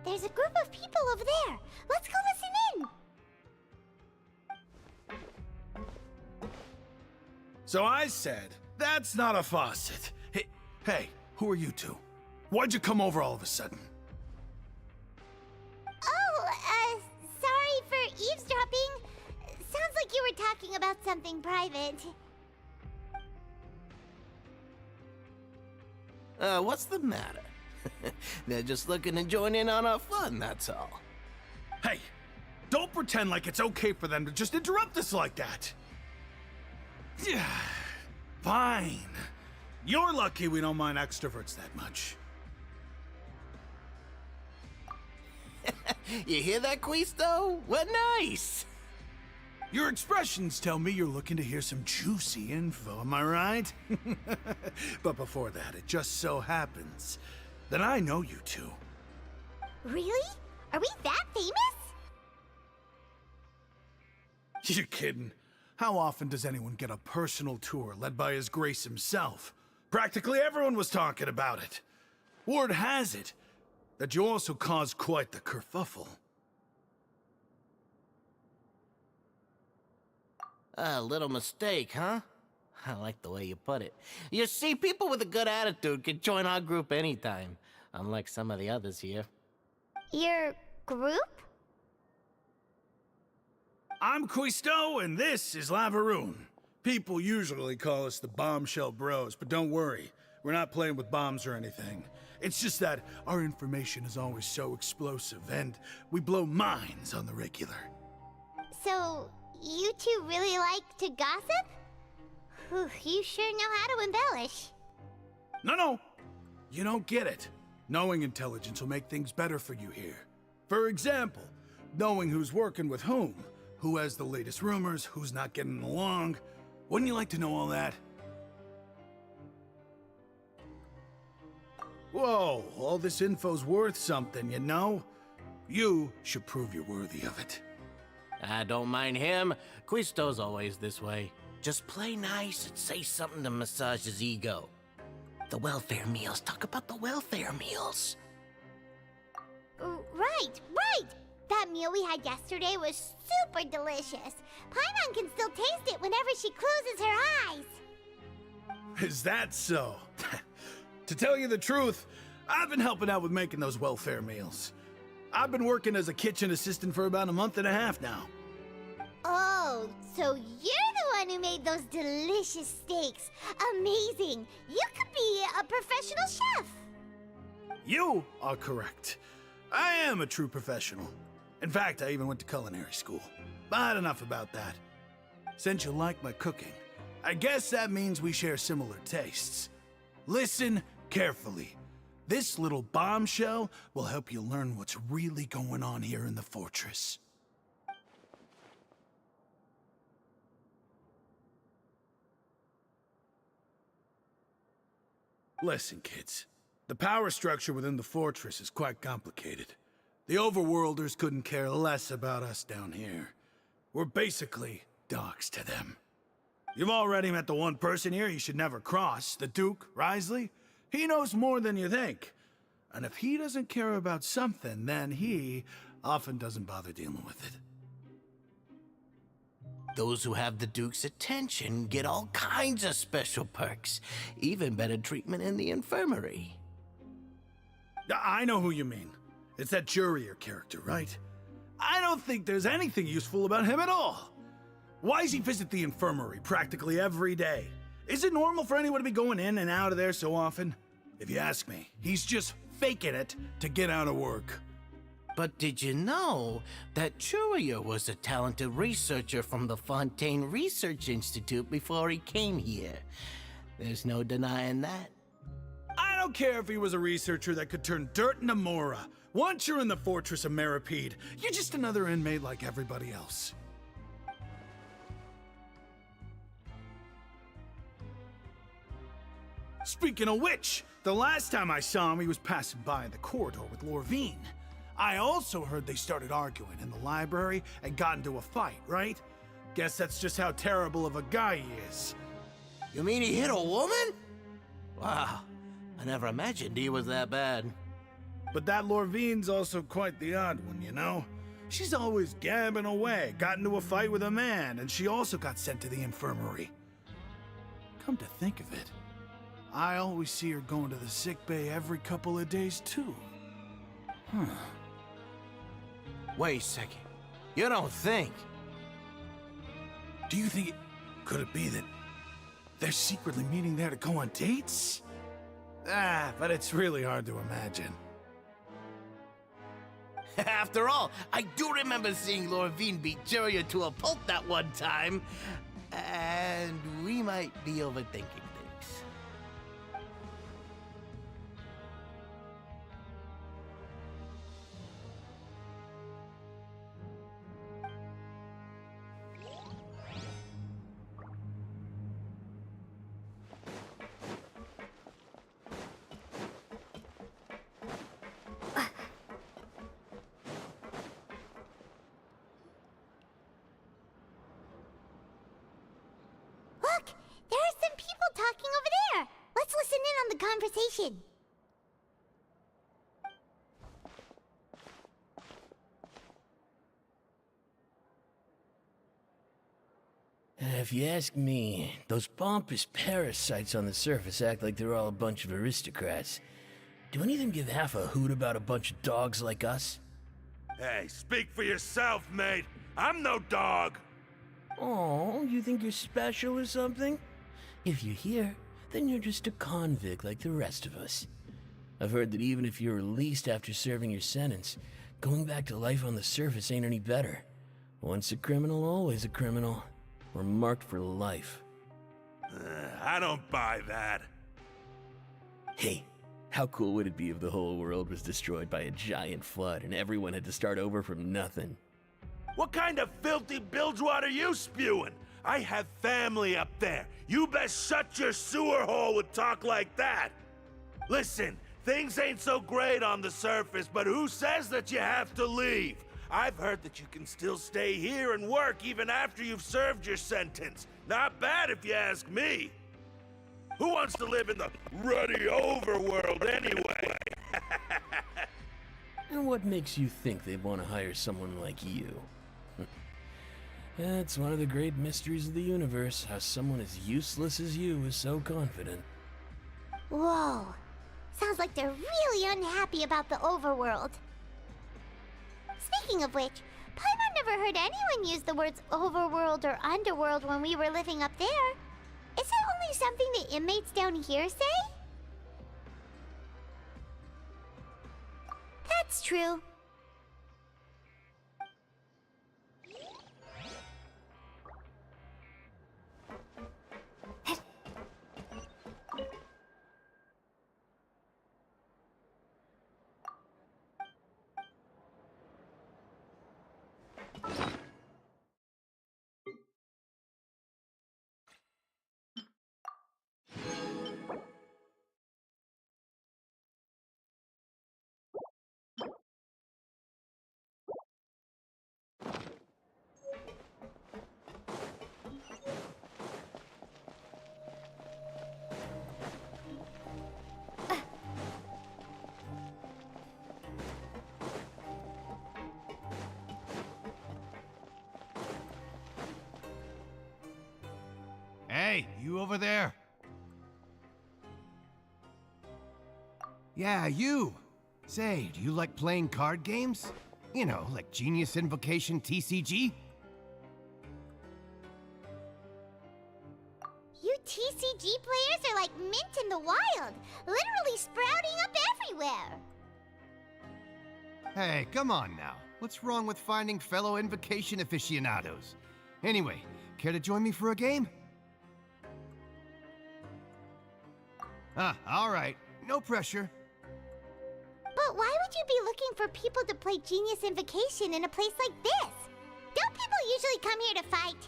There's a group of people over there. Let's go listen in. So I said, that's not a faucet. Hey, who are you two? Why'd you come over all of a sudden? Oh, sorry for eavesdropping. Sounds like you were talking about something private. What's the matter? They're just looking to join in on our fun, that's all. Hey, don't pretend like it's okay for them to just interrupt us like that. Yeah, fine. You're lucky we don't mind extroverts that much. You hear that, Quisto? What nice! Your expressions tell me you're looking to hear some juicy info, am I right? But before that, it just so happens that I know you two. Really? Are we that famous? You're kidding. How often does anyone get a personal tour led by His Grace himself? Practically everyone was talking about it. Word has it that you also caused quite the kerfuffle. A little mistake, huh? I like the way you put it. You see, people with a good attitude can join our group anytime, unlike some of the others here. Your group? I'm Quisto, and this is Lavaroon. People usually call us the Bombshell Bros, but don't worry. We're not playing with bombs or anything. It's just that our information is always so explosive, and we blow minds on the regular. So, you two really like to gossip? Whew, you sure know how to embellish. No. You don't get it. Knowing intelligence will make things better for you here. For example, knowing who's working with whom, who has the latest rumors, who's not getting along. Wouldn't you like to know all that? Whoa, all this info's worth something, you know? You should prove you're worthy of it. I don't mind him. Quisto's always this way. Just play nice and say something to massage his ego. The welfare meals. Talk about the welfare meals. Right. That meal we had yesterday was super delicious. Paimon can still taste it whenever she closes her eyes. Is that so? To tell you the truth, I've been helping out with making those welfare meals. I've been working as a kitchen assistant for about a month and a half now. Oh, so you're the one who made those delicious steaks. Amazing. You could be a professional chef. You are correct. I am a true professional. In fact, I even went to culinary school. But enough about that. Since you like my cooking, I guess that means we share similar tastes. Listen carefully. This little bombshell will help you learn what's really going on here in the fortress. Listen, kids. The power structure within the fortress is quite complicated. The overworlders couldn't care less about us down here. We're basically dogs to them. You've already met the one person here you should never cross, the Duke, Risley. He knows more than you think. And if he doesn't care about something, then he often doesn't bother dealing with it. Those who have the Duke's attention get all kinds of special perks, even better treatment in the infirmary. I know who you mean. It's that Jurier character, right? I don't think there's anything useful about him at all. Why does he visit the infirmary practically every day? Is it normal for anyone to be going in and out of there so often? If you ask me, he's just faking it to get out of work. But did you know that Jurier was a talented researcher from the Fontaine Research Institute before he came here? There's no denying that. I don't care if he was a researcher that could turn dirt into Mora. Once you're in the fortress of Meripede, you're just another inmate like everybody else. Speaking of which, the last time I saw him, he was passing by in the corridor with Lorvine. I also heard they started arguing in the library and got into a fight, right? Guess that's just how terrible of a guy he is. You mean he hit a woman? Wow, I never imagined he was that bad. But that Lorvine's also quite the odd one, you know? She's always gabbing away, got into a fight with a man, and she also got sent to the infirmary. Come to think of it, I always see her going to the sick bay every couple of days, too. Huh. Wait a second. You don't think? Do you think could it be that they're secretly meeting there to go on dates? But it's really hard to imagine. After all, I do remember seeing Lorvine beat Jurier to a pulp that one time. And we might be overthinking things. Look, there are some people talking over there. Let's listen in on the conversation. If you ask me, those pompous parasites on the surface act like they're all a bunch of aristocrats. Do any of them give half a hoot about a bunch of dogs like us? Hey, speak for yourself, mate. I'm no dog. Oh, you think you're special or something? If you're here, then you're just a convict like the rest of us. I've heard that even if you're released after serving your sentence, going back to life on the surface ain't any better. Once a criminal, always a criminal. We're marked for life. I don't buy that. Hey, how cool would it be if the whole world was destroyed by a giant flood and everyone had to start over from nothing? What kind of filthy bilgewater are you spewing? I have family up there. You best shut your sewer hole with talk like that. Listen, things ain't so great on the surface, but who says that you have to leave? I've heard that you can still stay here and work even after you've served your sentence. Not bad if you ask me. Who wants to live in the ruddy overworld anyway? And what makes you think they'd want to hire someone like you? That's one of the great mysteries of the universe, how someone as useless as you is so confident. Whoa. Sounds like they're really unhappy about the overworld. Speaking of which, Paimon never heard anyone use the words overworld or underworld when we were living up there. Is it only something the inmates down here say? That's true. Hey, you over there? Yeah, you. Say, do you like playing card games? You know, like Genius Invocation TCG? You TCG players are like mint in the wild, literally sprouting up everywhere. Hey, come on now. What's wrong with finding fellow Invocation aficionados? Anyway, care to join me for a game? All right. No pressure. But why would you be looking for people to play Genius Invocation in a place like this? Don't people usually come here to fight?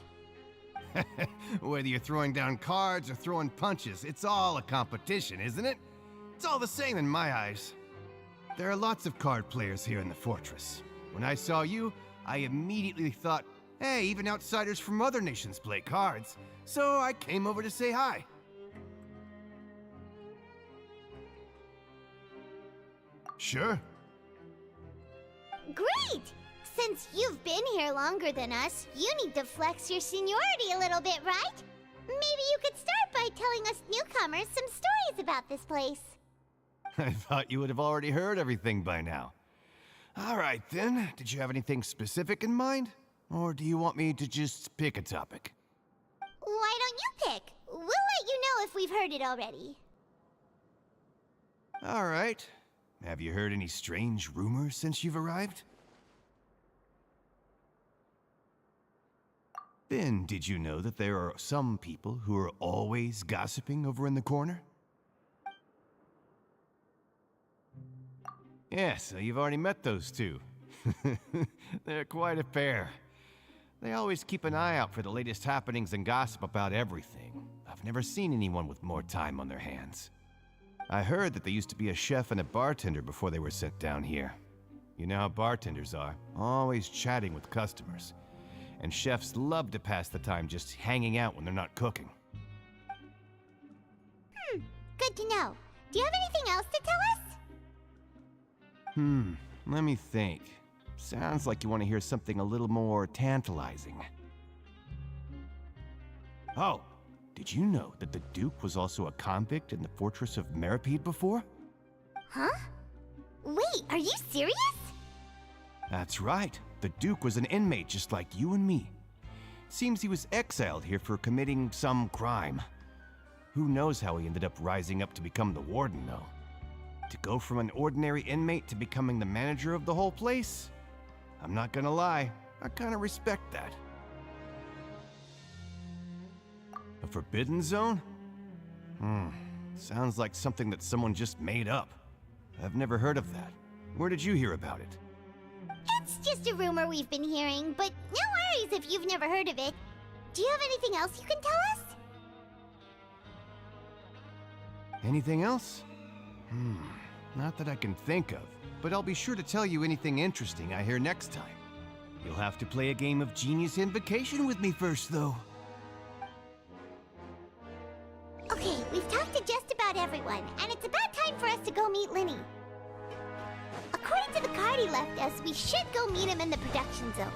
Whether you're throwing down cards or throwing punches, it's all a competition, isn't it? It's all the same in my eyes. There are lots of card players here in the fortress. When I saw you, I immediately thought, hey, even outsiders from other nations play cards. So I came over to say hi. Sure. Great! Since you've been here longer than us, you need to flex your seniority a little bit, right? Maybe you could start by telling us newcomers some stories about this place. I thought you would have already heard everything by now. All right, then. Did you have anything specific in mind? Or do you want me to just pick a topic? Why don't you pick? We'll let you know if we've heard it already. All right. Have you heard any strange rumors since you've arrived? Ben, did you know that there are some people who are always gossiping over in the corner? Yeah, so you've already met those two. They're quite a pair. They always keep an eye out for the latest happenings and gossip about everything. I've never seen anyone with more time on their hands. I heard that they used to be a chef and a bartender before they were sent down here. You know how bartenders are, always chatting with customers. And chefs love to pass the time just hanging out when they're not cooking. Good to know. Do you have anything else to tell us? Let me think. Sounds like you want to hear something a little more tantalizing. Oh, did you know that the Duke was also a convict in the fortress of Meripede before? Huh? Wait, are you serious? That's right. The Duke was an inmate just like you and me. Seems he was exiled here for committing some crime. Who knows how he ended up rising up to become the warden, though. To go from an ordinary inmate to becoming the manager of the whole place? I'm not gonna lie, I kinda respect that. A forbidden zone? Sounds like something that someone just made up. I've never heard of that. Where did you hear about it? It's just a rumor we've been hearing, but no worries if you've never heard of it. Do you have anything else you can tell us? Anything else? Not that I can think of, but I'll be sure to tell you anything interesting I hear next time. You'll have to play a game of Genius Invocation with me first, though. Okay, we've talked to just about everyone, and it's about time for us to go meet Linny. According to the card he left us, we should go meet him in the production zone.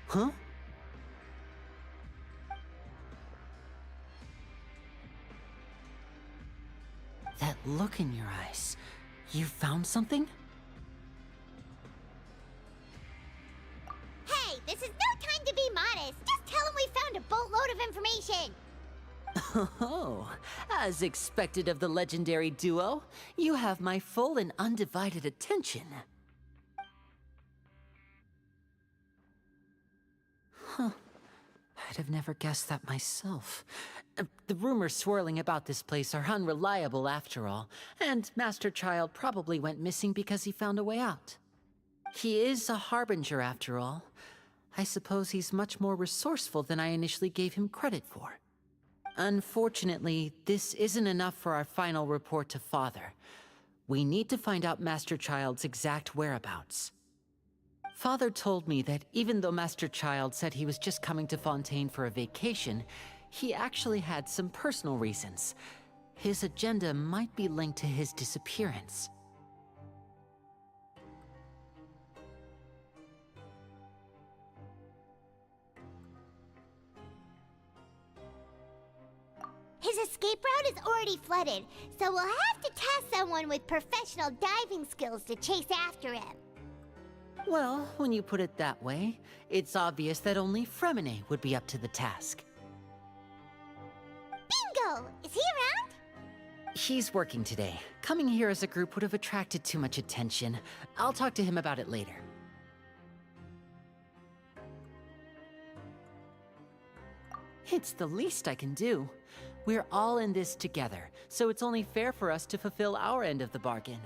Huh? That look in your eyes. You found something? Hey, this is no time to be modest. Just tell him we found a boatload of information. Oh, as expected of the legendary duo, you have my full and undivided attention. Huh. I'd have never guessed that myself. The rumors swirling about this place are unreliable after all, and Master Child probably went missing because he found a way out. He is a harbinger after all. I suppose he's much more resourceful than I initially gave him credit for. Unfortunately, this isn't enough for our final report to Father. We need to find out Master Child's exact whereabouts. Father told me that even though Master Child said he was just coming to Fontaine for a vacation, he actually had some personal reasons. His agenda might be linked to his disappearance. His escape route is already flooded, so we'll have to task someone with professional diving skills to chase after him. Well, when you put it that way, it's obvious that only Fremine would be up to the task. Bingo! Is he around? He's working today. Coming here as a group would have attracted too much attention. I'll talk to him about it later. It's the least I can do. We're all in this together, so it's only fair for us to fulfill our end of the bargain.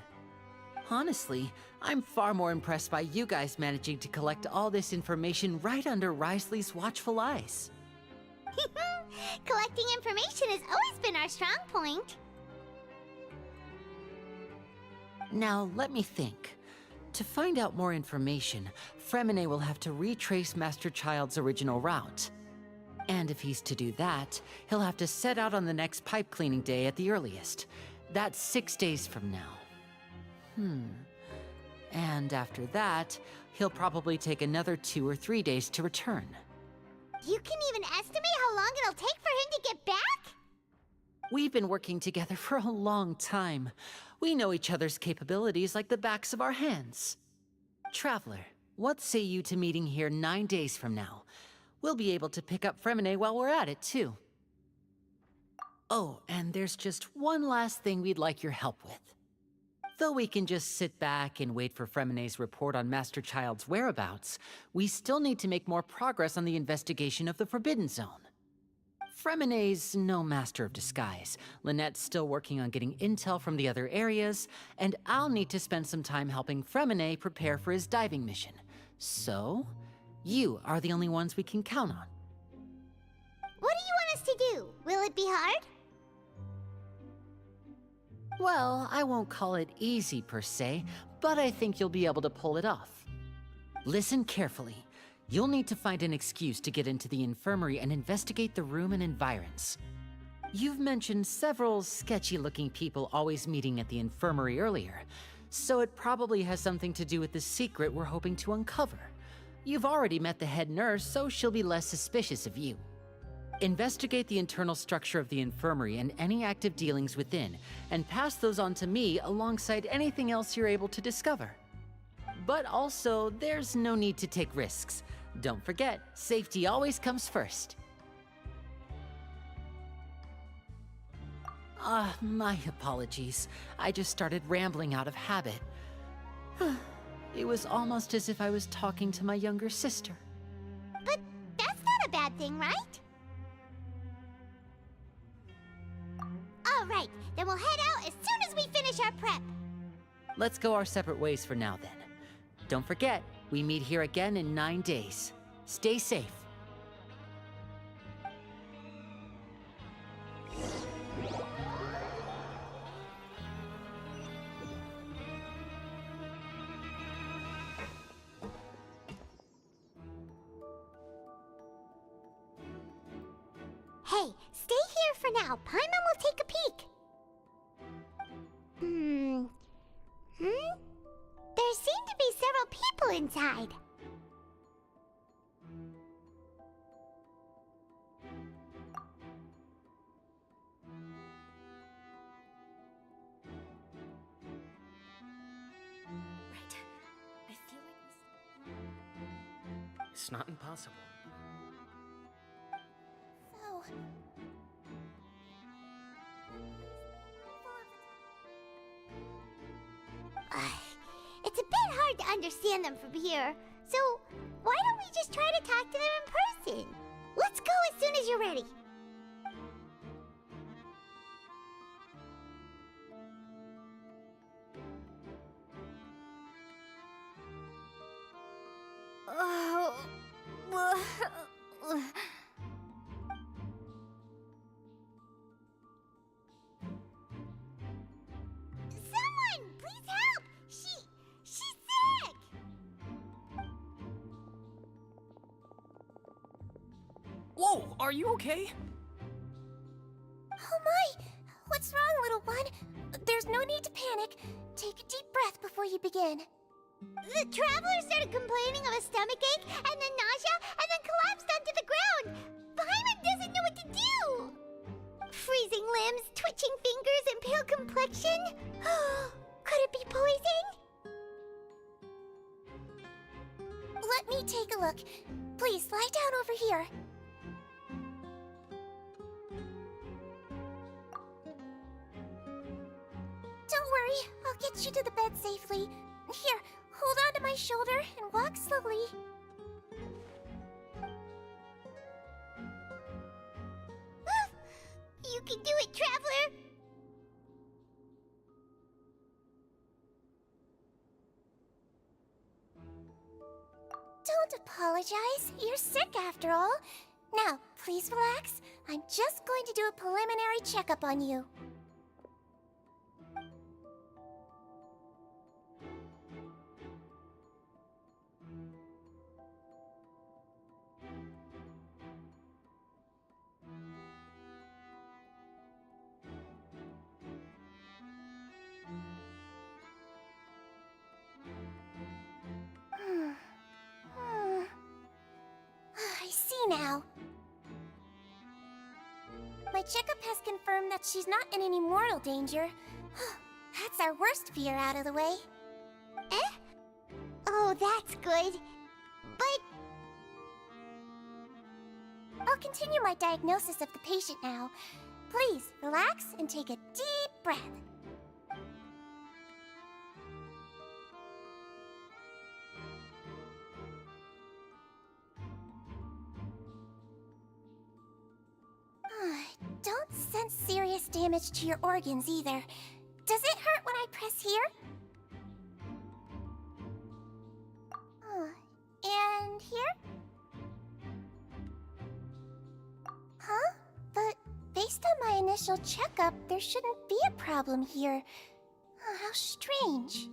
Honestly, I'm far more impressed by you guys managing to collect all this information right under Risley's watchful eyes. Collecting information has always been our strong point. Now, let me think. To find out more information, Fremine will have to retrace Master Child's original route. And if he's to do that, he'll have to set out on the next pipe cleaning day at the earliest. That's 6 days from now. And after that, he'll probably take another 2 or 3 days to return. You can even estimate how long it'll take for him to get back? We've been working together for a long time. We know each other's capabilities like the backs of our hands. Traveler, what say you to meeting here 9 days from now? We'll be able to pick up Fremine while we're at it, too. Oh, and there's just one last thing we'd like your help with. Though we can just sit back and wait for Fremine's report on Master Child's whereabouts, we still need to make more progress on the investigation of the Forbidden Zone. Fremine's no master of disguise. Lynette's still working on getting intel from the other areas, and I'll need to spend some time helping Fremine prepare for his diving mission. So, you are the only ones we can count on. What do you want us to do? Will it be hard? Well, I won't call it easy per se, but I think you'll be able to pull it off. Listen carefully. You'll need to find an excuse to get into the infirmary and investigate the room and environs. You've mentioned several sketchy-looking people always meeting at the infirmary earlier, so it probably has something to do with the secret we're hoping to uncover. You've already met the head nurse, so she'll be less suspicious of you. Investigate the internal structure of the infirmary and any active dealings within, and pass those on to me alongside anything else you're able to discover. But also, there's no need to take risks. Don't forget, safety always comes first. My apologies. I just started rambling out of habit. It was almost as if I was talking to my younger sister. But that's not a bad thing, right? All right, then we'll head out as soon as we finish our prep. Let's go our separate ways for now, then. Don't forget, we meet here again in 9 days. Stay safe. Hey, stay here for now. Paimon will take a peek. inside. Right. I feel like It's not impossible. So... it's a bit hard to understand them from here, so why don't we just try to talk to them in person? Let's go as soon as you're ready. Someone, please help! She's sick! Whoa, are you okay? Oh my! What's wrong, little one? There's no need to panic. Take a deep breath before you begin. The traveler started complaining of a stomachache, and then nausea, and then collapsed onto the ground. Paimon doesn't know what to do! Freezing limbs, twitching fingers, and pale complexion? Could it be poison? Let me take a look. Please, lie down over here. Don't worry, I'll get you to the bed safely. Here, hold on to my shoulder and walk slowly. You can do it, traveler! Don't apologize. You're sick after all. Now, please relax. I'm just going to do a preliminary checkup on you. I see now. My checkup has confirmed that she's not in any mortal danger. That's our worst fear out of the way. Eh? Oh, that's good. But... I'll continue my diagnosis of the patient now. Please, relax and take a deep breath. Don't sense serious damage to your organs either. Does it hurt when I press here? And here? Huh? But based on my initial checkup, there shouldn't be a problem here. How strange.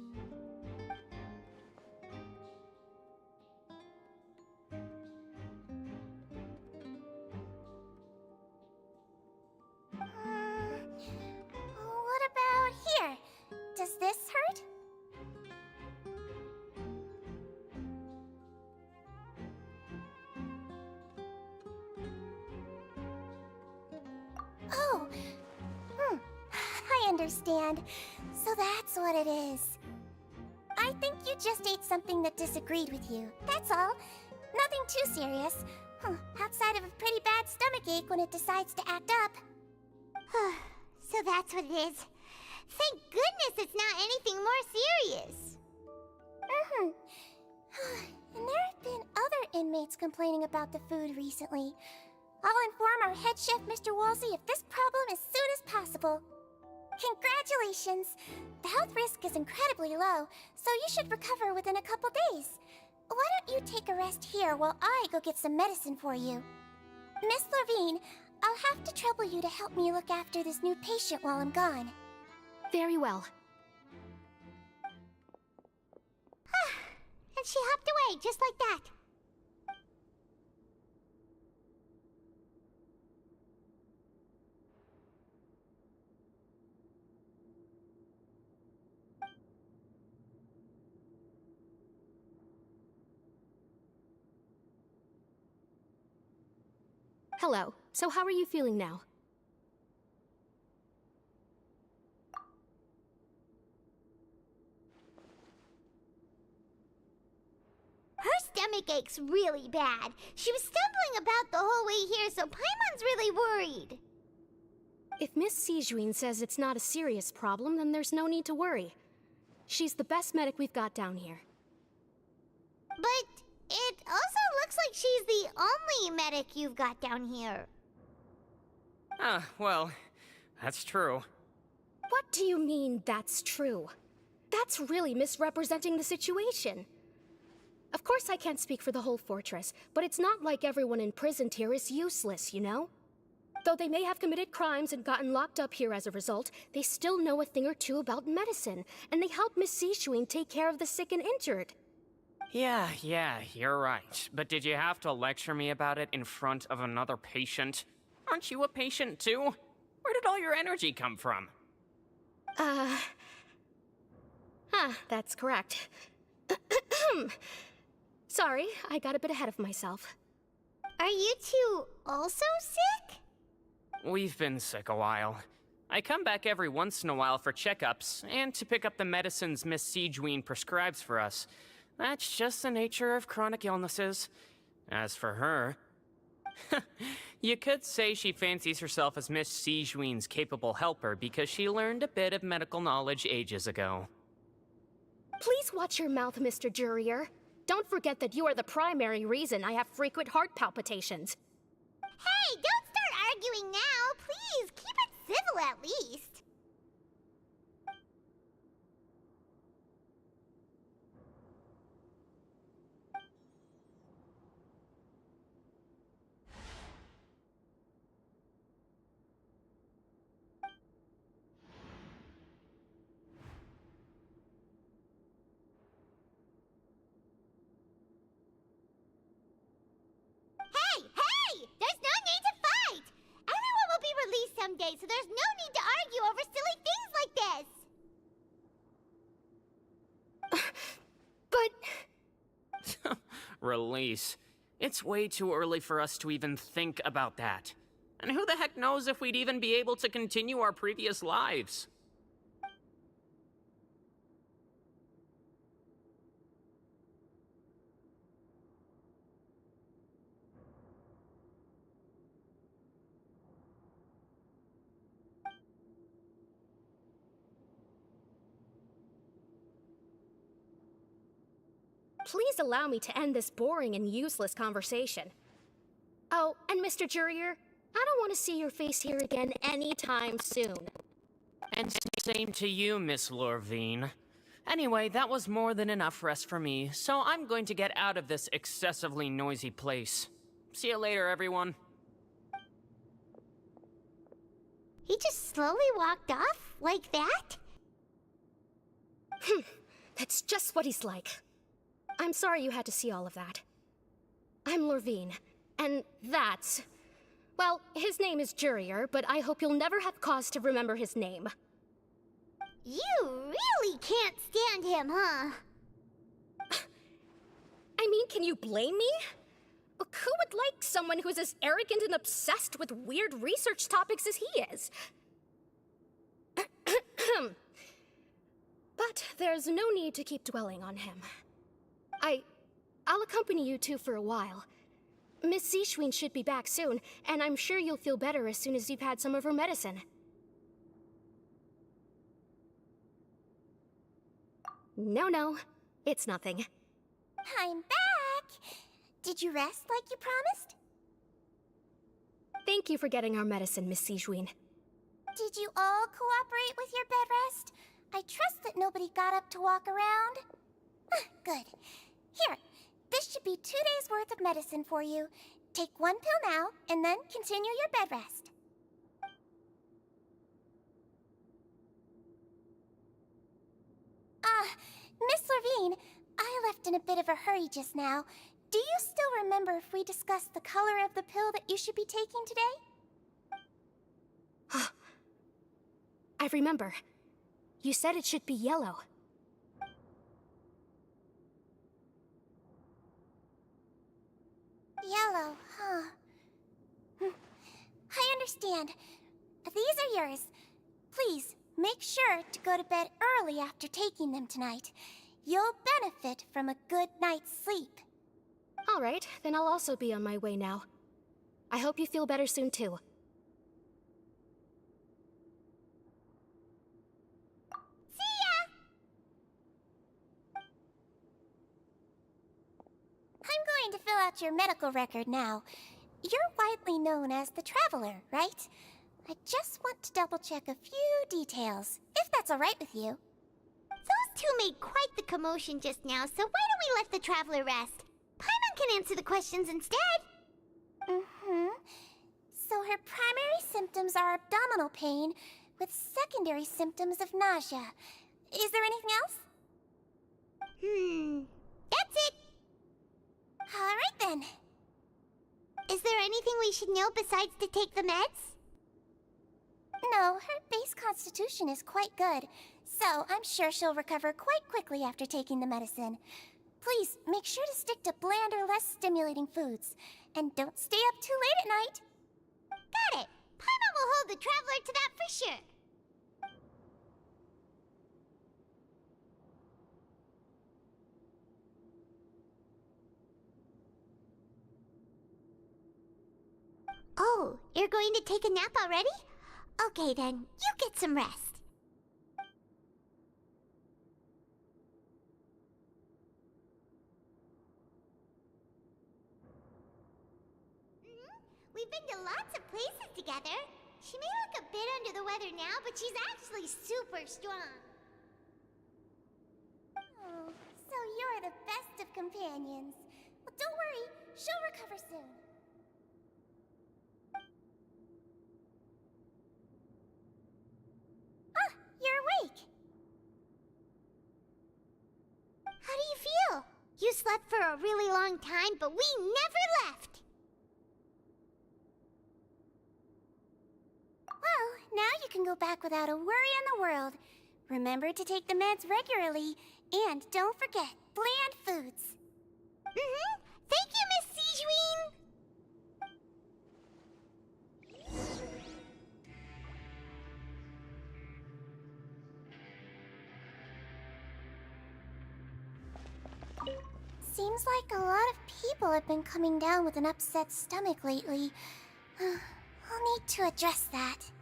What about here? Does this hurt? Oh, I understand. So that's what it is. I think you just ate something that disagreed with you. That's all. Nothing too serious. Outside of a pretty bad stomachache when it decides to act up. So that's what it is. Thank goodness it's not anything more serious. And there have been other inmates complaining about the food recently. I'll inform our head chef, Mr. Wolsey, of this problem as soon as possible. Congratulations! The health risk is incredibly low, so you should recover within a couple days. Why don't you take a rest here while I go get some medicine for you? Miss Levine, I'll have to trouble you to help me look after this new patient while I'm gone. Very well. And she hopped away just like that. Hello. So how are you feeling now? Her stomach aches really bad. She was stumbling about the whole way here, so Paimon's really worried. If Miss Sijuin says it's not a serious problem, then there's no need to worry. She's the best medic we've got down here. But it also looks like she's the only medic you've got down here. Well, that's true. What do you mean, that's true? That's really misrepresenting the situation. Of course I can't speak for the whole fortress, but it's not like everyone imprisoned here is useless, you know? Though they may have committed crimes and gotten locked up here as a result, they still know a thing or two about medicine, and they help Miss Sijuin take care of the sick and injured. Yeah, you're right. But did you have to lecture me about it in front of another patient? Aren't you a patient too? Where did all your energy come from? That's correct. Sorry, I got a bit ahead of myself. Are you two also sick? We've been sick a while. I come back every once in a while for checkups, and to pick up the medicines Miss Sijuin prescribes for us. That's just the nature of chronic illnesses. As for her... you could say she fancies herself as Miss Sijuin's capable helper because she learned a bit of medical knowledge ages ago. Please watch your mouth, Mr. Jurier. Don't forget that you are the primary reason I have frequent heart palpitations. Hey, don't start arguing now. Please, keep it civil at least. Hey! There's no need to fight! Everyone will be released someday, so there's no need to argue over silly things like this! But... Release. It's way too early for us to even think about that. And who the heck knows if we'd even be able to continue our previous lives? Please allow me to end this boring and useless conversation. Oh, and Mr. Jurier, I don't want to see your face here again anytime soon. And same to you, Miss Lorvine. Anyway, that was more than enough rest for me, so I'm going to get out of this excessively noisy place. See you later, everyone. He just slowly walked off like that? That's just what he's like. I'm sorry you had to see all of that. I'm Lorvine, and that's... Well, his name is Jurier, but I hope you'll never have cause to remember his name. You really can't stand him, huh? I mean, can you blame me? Who would like someone who's as arrogant and obsessed with weird research topics as he is? But there's no need to keep dwelling on him. I'll accompany you two for a while. Miss Sijuin should be back soon, and I'm sure you'll feel better as soon as you've had some of her medicine. No, it's nothing. I'm back! Did you rest like you promised? Thank you for getting our medicine, Miss Sijuin. Did you all cooperate with your bed rest? I trust that nobody got up to walk around. Good. Here, this should be 2 days' worth of medicine for you. Take one pill now, and then continue your bed rest. Miss Lorvine, I left in a bit of a hurry just now. Do you still remember if we discussed the color of the pill that you should be taking today? I remember. You said it should be yellow. Yellow, huh? understand. These are yours. Please, make sure to go to bed early after taking them tonight. You'll benefit from a good night's sleep. All right, then I'll also be on my way now. I hope you feel better soon, too. See ya! I'm going to fill out your medical record now. You're widely known as the Traveler, right? I just want to double-check a few details, if that's all right with you. Those two made quite the commotion just now, so why don't we let the Traveler rest? Paimon can answer the questions instead. So her primary symptoms are abdominal pain, with secondary symptoms of nausea. Is there anything else? That's it. All right then. Is there anything we should know besides to take the meds? No, her base constitution is quite good, so I'm sure she'll recover quite quickly after taking the medicine. Please, make sure to stick to bland or less stimulating foods, and don't stay up too late at night. Got it. Paimon will hold the Traveler to that for sure. Oh, you're going to take a nap already? Okay then, you get some rest. We've been to lots of places together. She may look a bit under the weather now, but she's actually super strong. Oh, so you're the best of companions. Well, don't worry, she'll recover soon. Ah, you're awake. How do you feel? You slept for a really long time, but we never left. Well, now you can go back without a worry in the world. Remember to take the meds regularly, and don't forget, bland foods. Thank you, Miss Sijuin. Seems like a lot of people have been coming down with an upset stomach lately. I'll need to address that.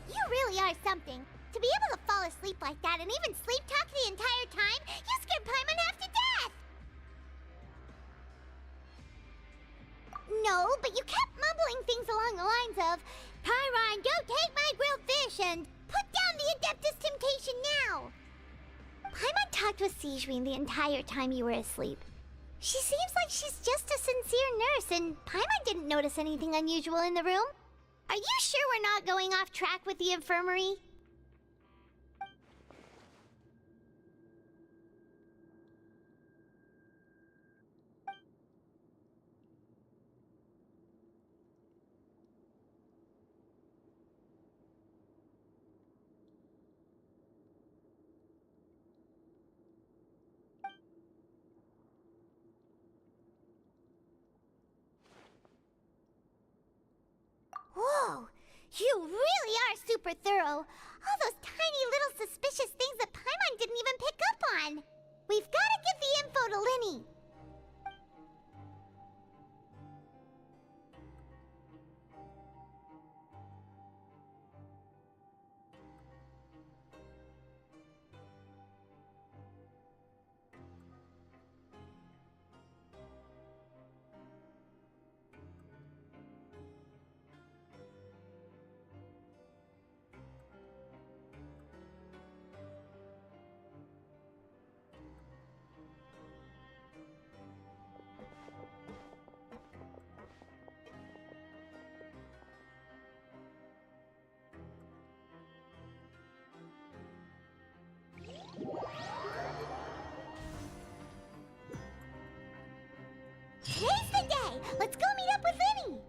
You really are something. To be able to fall asleep like that and even sleep talk the entire time, you scared Paimon half to death! No, but you kept mumbling things along the lines of, Pyron, go take my grilled fish and put down the Adeptus Temptation now! Paimon talked with Sijuin the entire time you were asleep. She seems like she's just a sincere nurse, and Paimon didn't notice anything unusual in the room. Are you sure we're not going off track with the infirmary? Whoa! You really are super thorough. All those tiny little suspicious things that Paimon didn't even pick up on. We've got to give the info to Linny. Let's go meet up with Vinny!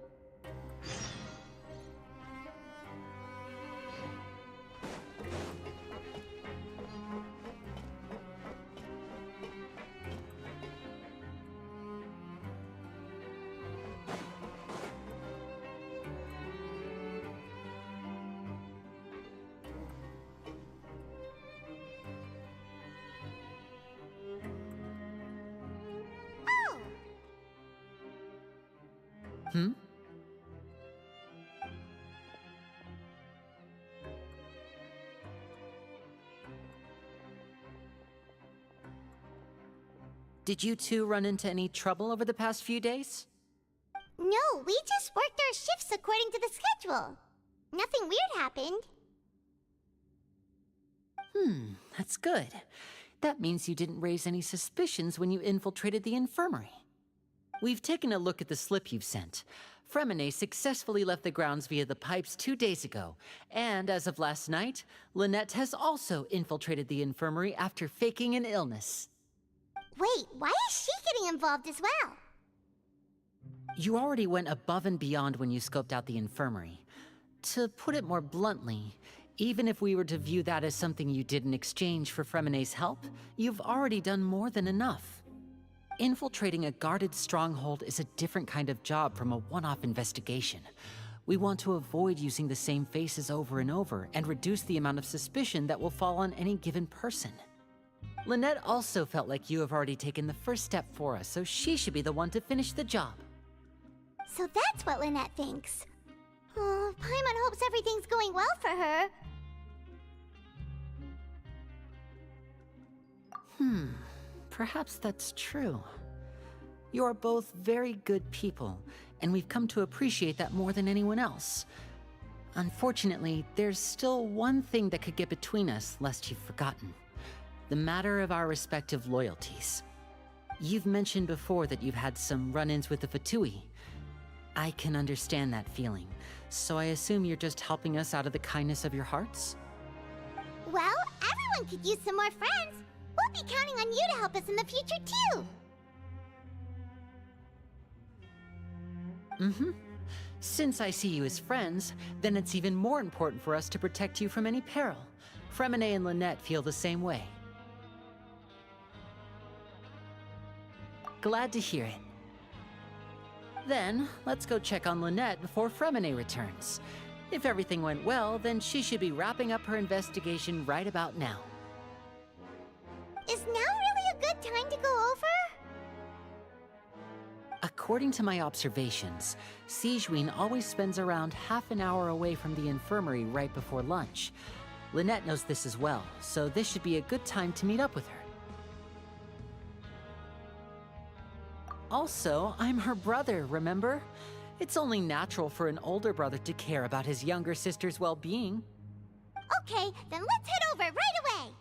Oh! Hmm? Did you two run into any trouble over the past few days? No, we just worked our shifts according to the schedule. Nothing weird happened. That's good. That means you didn't raise any suspicions when you infiltrated the infirmary. We've taken a look at the slip you've sent. Fremine successfully left the grounds via the pipes 2 days ago, and as of last night, Lynette has also infiltrated the infirmary after faking an illness. Wait, why is she getting involved as well? You already went above and beyond when you scoped out the infirmary. To put it more bluntly, even if we were to view that as something you did in exchange for Fremine's help, you've already done more than enough. Infiltrating a guarded stronghold is a different kind of job from a one-off investigation. We want to avoid using the same faces over and over and reduce the amount of suspicion that will fall on any given person. Lynette also felt like you have already taken the first step for us, so she should be the one to finish the job. So that's what Lynette thinks. Oh, Paimon hopes everything's going well for her. Perhaps that's true. You are both very good people, and we've come to appreciate that more than anyone else. Unfortunately, there's still one thing that could get between us, lest you've forgotten. The matter of our respective loyalties. You've mentioned before that you've had some run-ins with the Fatui. I can understand that feeling, so I assume you're just helping us out of the kindness of your hearts? Well, everyone could use some more friends. We'll be counting on you to help us in the future, too. Since I see you as friends, then it's even more important for us to protect you from any peril. Fremine and Lynette feel the same way. Glad to hear it. Then, let's go check on Lynette before Fremine returns. If everything went well, then she should be wrapping up her investigation right about now. Is now really a good time to go over? According to my observations, Sigewinne always spends around half an hour away from the infirmary right before lunch. Lynette knows this as well, so this should be a good time to meet up with her. Also, I'm her brother, remember? It's only natural for an older brother to care about his younger sister's well-being. Okay, then let's head over right away.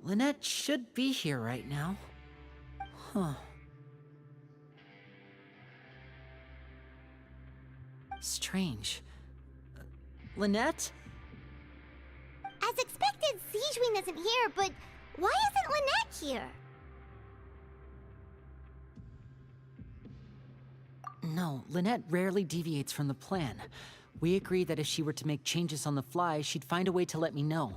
Lynette should be here right now. Huh. Strange. Lynette? As expected, Sigewinne isn't here, but why isn't Lynette here? No, Lynette rarely deviates from the plan. We agreed that if she were to make changes on the fly, she'd find a way to let me know.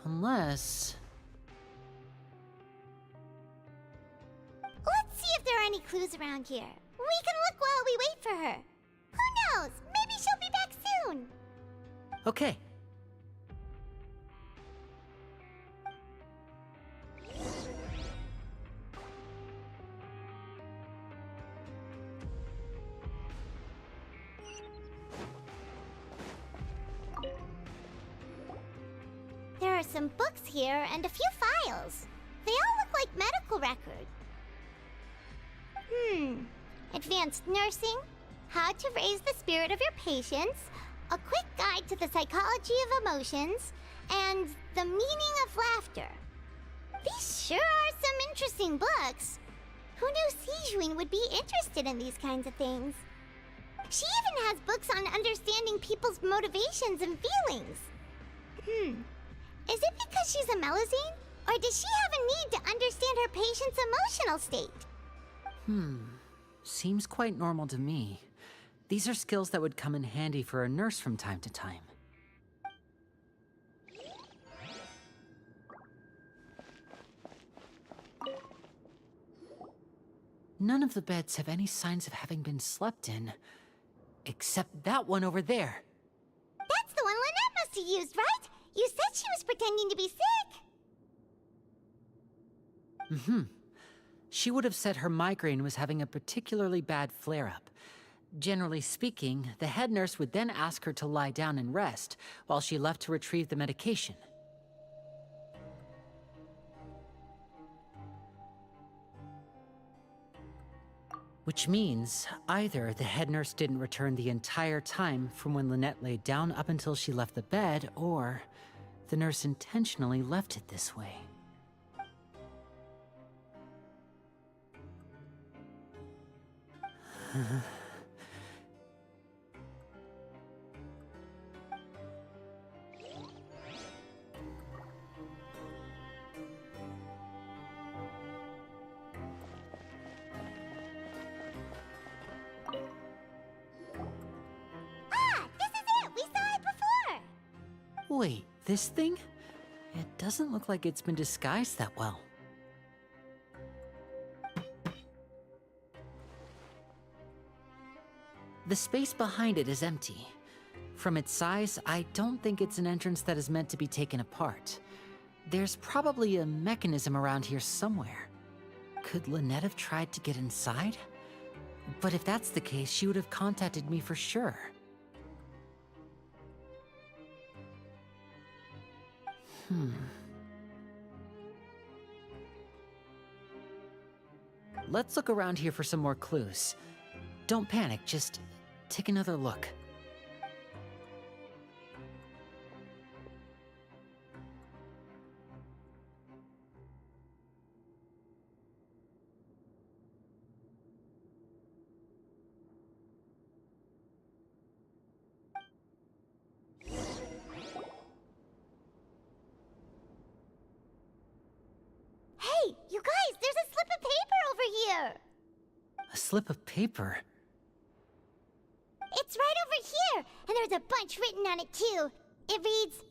Unless... Let's see if there are any clues around here. We can look while we wait for her. Who knows? Maybe she'll be back soon. Okay. There are some books here and a few files. They all look like medical records. advanced nursing, how to raise the spirit of your patients, a quick guide to the psychology of emotions, and the meaning of laughter. These sure are some interesting books. Who knew Sijuin would be interested in these kinds of things? She even has books on understanding people's motivations and feelings. Is it because she's a Melusine? Or does she have a need to understand her patient's emotional state? Seems quite normal to me. These are skills that would come in handy for a nurse from time to time. None of the beds have any signs of having been slept in, except that one over there. That's the one Lynette must have used, right? You said she was pretending to be sick. She would have said her migraine was having a particularly bad flare-up. Generally speaking, the head nurse would then ask her to lie down and rest, while she left to retrieve the medication. Which means, either the head nurse didn't return the entire time from when Lynette laid down up until she left the bed, or the nurse intentionally left it this way. Wait, this thing? It doesn't look like it's been disguised that well. The space behind it is empty. From its size, I don't think it's an entrance that is meant to be taken apart. There's probably a mechanism around here somewhere. Could Lynette have tried to get inside? But if that's the case, she would have contacted me for sure. Let's look around here for some more clues. Don't panic, just take another look. Hey, you guys, there's a slip of paper over here! A slip of paper? It's right over here, and there's a bunch written on it too. It reads,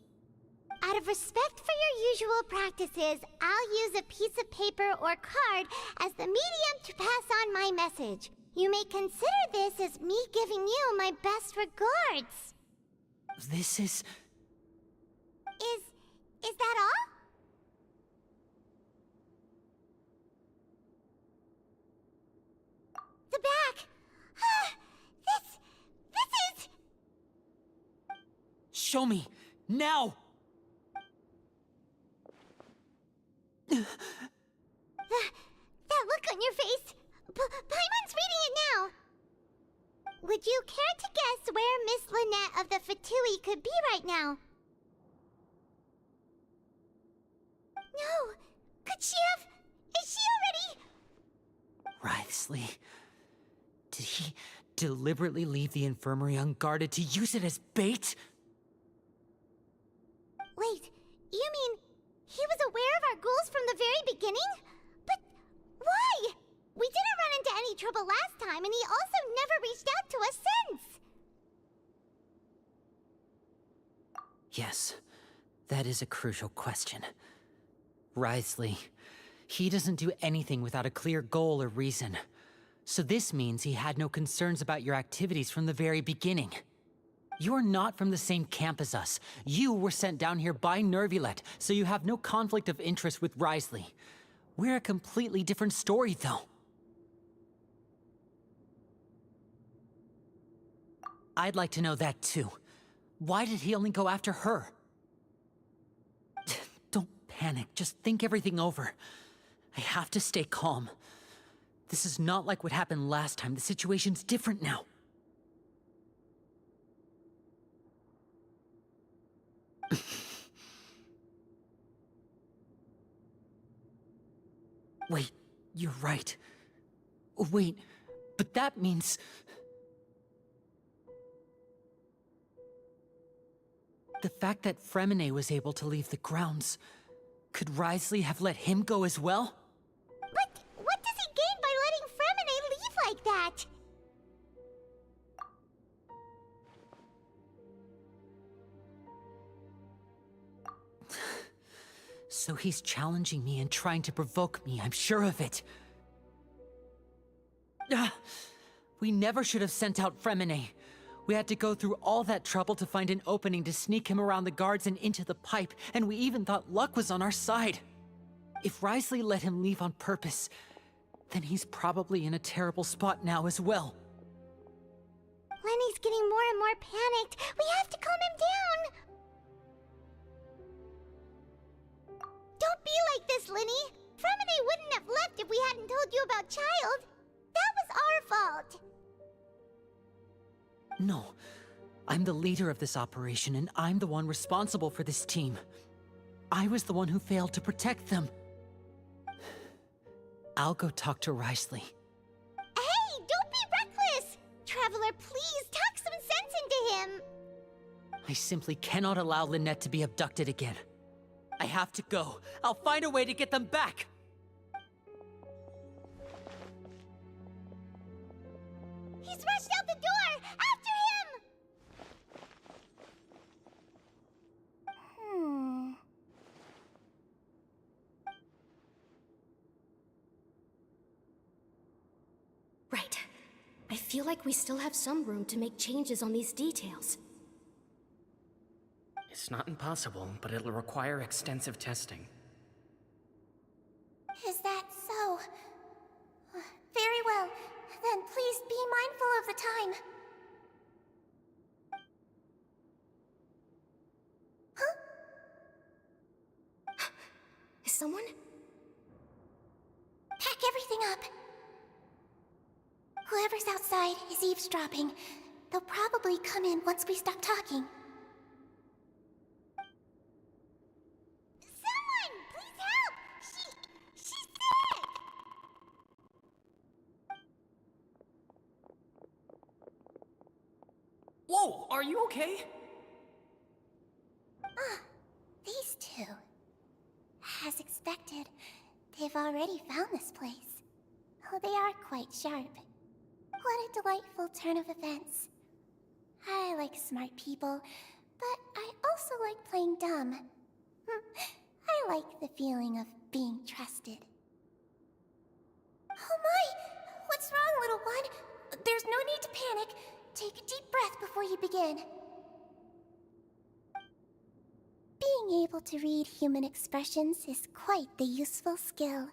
"Out of respect for your usual practices, I'll use a piece of paper or card as the medium to pass on my message. You may consider this as me giving you my best regards." This is... Is that all? The back! This is... Show me! Now! That look on your face! Paimon's reading it now! Would you care to guess where Miss Lynette of the Fatui could be right now? No! Could she have... Is she already... Wriothesley. Did he deliberately leave the infirmary unguarded to use it as bait? Wait, you mean he was aware of our goals from the very beginning? But why? We didn't run into any trouble last time, and he also never reached out to us since. Yes, that is a crucial question. Wriothesley, he doesn't do anything without a clear goal or reason. So this means he had no concerns about your activities from the very beginning. You're not from the same camp as us. You were sent down here by Nervulet, so you have no conflict of interest with Wriothesley. We're a completely different story, though. I'd like to know that, too. Why did he only go after her? Don't panic. Just think everything over. I have to stay calm. This is not like what happened last time. The situation's different now. Wait, you're right. Wait, but that means... The fact that Fremine was able to leave the grounds... Could Wriothesley have let him go as well? But what does he gain by letting Fremine leave like that? So he's challenging me and trying to provoke me, I'm sure of it. We never should have sent out Fremine. We had to go through all that trouble to find an opening to sneak him around the guards and into the pipe, and we even thought luck was on our side. If Wriothesley let him leave on purpose, then he's probably in a terrible spot now as well. Lenny's getting more and more panicked. We have to calm him down. Don't be like this, Lenny. Fremine wouldn't have left if we hadn't told you about Child. That was our fault. No. I'm the leader of this operation, and I'm the one responsible for this team. I was the one who failed to protect them. I'll go talk to Wriothesley. Hey, don't be reckless! Traveler, please, talk some sense into him! I simply cannot allow Lynette to be abducted again. I have to go. I'll find a way to get them back! He's rushed out the door! After him! Right. I feel like we still have some room to make changes on these details. It's not impossible, but it'll require extensive testing. Is that so? Very well. Then please be mindful of the time. Huh? Is someone? Pack everything up. Whoever's outside is eavesdropping. They'll probably come in once we stop talking. Someone! Please help! She's sick! Whoa, are you okay? These two. As expected, they've already found this place. Oh, they are quite sharp. What a delightful turn of events. I like smart people, but I also like playing dumb. I like the feeling of being trusted. Oh my! What's wrong, little one? There's no need to panic. Take a deep breath before you begin. Being able to read human expressions is quite the useful skill.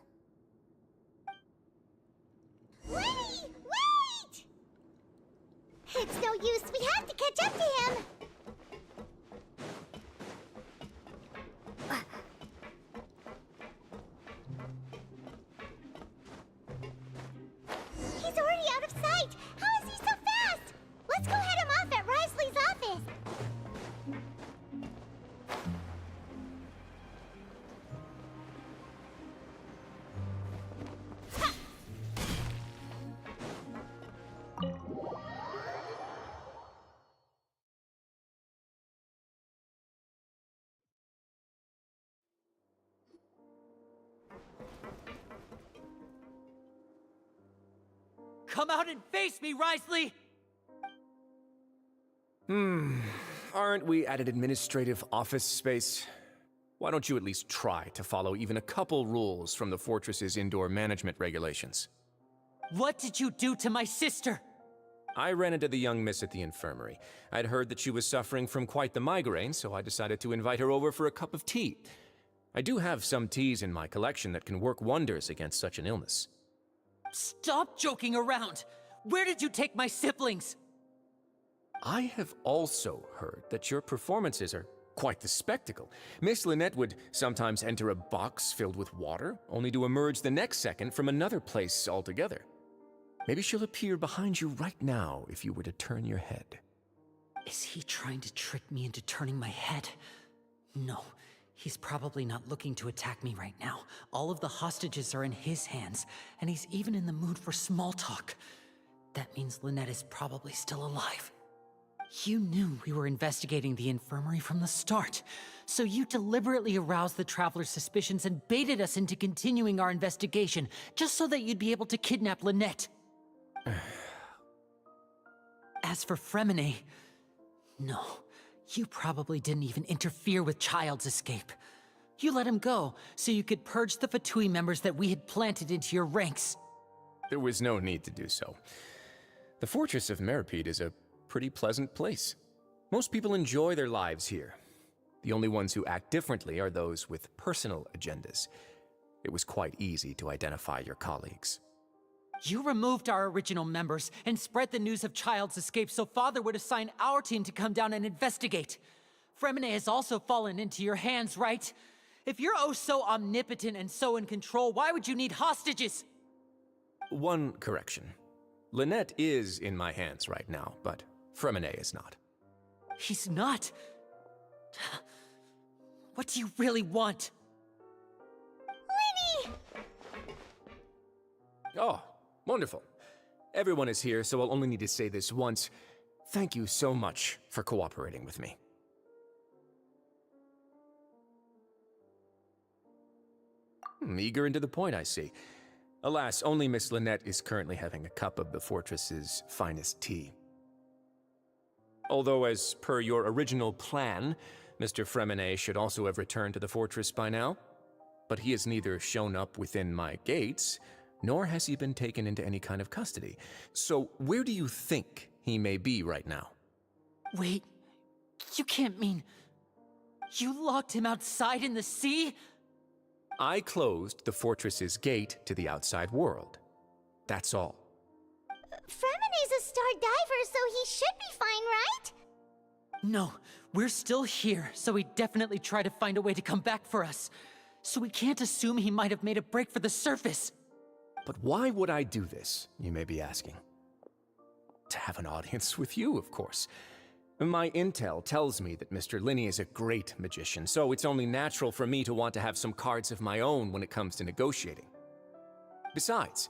Lenny! Wait! It's no use. We have to catch up to him. He's already out of sight. How is he so fast? Let's go head him off at Wriothesley's office. Come out and face me, Wriothesley! Aren't we at an administrative office space? Why don't you at least try to follow even a couple rules from the fortress's indoor management regulations? What did you do to my sister? I ran into the young miss at the infirmary. I'd heard that she was suffering from quite the migraine, so I decided to invite her over for a cup of tea. I do have some teas in my collection that can work wonders against such an illness. Stop joking around! Where did you take my siblings? I have also heard that your performances are quite the spectacle. Miss Lynette would sometimes enter a box filled with water, only to emerge the next second from another place altogether. Maybe she'll appear behind you right now if you were to turn your head. Is he trying to trick me into turning my head? No, he's probably not looking to attack me right now. All of the hostages are in his hands, and he's even in the mood for small talk. That means Lynette is probably still alive. You knew we were investigating the infirmary from the start, so you deliberately aroused the Traveler's suspicions and baited us into continuing our investigation, just so that you'd be able to kidnap Lynette. As for Fremine, no, you probably didn't even interfere with Child's escape. You let him go, so you could purge the Fatui members that we had planted into your ranks. There was no need to do so. The Fortress of Meripede is a pretty pleasant place. Most people enjoy their lives here. The only ones who act differently are those with personal agendas. It was quite easy to identify your colleagues. You removed our original members and spread the news of Child's escape so Father would assign our team to come down and investigate. Fremine has also fallen into your hands, right? If you're oh so omnipotent and so in control, why would you need hostages? One correction. Lynette is in my hands right now, but Fremine is not. He's not? What do you really want? Linny! Oh, wonderful. Everyone is here, so I'll only need to say this once. Thank you so much for cooperating with me. Eager and to the point, I see. Alas, only Miss Lynette is currently having a cup of the fortress's finest tea. Although, as per your original plan, Mr. Fremine should also have returned to the fortress by now. But he has neither shown up within my gates, nor has he been taken into any kind of custody. So where do you think he may be right now? Wait, you can't mean... You locked him outside in the sea? I closed the fortress's gate to the outside world. That's all. Fremine's a star diver, so he should be fine, right? No, we're still here, so he'd definitely try to find a way to come back for us. So we can't assume he might have made a break for the surface. But why would I do this, you may be asking? To have an audience with you, of course. My intel tells me that Mr. Linney is a great magician, so it's only natural for me to want to have some cards of my own when it comes to negotiating. Besides,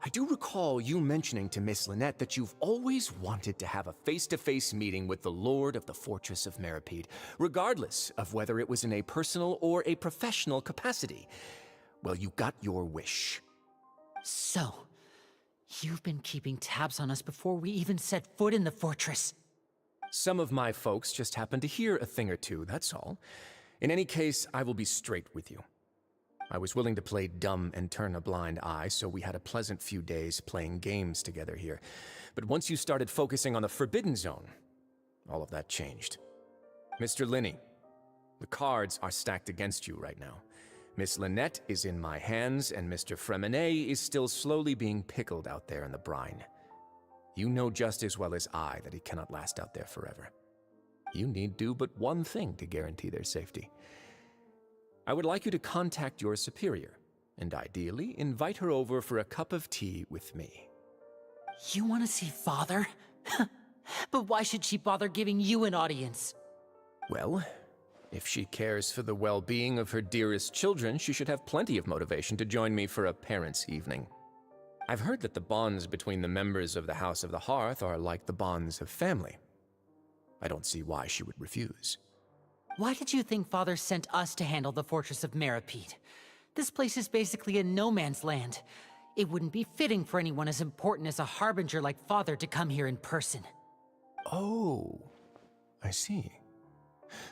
I do recall you mentioning to Miss Lynette that you've always wanted to have a face-to-face meeting with the Lord of the Fortress of Meripede, regardless of whether it was in a personal or a professional capacity. Well, you got your wish. So, you've been keeping tabs on us before we even set foot in the fortress. Some of my folks just happened to hear a thing or two, that's all. In any case, I will be straight with you. I was willing to play dumb and turn a blind eye, so we had a pleasant few days playing games together here. But once you started focusing on the Forbidden Zone, all of that changed. Mr. Linney, the cards are stacked against you right now. Miss Lynette is in my hands, and Mr. Fremine is still slowly being pickled out there in the brine. You know just as well as I that he cannot last out there forever. You need do but one thing to guarantee their safety. I would like you to contact your superior, and ideally invite her over for a cup of tea with me. You want to see Father? But why should she bother giving you an audience? Well, if she cares for the well-being of her dearest children, she should have plenty of motivation to join me for a parents' evening. I've heard that the bonds between the members of the House of the Hearth are like the bonds of family. I don't see why she would refuse. Why did you think Father sent us to handle the Fortress of Meripede? This place is basically a no-man's land. It wouldn't be fitting for anyone as important as a harbinger like Father to come here in person. Oh, I see.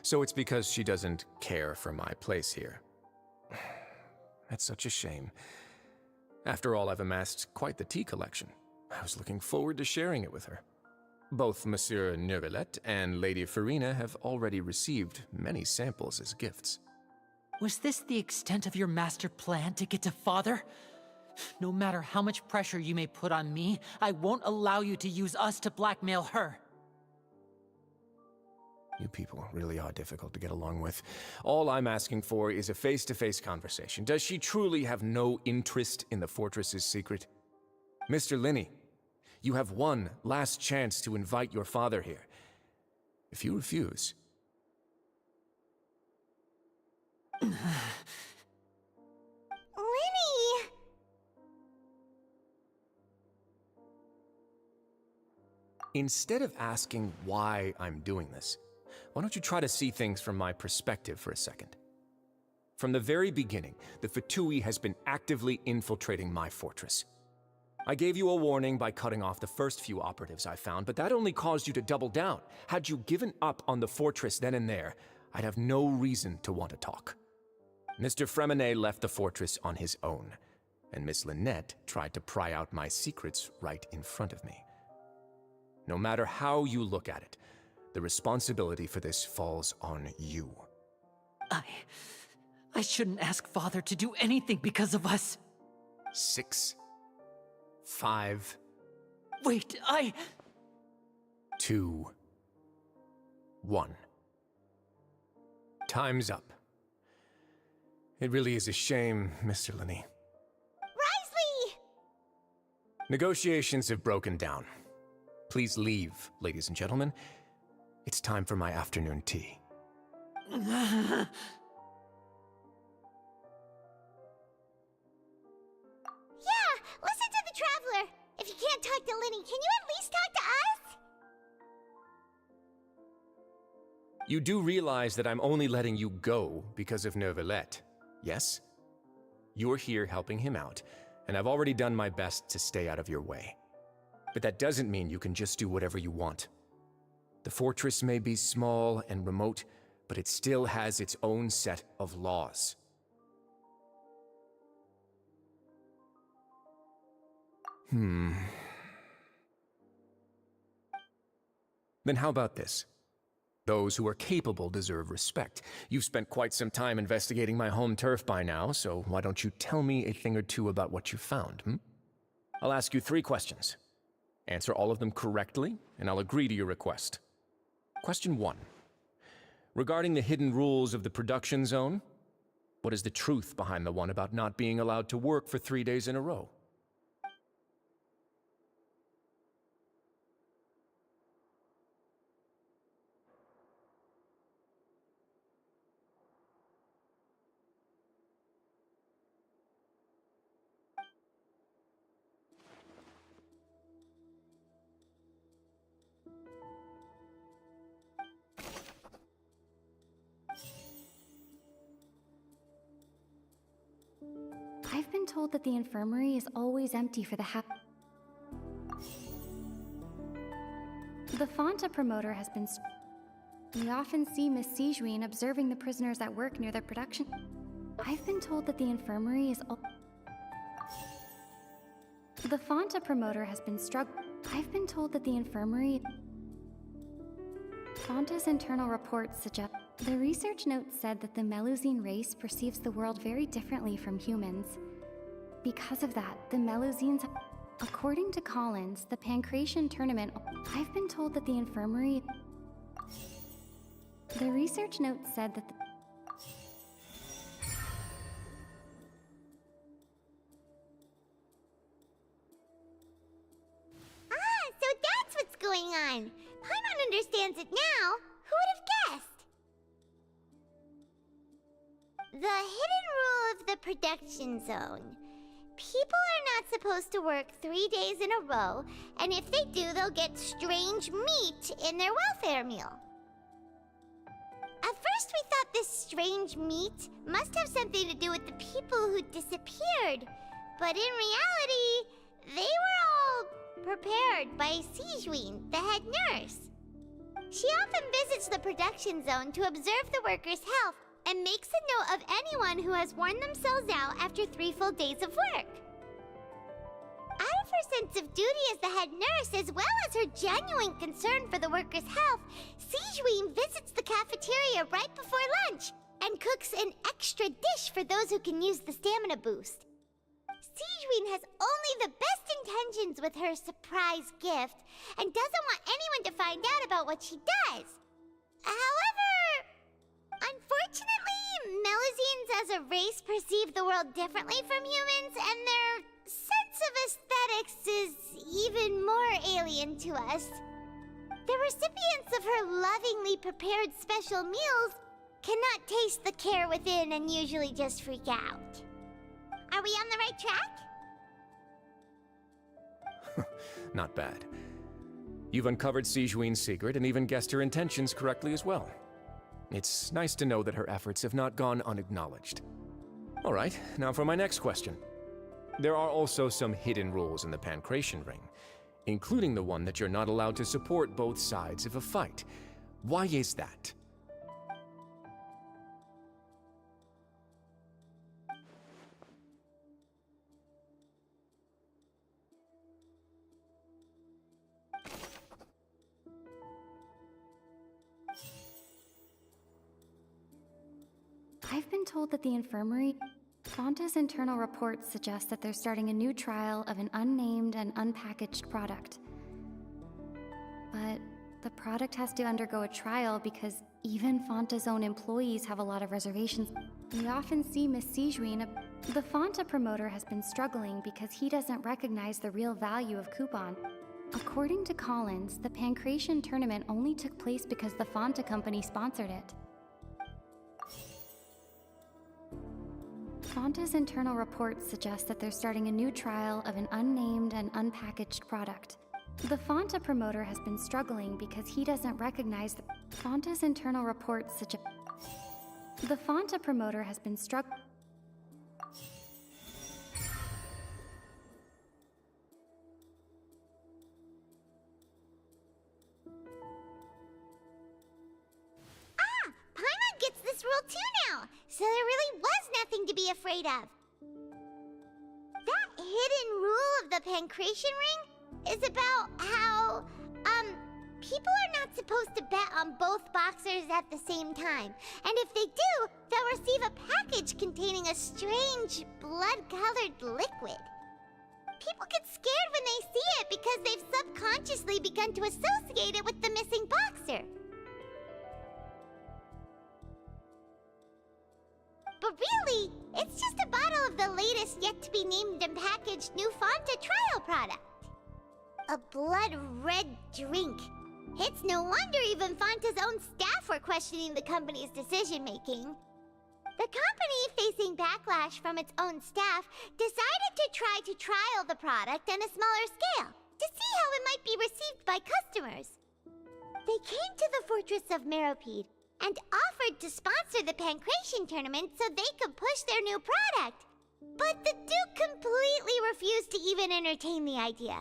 So it's because she doesn't care for my place here. That's such a shame. After all, I've amassed quite the tea collection. I was looking forward to sharing it with her. Both Monsieur Neuvillette and Lady Farina have already received many samples as gifts. Was this the extent of your master plan to get to Father? No matter how much pressure you may put on me, I won't allow you to use us to blackmail her. You people really are difficult to get along with. All I'm asking for is a face-to-face conversation. Does she truly have no interest in the fortress's secret? Mr. Linney, you have one last chance to invite your father here. If you refuse... Linny! Instead of asking why I'm doing this, why don't you try to see things from my perspective for a second? From the very beginning, the Fatui has been actively infiltrating my fortress. I gave you a warning by cutting off the first few operatives I found, but that only caused you to double down. Had you given up on the fortress then and there, I'd have no reason to want to talk. Mr. Fremenet left the fortress on his own, and Miss Lynette tried to pry out my secrets right in front of me. No matter how you look at it, the responsibility for this falls on you. I shouldn't ask Father to do anything because of us. 6, 5... Wait, 2, 1. Time's up. It really is a shame, Mr. Linney. Risley! Negotiations have broken down. Please leave, ladies and gentlemen. It's time for my afternoon tea. Yeah, listen to the Traveler! If you can't talk to Linny, can you at least talk to us? You do realize that I'm only letting you go because of Neuvillette, yes? You're here helping him out, and I've already done my best to stay out of your way. But that doesn't mean you can just do whatever you want. The fortress may be small and remote, but it still has its own set of laws. Then how about this? Those who are capable deserve respect. You've spent quite some time investigating my home turf by now, so why don't you tell me a thing or two about what you found, I'll ask you 3 questions. Answer all of them correctly, and I'll agree to your request. Question 1. Regarding the hidden rules of the production zone, what is the truth behind the one about not being allowed to work for 3 days in a row? I've been told that the infirmary is always empty for the The Fonta promoter has been... We often see Miss Sijuin observing the prisoners at work near their production. I've been told that the infirmary is... The Fonta promoter has been I've been told that the infirmary... Fonta's internal reports suggest... The research note said that the Melusine race perceives the world very differently from humans. Because of that, the Melusines... According to Collins, the Pancration tournament... I've been told that the infirmary... The research note said that So that's what's going on. Paimon understands it now. Who would have guessed? The hidden rule of the production zone. People are not supposed to work 3 days in a row, and if they do, they'll get strange meat in their welfare meal. At first we thought this strange meat must have something to do with the people who disappeared, but in reality, they were all prepared by Sijuin, the head nurse. She often visits the production zone to observe the workers' health and makes a note of anyone who has worn themselves out after 3 full days of work. Out of her sense of duty as the head nurse, as well as her genuine concern for the workers' health, Sijuin visits the cafeteria right before lunch and cooks an extra dish for those who can use the stamina boost. Sijuin has only the best intentions with her surprise gift and doesn't want anyone to find out about what she does. However, unfortunately, Melusines as a race perceive the world differently from humans, and their sense of aesthetics is even more alien to us. The recipients of her lovingly prepared special meals cannot taste the care within and usually just freak out. Are we on the right track? Not bad. You've uncovered Sigewin's secret and even guessed her intentions correctly as well. It's nice to know that her efforts have not gone unacknowledged. All right, now for my next question. There are also some hidden rules in the Pancration Ring, including the one that you're not allowed to support both sides of a fight. Why is that? I've been told that the infirmary... Fonta's internal reports suggest that they're starting a new trial of an unnamed and unpackaged product. But the product has to undergo a trial because even Fonta's own employees have a lot of reservations. We often see Miss Sigewin... The Fonta promoter has been struggling because he doesn't recognize the real value of coupon. According to Collins, the Pancration tournament only took place because the Fonta company sponsored it. Fonta's internal reports suggest that they're starting a new trial of an unnamed and unpackaged product. The Fonta promoter has been struggling because he doesn't recognize the... Fonta's internal reports suggest... The Fonta promoter has been struggling... Paimon gets this rule too now, so there really was nothing to be afraid of. That hidden rule of the Pancration Ring is about how, people are not supposed to bet on both boxers at the same time. And if they do, they'll receive a package containing a strange, blood-colored liquid. People get scared when they see it because they've subconsciously begun to associate it with the missing boxer. But really, it's just a bottle of the latest yet-to-be-named and packaged new Fonta trial product. A blood-red drink. It's no wonder even Fonta's own staff were questioning the company's decision-making. The company, facing backlash from its own staff, decided to try to trial the product on a smaller scale, to see how it might be received by customers. They came to the fortress of Meropide, and offered to sponsor the Pancration tournament so they could push their new product. But the Duke completely refused to even entertain the idea.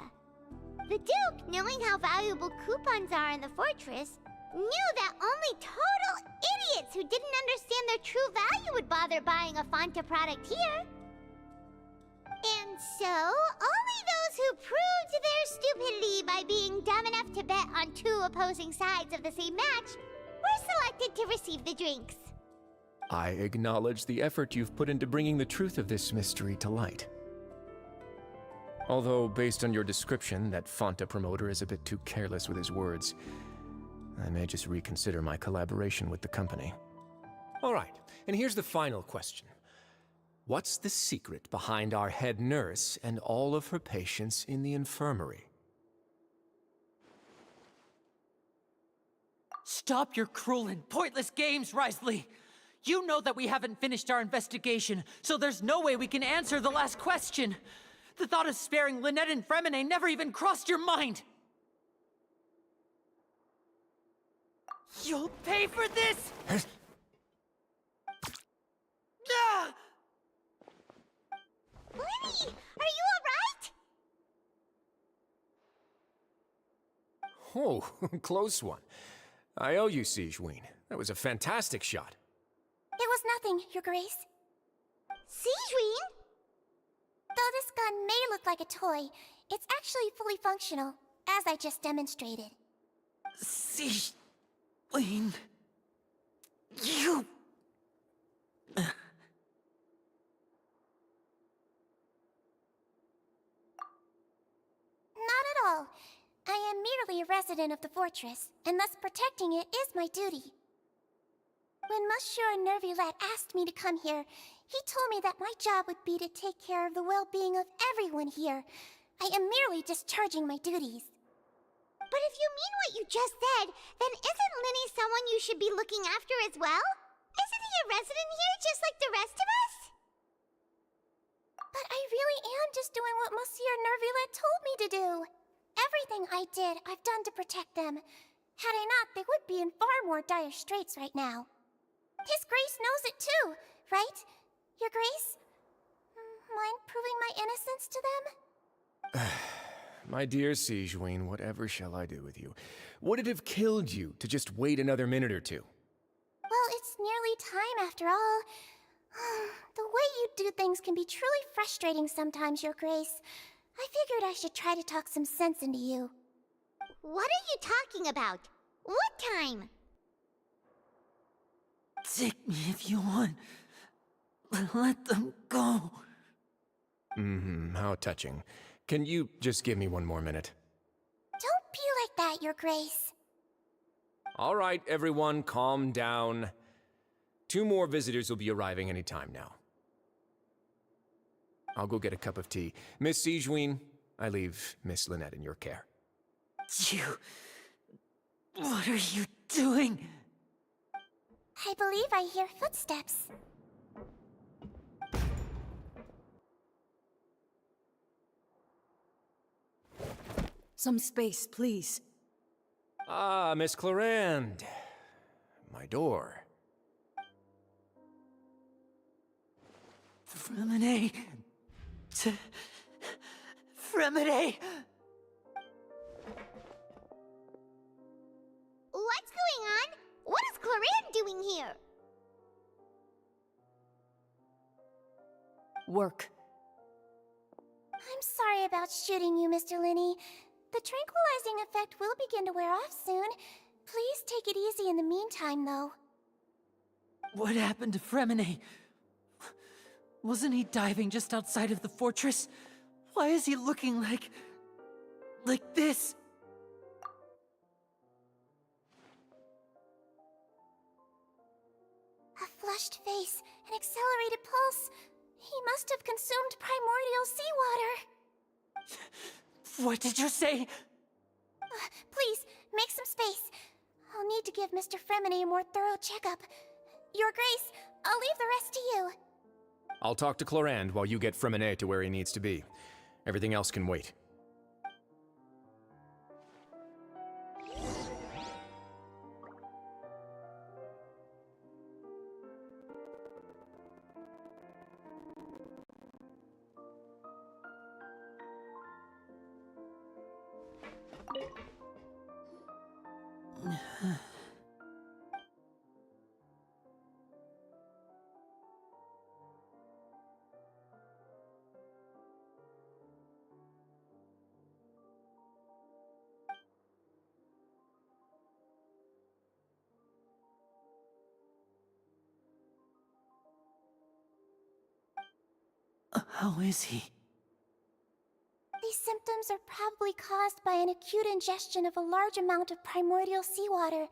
The Duke, knowing how valuable coupons are in the fortress, knew that only total idiots who didn't understand their true value would bother buying a Fonta product here. And so, only those who proved their stupidity by being dumb enough to bet on two opposing sides of the same match were selected to receive the drinks. I acknowledge the effort you've put into bringing the truth of this mystery to light. Although, based on your description, that Fonta promoter is a bit too careless with his words, I may just reconsider my collaboration with the company. All right, and here's the final question. What's the secret behind our head nurse and all of her patients in the infirmary? Stop your cruel and pointless games, Risley! You know that we haven't finished our investigation, so there's no way we can answer the last question. The thought of sparing Lynette and Fremine never even crossed your mind! You'll pay for this! Ah! Lenny, are you alright? Oh, close one. I owe you, Sigewin. That was a fantastic shot. It was nothing, Your Grace. Sigewin? Though this gun may look like a toy, it's actually fully functional, as I just demonstrated. Sigewin... You... Not at all. I am merely a resident of the fortress, and thus protecting it is my duty. When Monsieur Nervulette asked me to come here, he told me that my job would be to take care of the well-being of everyone here. I am merely discharging my duties. But if you mean what you just said, then isn't Linny someone you should be looking after as well? Isn't he a resident here just like the rest of us? But I really am just doing what Monsieur Nervulette told me to do. Everything I did, I've done to protect them. Had I not, they would be in far more dire straits right now. His Grace knows it too, right? Your Grace? Mind proving my innocence to them? My dear Sigewinne, whatever shall I do with you? Would it have killed you to just wait another minute or two? Well, it's nearly time after all. The way you do things can be truly frustrating sometimes, Your Grace. I figured I should try to talk some sense into you. What are you talking about? What time? Take me if you want. Let them go. How touching. Can you just give me one more minute? Don't be like that, Your Grace. All right, everyone, calm down. 2 more visitors will be arriving any time now. I'll go get a cup of tea. Miss Sigewinne, I leave Miss Lynette in your care. You... What are you doing? I believe I hear footsteps. Some space, please. Ah, Miss Clarande. My door. Fremine... Fremine... What's going on? What is Clarande doing here? Work. I'm sorry about shooting you, Mr. Linny. The tranquilizing effect will begin to wear off soon. Please take it easy in the meantime, though. What happened to Fremine? Wasn't he diving just outside of the fortress? Why is he looking like this? A flushed face, an accelerated pulse. He must have consumed primordial seawater. What did you say? Please, make some space. I'll need to give Mr. Fremine a more thorough checkup. Your Grace, I'll leave the rest to you. I'll talk to Clarande while you get Fremine to where he needs to be. Everything else can wait. How is he? These symptoms are probably caused by an acute ingestion of a large amount of primordial seawater.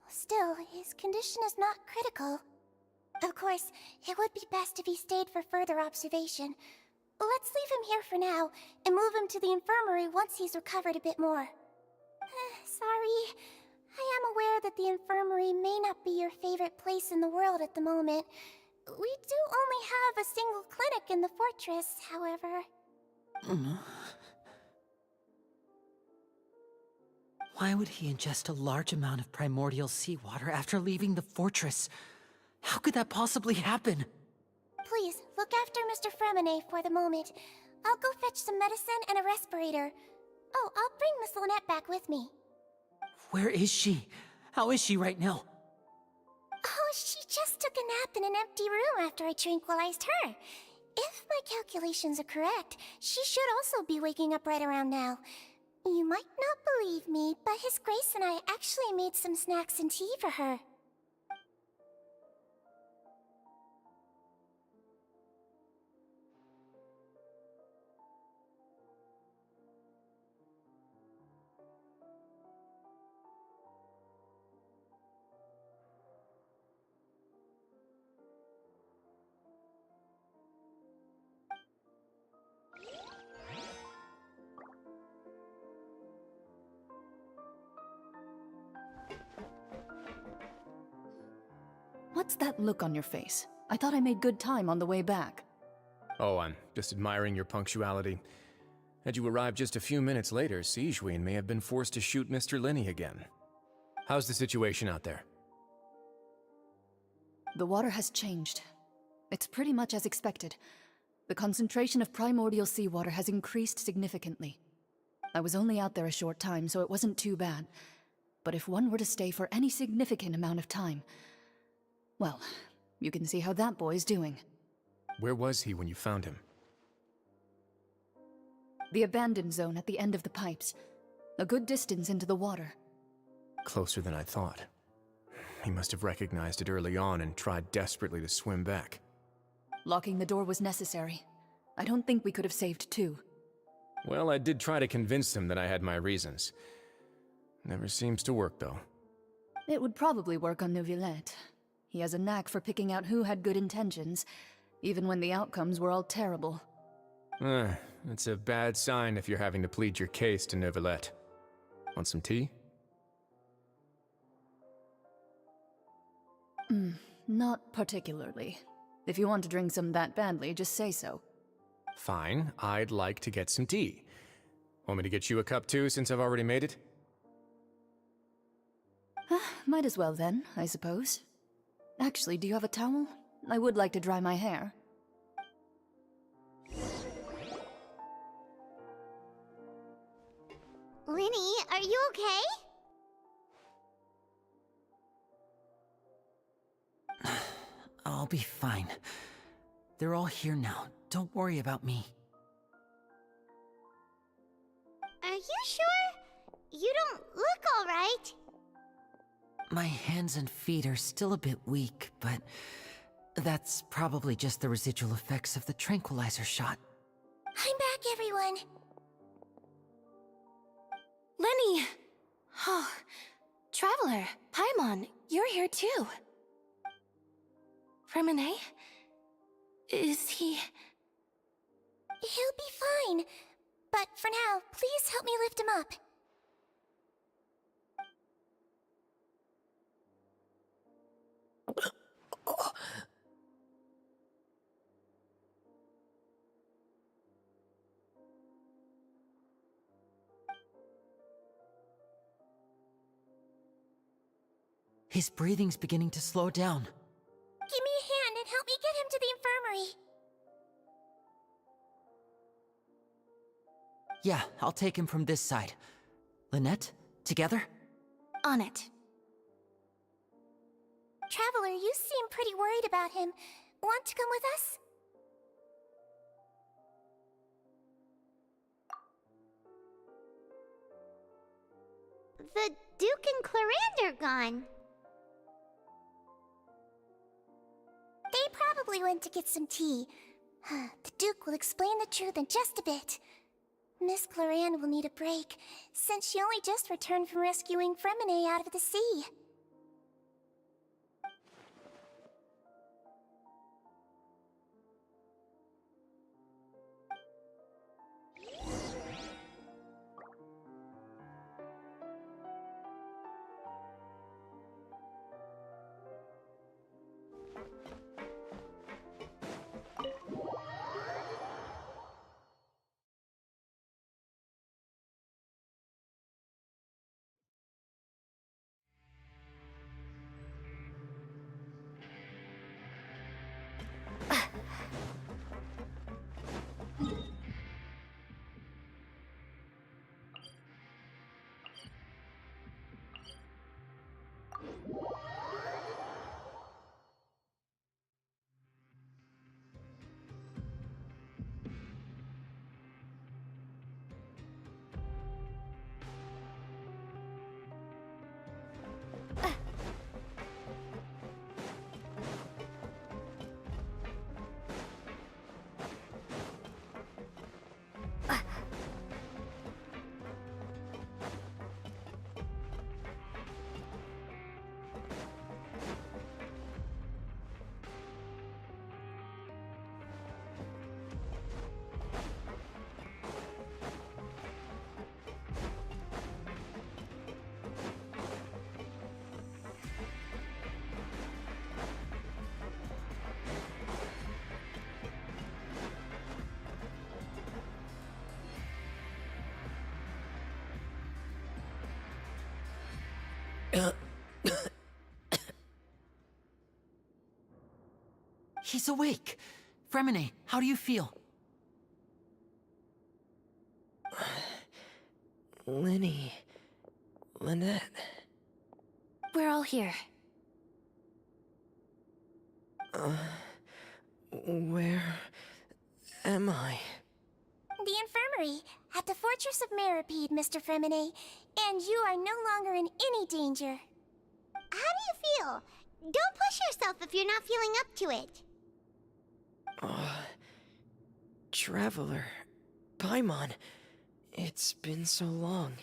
Still, his condition is not critical. Of course, it would be best if he stayed for further observation. Let's leave him here for now, and move him to the infirmary once he's recovered a bit more. Sorry. I am aware that the infirmary may not be your favorite place in the world at the moment. We do only have a single clinic in the fortress, however. Why would he ingest a large amount of primordial seawater after leaving the fortress? How could that possibly happen? Please, look after Mr. Fremine for the moment. I'll go fetch some medicine and a respirator. Oh, I'll bring Miss Lynette back with me. Where is she? How is she right now? Oh, she just took a nap in an empty room after I tranquilized her. If my calculations are correct, she should also be waking up right around now. You might not believe me, but His Grace and I actually made some snacks and tea for her. What's that look on your face? I thought I made good time on the way back. Oh, I'm just admiring your punctuality. Had you arrived just a few minutes later, Sigewinne may have been forced to shoot Mr. Linney again. How's the situation out there? The water has changed. It's pretty much as expected. The concentration of primordial seawater has increased significantly. I was only out there a short time, so it wasn't too bad. But if one were to stay for any significant amount of time... well, you can see how that boy's doing. Where was he when you found him? The abandoned zone at the end of the pipes. A good distance into the water. Closer than I thought. He must have recognized it early on and tried desperately to swim back. Locking the door was necessary. I don't think we could have saved two. Well, I did try to convince him that I had my reasons. Never seems to work, though. It would probably work on Neuvillette. He has a knack for picking out who had good intentions, even when the outcomes were all terrible. It's a bad sign if you're having to plead your case to Neuvillette. Want some tea? Not particularly. If you want to drink some that badly, just say so. Fine, I'd like to get some tea. Want me to get you a cup too, since I've already made it? Might as well then, I suppose. Actually, do you have a towel? I would like to dry my hair. Linny, are you okay? I'll be fine. They're all here now. Don't worry about me. Are you sure? You don't look alright. My hands and feet are still a bit weak, but that's probably just the residual effects of the tranquilizer shot. I'm back, everyone. Lenny! Oh, Traveler, Paimon, you're here too. Remine? Is he... He'll be fine. But for now, please help me lift him up. His breathing's beginning to slow down. Give me a hand and help me get him to the infirmary. Yeah, I'll take him from this side. Lynette, together? On it. Traveler, you seem pretty worried about him. Want to come with us? The Duke and Clarande are gone. They probably went to get some tea. The Duke will explain the truth in just a bit. Miss Clarande will need a break, since she only just returned from rescuing Fremine out of the sea. He's awake. Fremine, how do you feel? Lenny... Lynette... We're all here. Where... am I? The infirmary, at the Fortress of Meripede, Mr. Fremine, and you are no longer in any danger. How do you feel? Don't push yourself if you're not feeling up to it. Traveler... Paimon... It's been so long.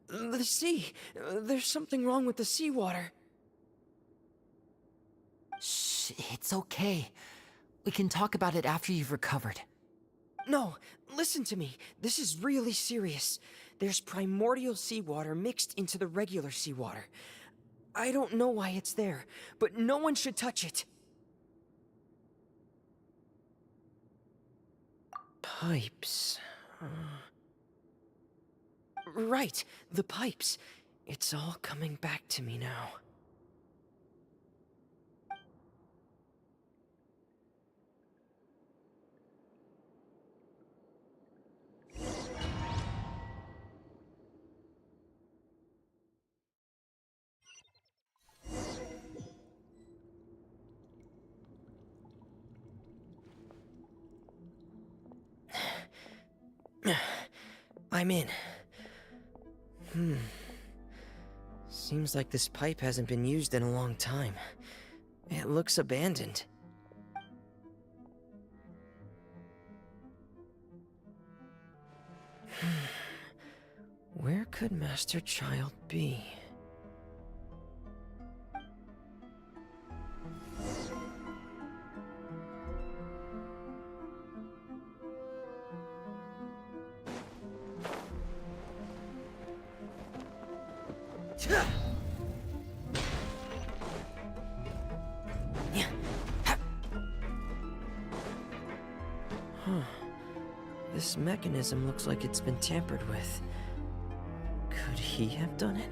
The sea! There's something wrong with the seawater. Shh, it's okay. We can talk about it after you've recovered. No, listen to me. This is really serious. There's primordial seawater mixed into the regular seawater. I don't know why it's there, but no one should touch it. Pipes... Right, the pipes. It's all coming back to me now. I'm in. Seems like this pipe hasn't been used in a long time. It looks abandoned. Where could Master Child be? This mechanism looks like it's been tampered with. Could he have done it?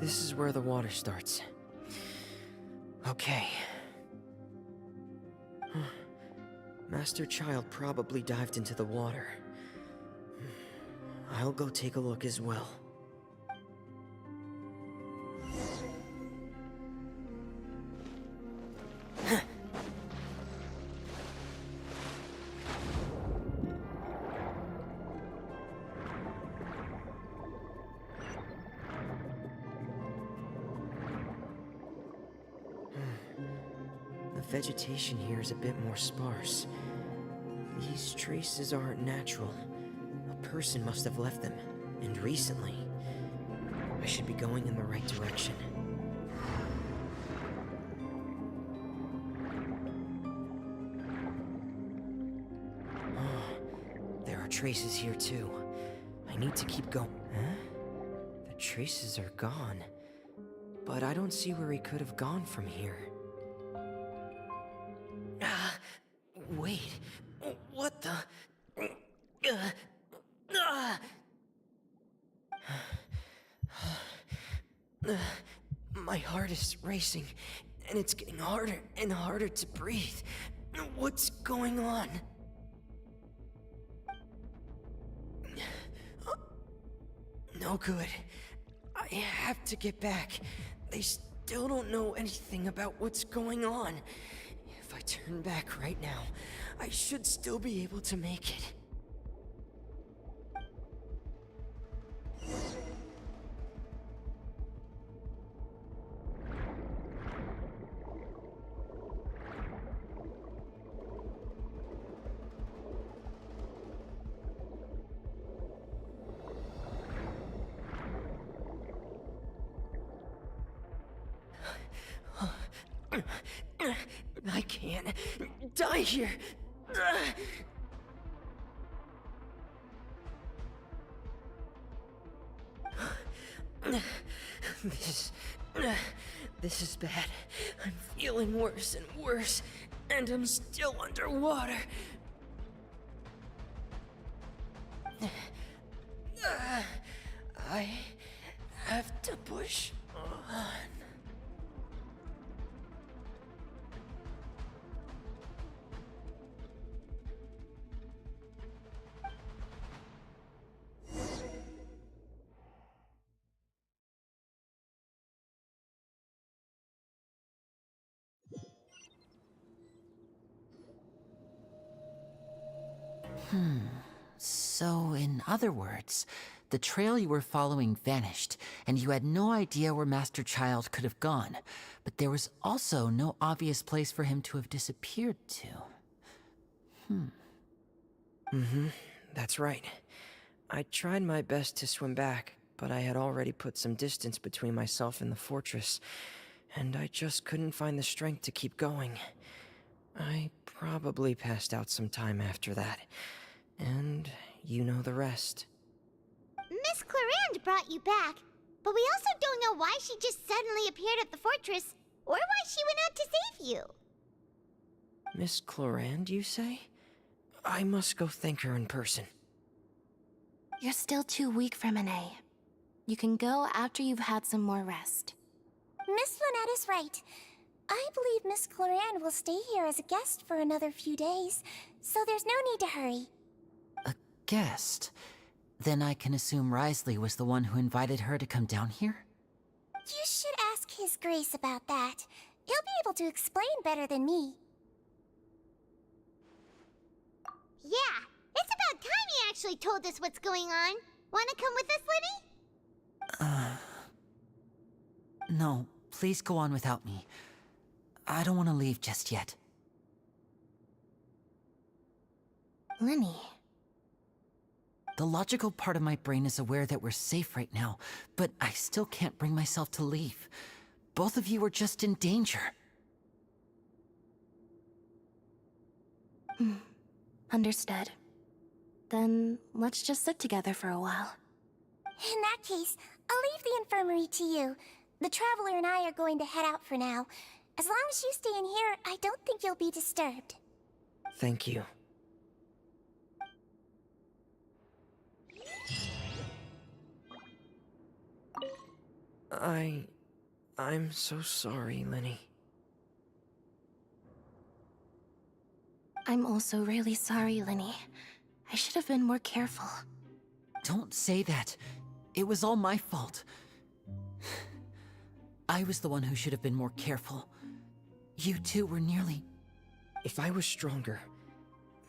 This is where the water starts. Okay. Master Child probably dived into the water. I'll go take a look as well. The vegetation here is a bit more sparse. These traces aren't natural. A person must have left them, and recently. I should be going in the right direction. There are traces here too. I need to keep going. Huh? The traces are gone. But I don't see where he could have gone from here. Wait, what the? My heart is racing, and it's getting harder and harder to breathe. What's going on? No good. I have to get back. They still don't know anything about what's going on. If I turn back right now, I should still be able to make it. I can't die here. This is bad. I'm feeling worse and worse, and I'm still underwater. I have to push on. So, in other words, the trail you were following vanished, and you had no idea where Master Child could have gone, but there was also no obvious place for him to have disappeared to. That's right. I tried my best to swim back, but I had already put some distance between myself and the fortress, and I just couldn't find the strength to keep going. I probably passed out some time after that, and you know the rest. Miss Clarande brought you back, but we also don't know why she just suddenly appeared at the fortress, or why she went out to save you. Miss Clarande, you say? I must go thank her in person. You're still too weak for Monet. You can go after you've had some more rest. Miss Lynette is right. I believe Miss Clarande will stay here as a guest for another few days, so there's no need to hurry. A guest? Then I can assume Risley was the one who invited her to come down here? You should ask His Grace about that. He'll be able to explain better than me. Yeah, it's about time he actually told us what's going on. Wanna come with us, Lenny? No, please go on without me. I don't want to leave just yet. Lenny. The logical part of my brain is aware that we're safe right now, but I still can't bring myself to leave. Both of you are just in danger. Understood. Then let's just sit together for a while. In that case, I'll leave the infirmary to you. The Traveler and I are going to head out for now. As long as you stay in here, I don't think you'll be disturbed. Thank you. I'm so sorry, Lenny. I'm also really sorry, Lenny. I should have been more careful. Don't say that. It was all my fault. I was the one who should have been more careful. You two were nearly... If I was stronger,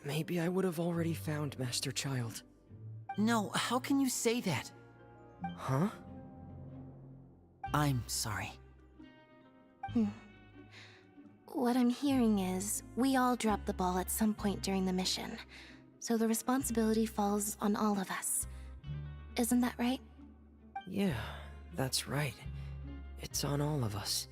maybe I would have already found Master Child. No, how can you say that? Huh? I'm sorry. What I'm hearing is, we all dropped the ball at some point during the mission, so the responsibility falls on all of us. Isn't that right? Yeah, that's right. It's on all of us.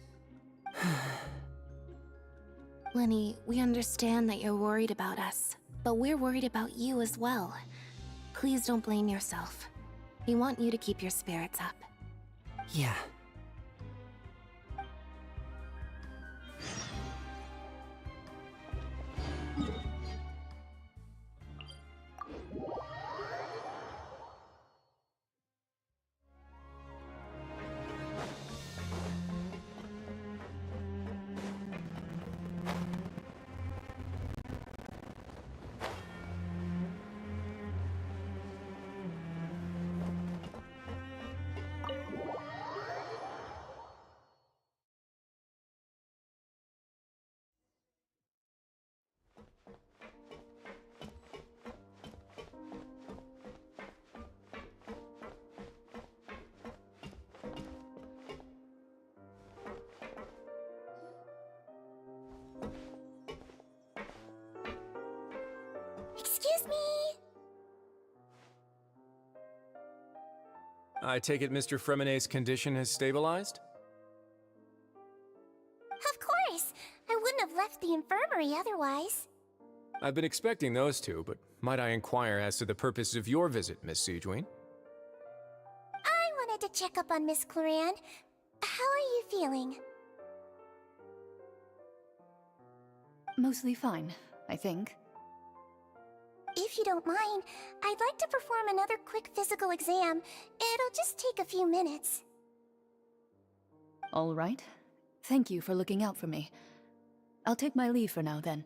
Lenny, we understand that you're worried about us, but we're worried about you as well. Please don't blame yourself. We want you to keep your spirits up. Yeah. Excuse me! I take it Mr. Fremonet's condition has stabilized? Of course! I wouldn't have left the infirmary otherwise. I've been expecting those two, but might I inquire as to the purpose of your visit, Miss Siegeween? I wanted to check up on Miss Cloran. How are you feeling? Mostly fine, I think. If you don't mind, I'd like to perform another quick physical exam. It'll just take a few minutes. All right. Thank you for looking out for me. I'll take my leave for now, then.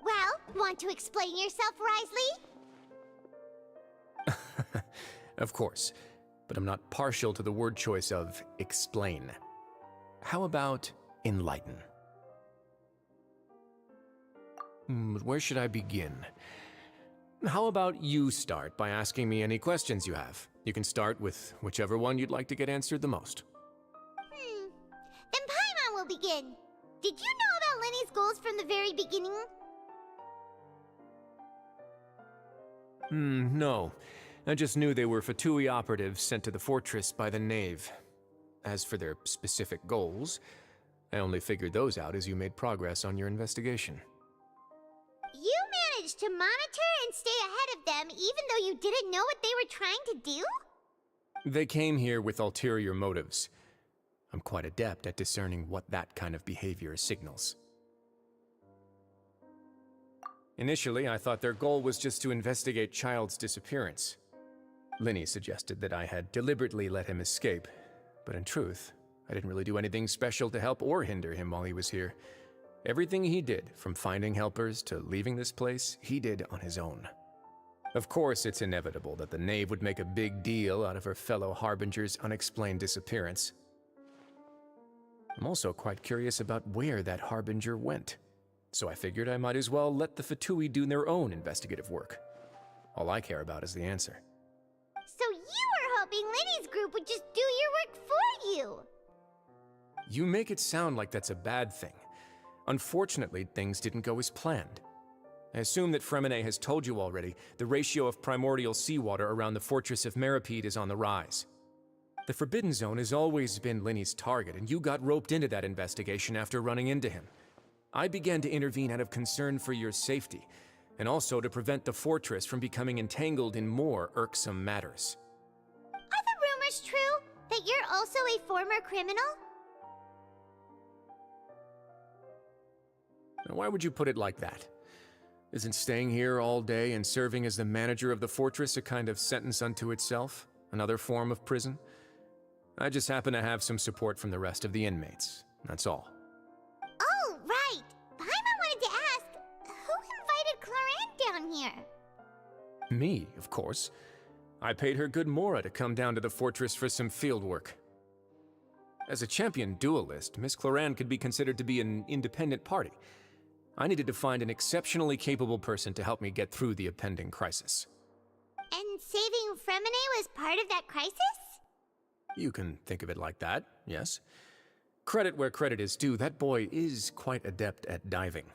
Well, want to explain yourself, Risley? Of course, but I'm not partial to the word choice of explain. How about enlighten? But where should I begin? How about you start by asking me any questions you have? You can start with whichever one you'd like to get answered the most. Then Paimon will begin. Did you know about Lenny's goals from the very beginning? No. I just knew they were Fatui operatives sent to the fortress by the Knave. As for their specific goals, I only figured those out as you made progress on your investigation. You managed to monitor and stay ahead of them even though you didn't know what they were trying to do? They came here with ulterior motives. I'm quite adept at discerning what that kind of behavior signals. Initially, I thought their goal was just to investigate Child's disappearance. Linny suggested that I had deliberately let him escape, but in truth, I didn't really do anything special to help or hinder him while he was here. Everything he did, from finding helpers to leaving this place, he did on his own. Of course, it's inevitable that the Knave would make a big deal out of her fellow Harbinger's unexplained disappearance. I'm also quite curious about where that Harbinger went, so I figured I might as well let the Fatui do their own investigative work. All I care about is the answer. So you were hoping Lenny's group would just do your work for you! You make it sound like that's a bad thing. Unfortunately, things didn't go as planned. I assume that Fremine has told you already, the ratio of primordial seawater around the fortress of Meripede is on the rise. The Forbidden Zone has always been Linny's target, and you got roped into that investigation after running into him. I began to intervene out of concern for your safety, and also to prevent the fortress from becoming entangled in more irksome matters. Are the rumors true that you're also a former criminal? Now, why would you put it like that? Isn't staying here all day and serving as the manager of the fortress a kind of sentence unto itself? Another form of prison? I just happen to have some support from the rest of the inmates. That's all. Oh, right. Paimon wanted to ask, who invited Cloran down here? Me, of course. I paid her good mora to come down to the fortress for some field work. As a champion duelist, Miss Cloran could be considered to be an independent party. I needed to find an exceptionally capable person to help me get through the impending crisis. And saving Fremine was part of that crisis? You can think of it like that, yes. Credit where credit is due, that boy is quite adept at diving.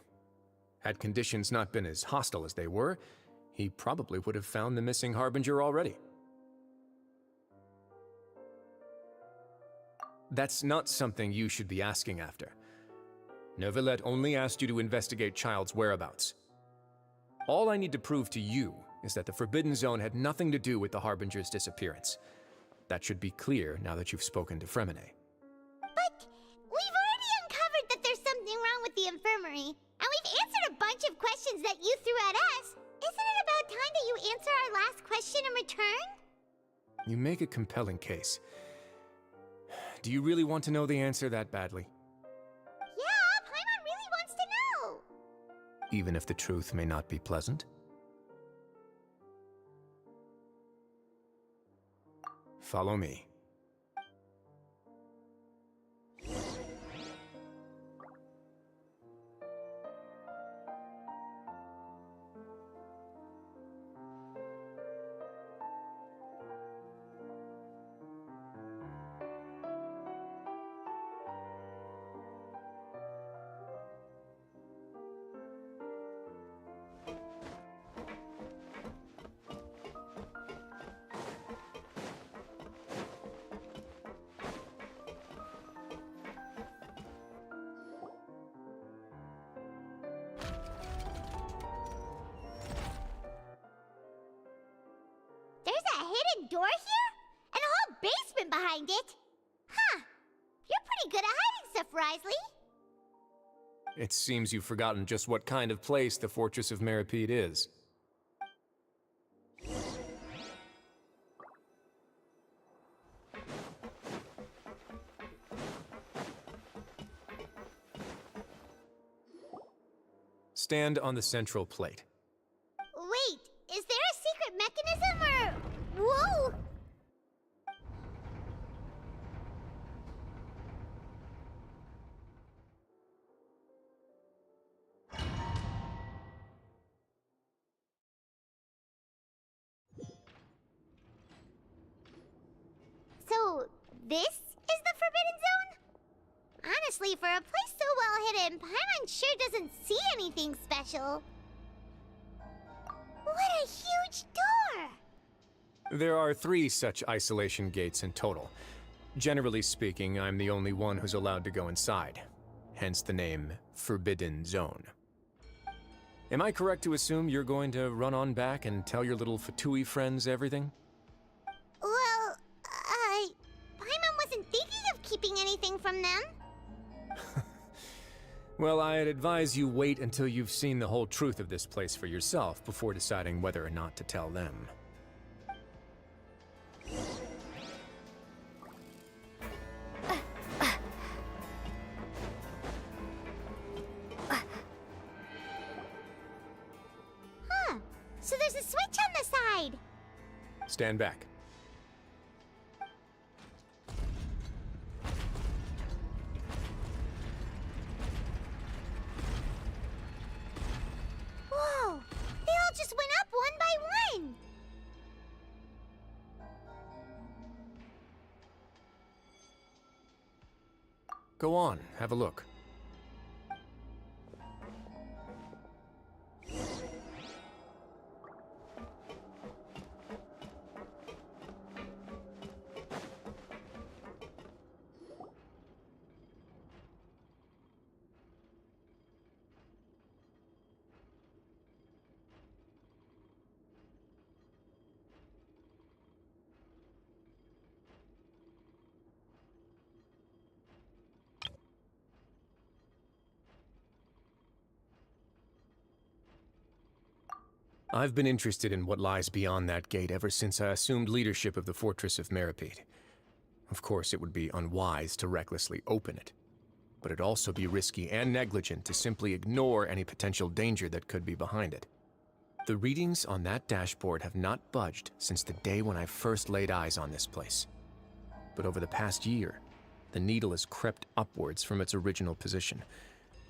Had conditions not been as hostile as they were, he probably would have found the missing Harbinger already. That's not something you should be asking after. Neuvillette only asked you to investigate Child's whereabouts. All I need to prove to you is that the Forbidden Zone had nothing to do with the Harbinger's disappearance. That should be clear now that you've spoken to Fremine. But we've already uncovered that there's something wrong with the infirmary, and we've answered a bunch of questions that you threw at us. Isn't it about time that you answer our last question in return? You make a compelling case. Do you really want to know the answer that badly? Yeah, Paimon really wants to know. Even if the truth may not be pleasant? Follow me. Door here? And a whole basement behind it? Huh. You're pretty good at hiding stuff, Risley. It seems you've forgotten just what kind of place the Fortress of Meripede is. Stand on the central plate. Wait, is there a secret mechanism or... Whoa! So, this is the Forbidden Zone? Honestly, for a place so well hidden, Paimon sure doesn't see anything special. What a huge door! There are 3 such isolation gates in total. Generally speaking, I'm the only one who's allowed to go inside. Hence the name Forbidden Zone. Am I correct to assume you're going to run on back and tell your little Fatui friends everything? Well, Paimon wasn't thinking of keeping anything from them. Well, I'd advise you wait until you've seen the whole truth of this place for yourself before deciding whether or not to tell them. Huh. So there's a switch on the side. Stand back. Whoa! They all just went up one by one! Go on, have a look. I've been interested in what lies beyond that gate ever since I assumed leadership of the Fortress of Meripede. Of course, it would be unwise to recklessly open it, but it'd also be risky and negligent to simply ignore any potential danger that could be behind it. The readings on that dashboard have not budged since the day when I first laid eyes on this place. But over the past year, the needle has crept upwards from its original position,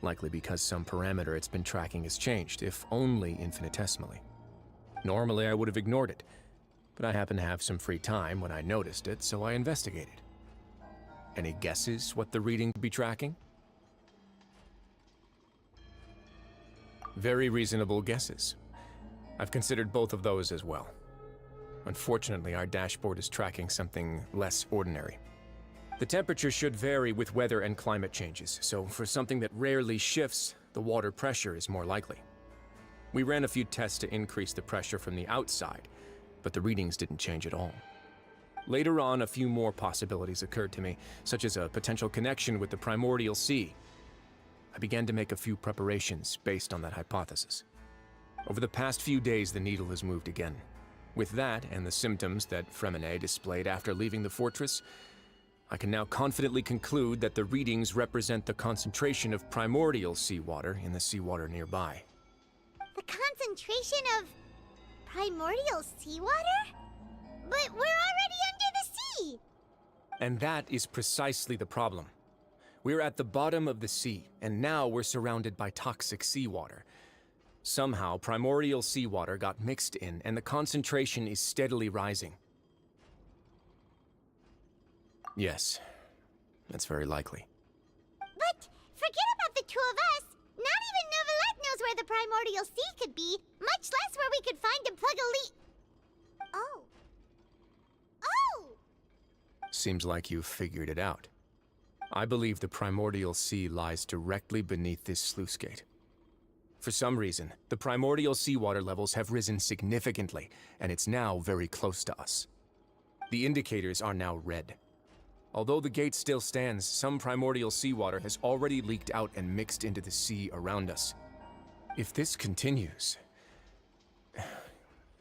likely because some parameter it's been tracking has changed, if only infinitesimally. Normally, I would have ignored it, but I happened to have some free time when I noticed it, so I investigated. Any guesses what the reading could be tracking? Very reasonable guesses. I've considered both of those as well. Unfortunately, our dashboard is tracking something less ordinary. The temperature should vary with weather and climate changes, so for something that rarely shifts, the water pressure is more likely. We ran a few tests to increase the pressure from the outside, but the readings didn't change at all. Later on, a few more possibilities occurred to me, such as a potential connection with the primordial sea. I began to make a few preparations based on that hypothesis. Over the past few days, the needle has moved again. With that, and the symptoms that Fremine displayed after leaving the fortress, I can now confidently conclude that the readings represent the concentration of primordial seawater in the seawater nearby. The concentration of primordial seawater? But we're already under the sea! And that is precisely the problem. We're at the bottom of the sea, and now we're surrounded by toxic seawater. Somehow, primordial seawater got mixed in, and the concentration is steadily rising. Yes, that's very likely. But forget about the two of us! Not even Novelette knows where the primordial sea could be, much less where we could find and plug a leak. Oh. Oh! Seems like you've figured it out. I believe the primordial sea lies directly beneath this sluice gate. For some reason, the primordial seawater levels have risen significantly, and it's now very close to us. The indicators are now red. Although the gate still stands, some primordial seawater has already leaked out and mixed into the sea around us. If this continues,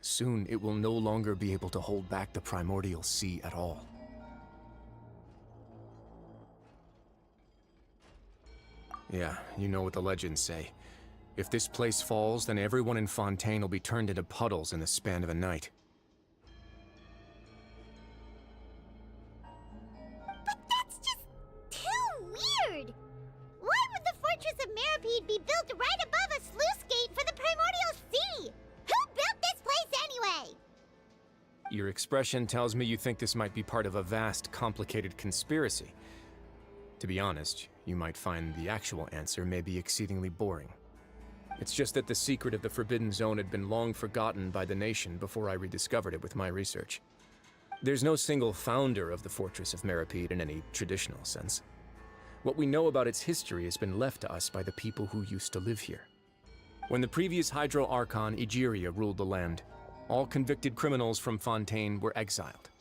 soon it will no longer be able to hold back the primordial sea at all. Yeah, you know what the legends say. If this place falls, then everyone in Fontaine will be turned into puddles in the span of a night. But that's just too weird! Why would the Fortress of Meripede be built right above a sluice gate for the primordial sea? Who built this place anyway? Your expression tells me you think this might be part of a vast, complicated conspiracy. To be honest, you might find the actual answer may be exceedingly boring. It's just that the secret of the Forbidden Zone had been long forgotten by the nation before I rediscovered it with my research. There's no single founder of the Fortress of Meripede in any traditional sense. What we know about its history has been left to us by the people who used to live here. When the previous Hydro Archon Egeria ruled the land, all convicted criminals from Fontaine were exiled.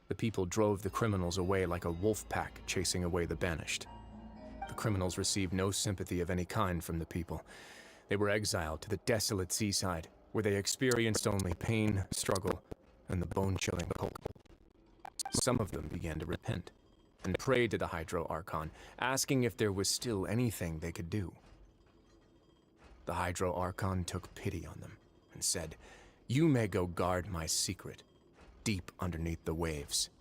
The people drove the criminals away like a wolf pack chasing away the banished. The criminals received no sympathy of any kind from the people. They were exiled to the desolate seaside, where they experienced only pain, struggle, and the bone-chilling cold. Some of them began to repent, and prayed to the Hydro Archon, asking if there was still anything they could do. The Hydro Archon took pity on them, and said, "You may go guard my secret, deep underneath the waves."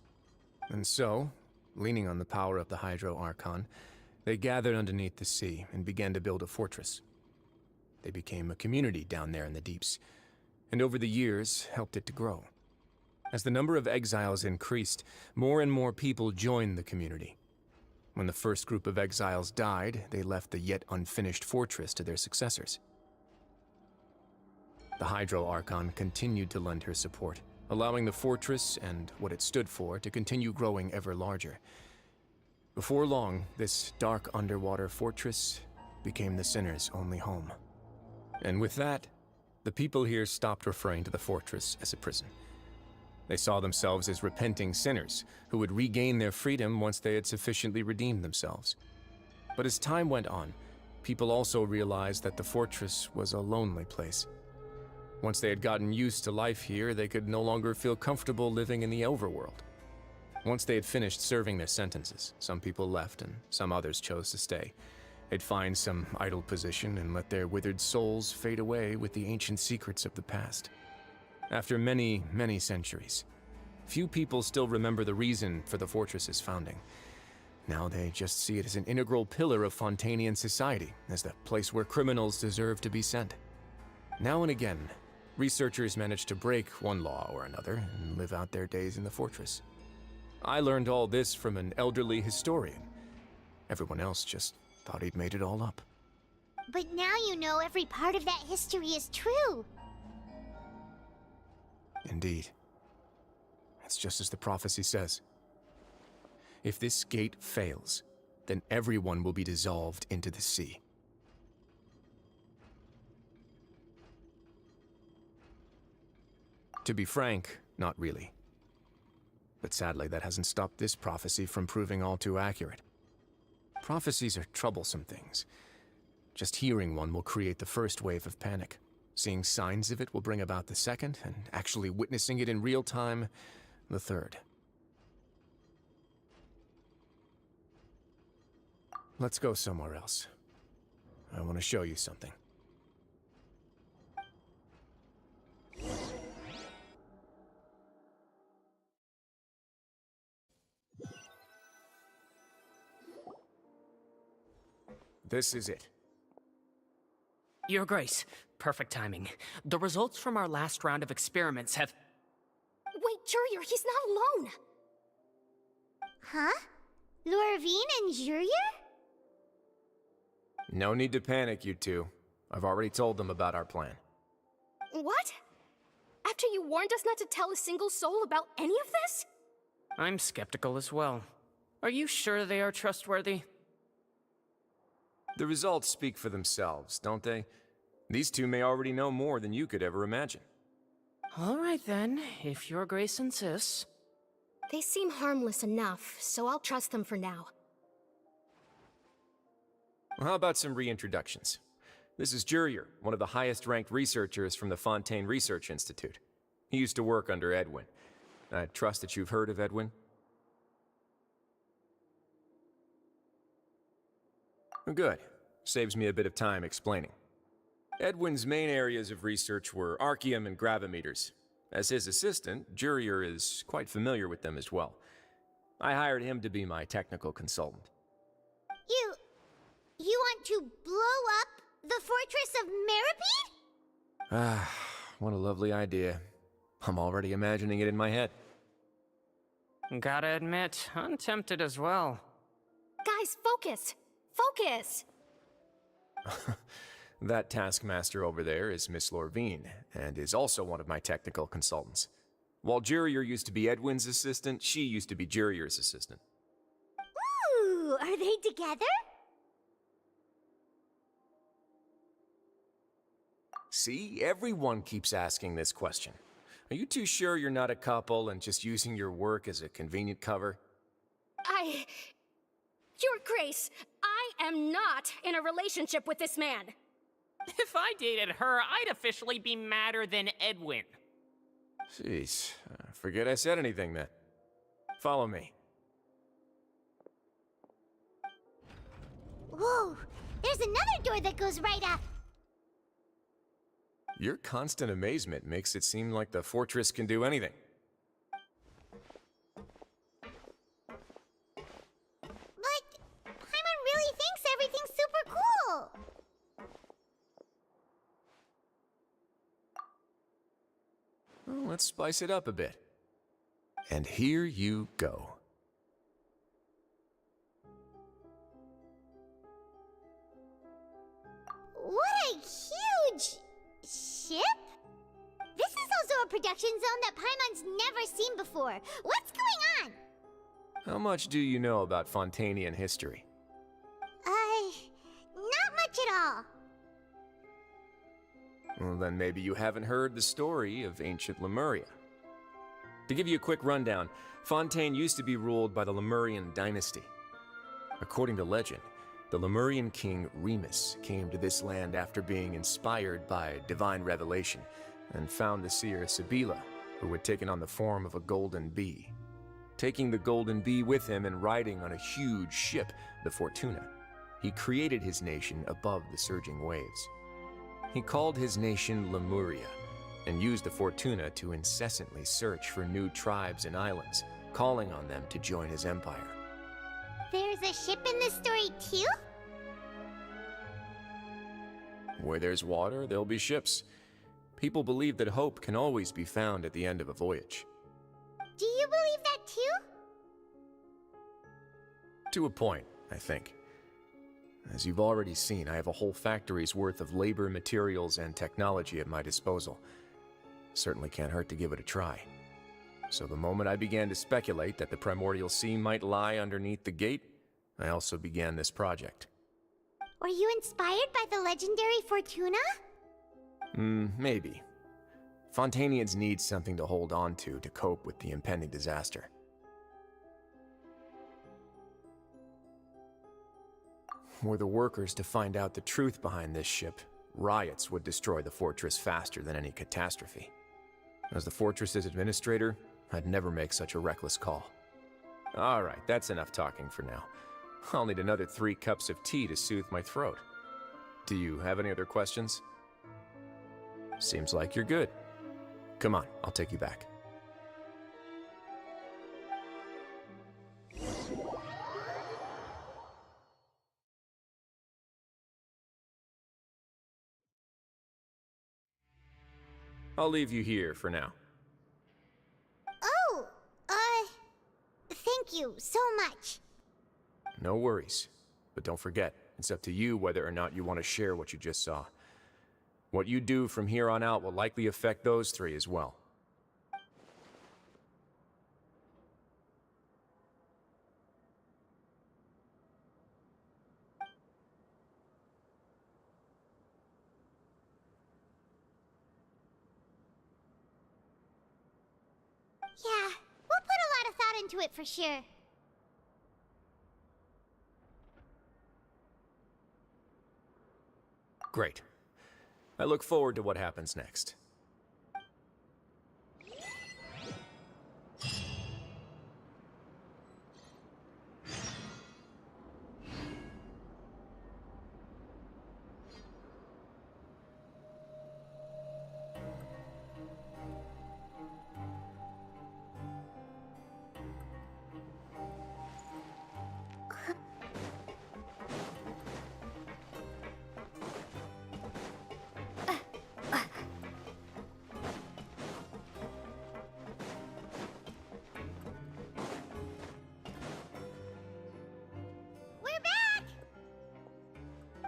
And so, leaning on the power of the Hydro Archon, they gathered underneath the sea and began to build a fortress. They became a community down there in the deeps, and over the years helped it to grow. As the number of exiles increased, more and more people joined the community. When the first group of exiles died, they left the yet unfinished fortress to their successors. The Hydro Archon continued to lend her support, allowing the fortress and what it stood for to continue growing ever larger. Before long, this dark underwater fortress became the sinner's only home. And with that, the people here stopped referring to the fortress as a prison. They saw themselves as repenting sinners who would regain their freedom once they had sufficiently redeemed themselves. But as time went on, people also realized that the fortress was a lonely place. Once they had gotten used to life here, they could no longer feel comfortable living in the overworld. Once they had finished serving their sentences, some people left and some others chose to stay. They'd find some idle position and let their withered souls fade away with the ancient secrets of the past. After many, many centuries, few people still remember the reason for the fortress's founding. Now they just see it as an integral pillar of Fontanian society, as the place where criminals deserve to be sent. Now and again, researchers manage to break one law or another and live out their days in the fortress. I learned all this from an elderly historian. Everyone else just thought he'd made it all up. But now you know every part of that history is true. Indeed. It's just as the prophecy says. If this gate fails, then everyone will be dissolved into the sea. To be frank, not really. But sadly, that hasn't stopped this prophecy from proving all too accurate. Prophecies are troublesome things. Just hearing one will create the first wave of panic. Seeing signs of it will bring about the second, and actually witnessing it in real time, the third. Let's go somewhere else. I want to show you something. This is it. Your Grace, perfect timing. The results from our last round of experiments have... Wait, Jurier, he's not alone! Huh? Lorvine and Jurier? No need to panic, you two. I've already told them about our plan. What? After you warned us not to tell a single soul about any of this? I'm skeptical as well. Are you sure they are trustworthy? The results speak for themselves, don't they? These two may already know more than you could ever imagine. All right then, if Your Grace insists. They seem harmless enough, so I'll trust them for now. Well, how about some reintroductions? This is Jurier, one of the highest-ranked researchers from the Fontaine Research Institute. He used to work under Edwin. I trust that you've heard of Edwin? Good. Saves me a bit of time explaining. Edwin's main areas of research were archaeum and gravimeters. As his assistant, Jurier is quite familiar with them as well. I hired him to be my technical consultant. You want to blow up the fortress of Meripede? Ah, what a lovely idea. I'm already imagining it in my head. Gotta admit, I'm tempted as well. Guys, focus! Focus! That taskmaster over there is Miss Lorvine, and is also one of my technical consultants. While Jurier used to be Edwin's assistant, she used to be Jurier's assistant. Ooh, are they together? See, everyone keeps asking this question. Are you too sure you're not a couple and just using your work as a convenient cover? Your Grace, I am not in a relationship with this man. If I dated her, I'd officially be madder than Edwin. Jeez, forget I said anything then. Follow me. Whoa, there's another door that goes right up. Your constant amazement makes it seem like the fortress can do anything. But Paimon really thinks everything's super cool. Well, let's spice it up a bit. And here you go. What a huge ship? This is also a production zone that Paimon's never seen before. What's going on? How much do you know about Fontanian history? Not much at all. Well, then maybe you haven't heard the story of ancient Lemuria. To give you a quick rundown, Fontaine used to be ruled by the Lemurian dynasty. According to legend, the Lemurian king Remus came to this land after being inspired by divine revelation and found the seer Sibila, who had taken on the form of a golden bee. Taking the golden bee with him and riding on a huge ship, the Fortuna, he created his nation above the surging waves. He called his nation Lemuria, and used the Fortuna to incessantly search for new tribes and islands, calling on them to join his empire. There's a ship in this story too? Where there's water, there'll be ships. People believe that hope can always be found at the end of a voyage. Do you believe that too? To a point, I think. As you've already seen, I have a whole factory's worth of labor, materials, and technology at my disposal. Certainly can't hurt to give it a try. So the moment I began to speculate that the primordial sea might lie underneath the gate, I also began this project. Were you inspired by the legendary Fortuna? Maybe. Fontanians need something to hold on to cope with the impending disaster. Were the workers to find out the truth behind this ship, riots would destroy the fortress faster than any catastrophe. As the fortress's administrator, I'd never make such a reckless call. Alright, that's enough talking for now. I'll need another 3 cups of tea to soothe my throat. Do you have any other questions? Seems like you're good. Come on, I'll take you back. I'll leave you here for now. Oh, thank you so much. No worries. But don't forget, it's up to you whether or not you want to share what you just saw. What you do from here on out will likely affect those 3 as well. Yeah, we'll put a lot of thought into it for sure. Great. I look forward to what happens next.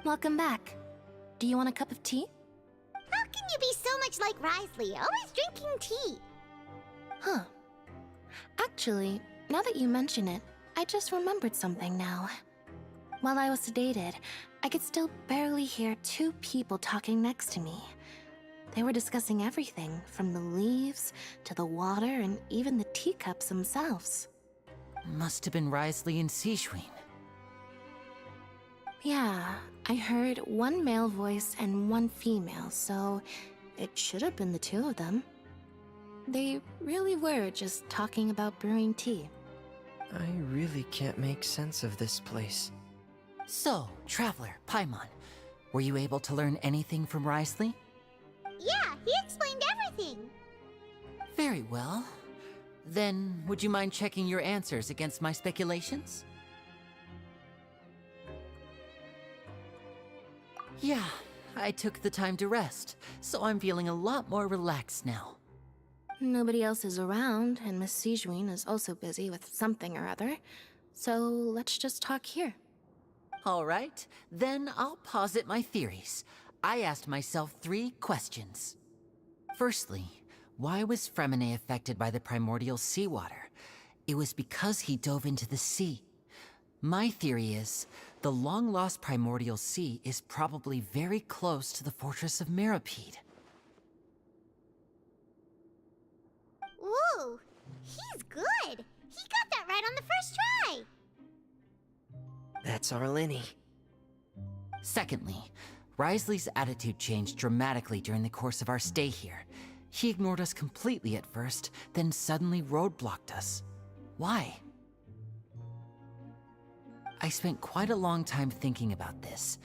Welcome back. Do you want a cup of tea? How can you be so much like Risley, always drinking tea? Huh. Actually, now that you mention it, I just remembered something now. While I was sedated, I could still barely hear 2 people talking next to me. They were discussing everything, from the leaves to the water and even the teacups themselves. Must have been Risley and Sijween. Yeah, I heard 1 male voice and 1 female, so it should have been the 2 of them. They really were just talking about brewing tea. I really can't make sense of this place. So, Traveler, Paimon, were you able to learn anything from Risley? Yeah, he explained everything. Very well. Then, would you mind checking your answers against my speculations? Yeah, I took the time to rest, so I'm feeling a lot more relaxed now. Nobody else is around, and Miss Sijween is also busy with something or other, so let's just talk here. All right, then I'll posit my theories. I asked myself 3 questions. Firstly, why was Fremine affected by the primordial seawater? It was because he dove into the sea. My theory is, the long-lost primordial sea is probably very close to the fortress of Mirapede. Whoa, he's good. He got that right on the first try. That's our Linny. Secondly, Risley's attitude changed dramatically during the course of our stay here. He ignored us completely at first, then suddenly roadblocked us. Why? I spent quite a long time thinking about this.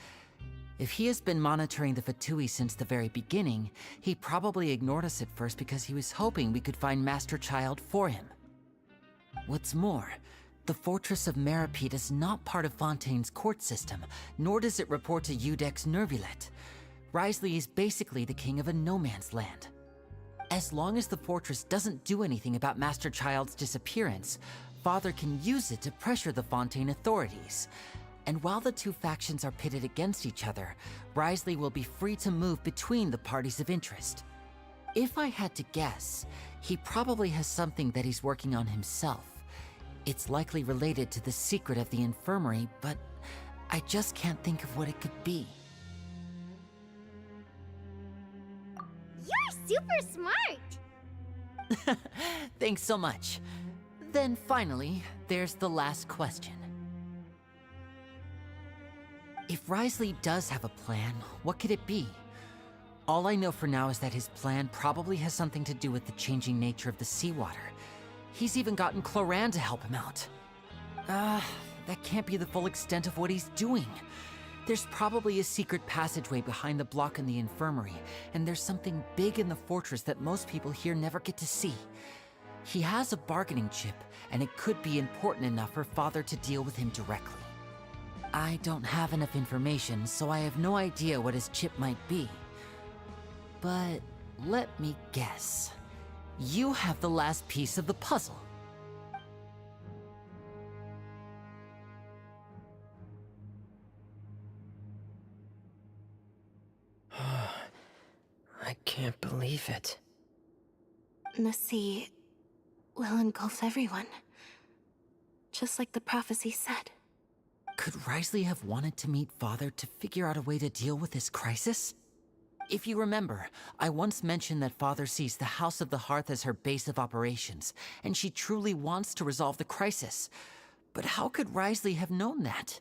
If he has been monitoring the Fatui since the very beginning, he probably ignored us at first because he was hoping we could find Master Child for him. What's more, the Fortress of Meripede is not part of Fontaine's court system, nor does it report to Udex Nervulet. Risley is basically the king of a no-man's land. As long as the fortress doesn't do anything about Master Child's disappearance, Father can use it to pressure the Fontaine authorities. And while the two factions are pitted against each other, Risley will be free to move between the parties of interest. If I had to guess, he probably has something that he's working on himself. It's likely related to the secret of the infirmary, but I just can't think of what it could be. You're super smart! Thanks so much. Then finally, there's the last question. If Risley does have a plan, what could it be? All I know for now is that his plan probably has something to do with the changing nature of the seawater. He's even gotten Cloran to help him out. That can't be the full extent of what he's doing. There's probably a secret passageway behind the block in the infirmary, and there's something big in the fortress that most people here never get to see. He has a bargaining chip, and it could be important enough for Father to deal with him directly. I don't have enough information, so I have no idea what his chip might be. But let me guess. You have the last piece of the puzzle. I can't believe it. The sea will engulf everyone. Just like the prophecy said. Could Risley have wanted to meet Father to figure out a way to deal with this crisis? If you remember, I once mentioned that Father sees the House of the Hearth as her base of operations, and she truly wants to resolve the crisis. But how could Risley have known that?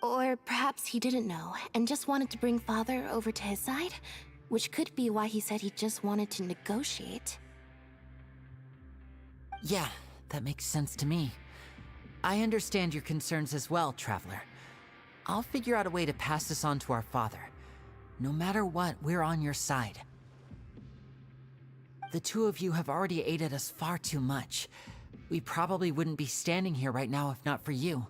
Or perhaps he didn't know, and just wanted to bring Father over to his side? Which could be why he said he just wanted to negotiate. Yeah, that makes sense to me. I understand your concerns as well, Traveler. I'll figure out a way to pass this on to our father. No matter what, we're on your side. The two of you have already aided us far too much. We probably wouldn't be standing here right now if not for you.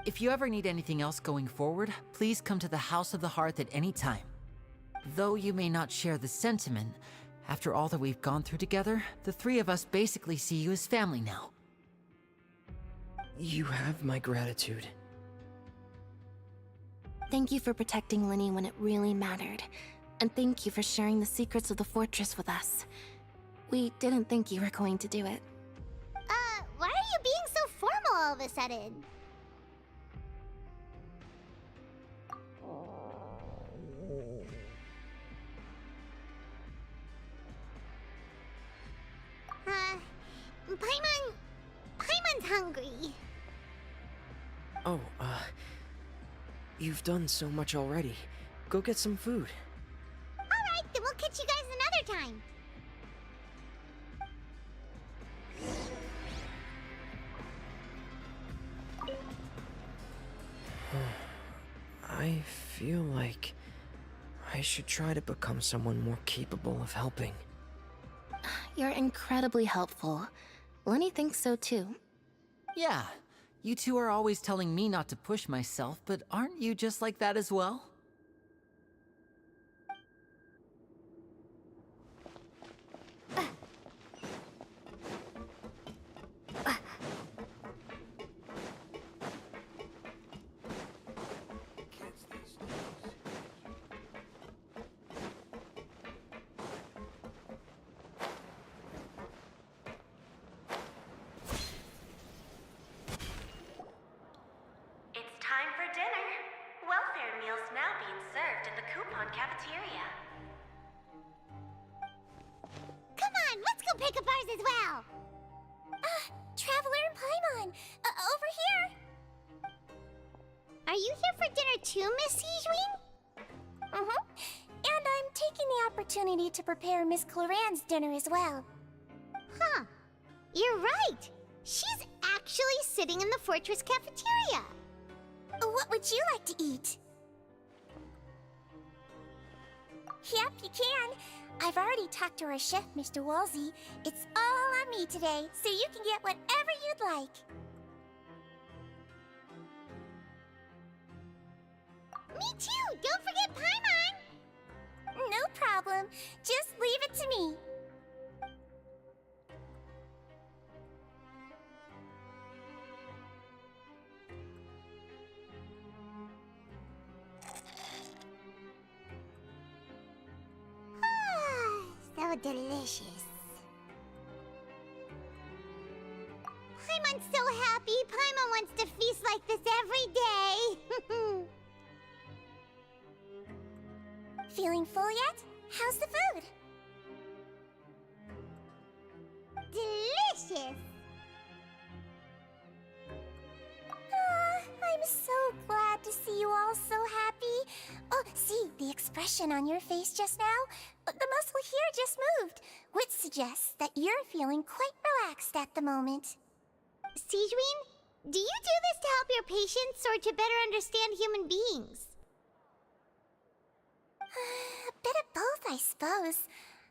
If you ever need anything else going forward, please come to the House of the Hearth at any time. Though you may not share the sentiment, after all that we've gone through together, the three of us basically see you as family now. You have my gratitude. Thank you for protecting Linny when it really mattered. And thank you for sharing the secrets of the fortress with us. We didn't think you were going to do it. Why are you being so formal all of a sudden? Paimon's hungry. Oh, you've done so much already. Go get some food. Alright, then we'll catch you guys another time. I feel like I should try to become someone more capable of helping. You're incredibly helpful. Lenny thinks so too. Yeah, you two are always telling me not to push myself, but aren't you just like that as well? Pick up ours as well. Traveler and Paimon, over here. Are you here for dinner too, Miss Sijwin? And I'm taking the opportunity to prepare Miss Cloran's dinner as well. Huh. You're right. She's actually sitting in the fortress cafeteria. What would you like to eat? Yep, you can. I've already talked to our chef, Mr. Wolsey. It's all on me today, so you can get whatever you'd like. Me too! Don't forget Paimon! No problem. Just leave it to me. So delicious. Paimon's so happy. Paimon wants to feast like this every day. Feeling full yet? How's the food? Delicious. I'm so glad to see you all so happy. Oh, see, the expression on your face just now? The muscle here just moved, which suggests that you're feeling quite relaxed at the moment. Sigewinne, do you do this to help your patients or to better understand human beings? A bit of both, I suppose.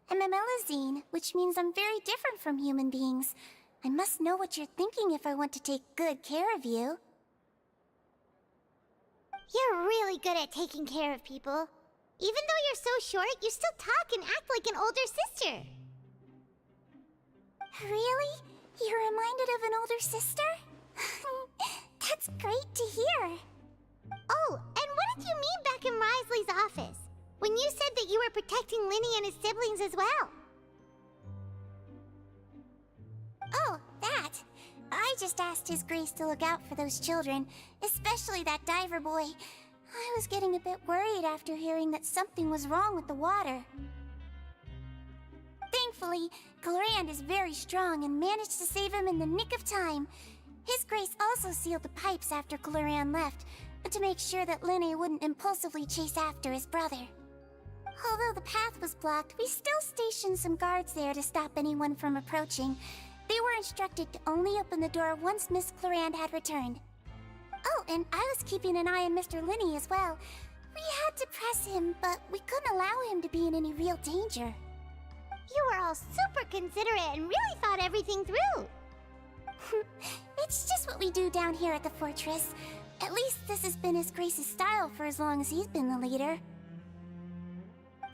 I'm a Melusine, which means I'm very different from human beings. I must know what you're thinking if I want to take good care of you. You're really good at taking care of people. Even though you're so short, you still talk and act like an older sister. Really? You're reminded of an older sister? That's great to hear. Oh, and what did you mean back in Risley's office? When you said that you were protecting Linny and his siblings as well? Oh, that. I just asked His Grace to look out for those children, especially that diver boy. I was getting a bit worried after hearing that something was wrong with the water. Thankfully, Cloran is very strong and managed to save him in the nick of time. His Grace also sealed the pipes after Cloran left, to make sure that Linny wouldn't impulsively chase after his brother. Although the path was blocked, we still stationed some guards there to stop anyone from approaching. They were instructed to only open the door once Miss Cloran had returned. Oh, and I was keeping an eye on Mr. Linny as well. We had to press him, but we couldn't allow him to be in any real danger. You were all super considerate and really thought everything through. It's just what we do down here at the fortress. At least this has been His Grace's style for as long as he's been the leader.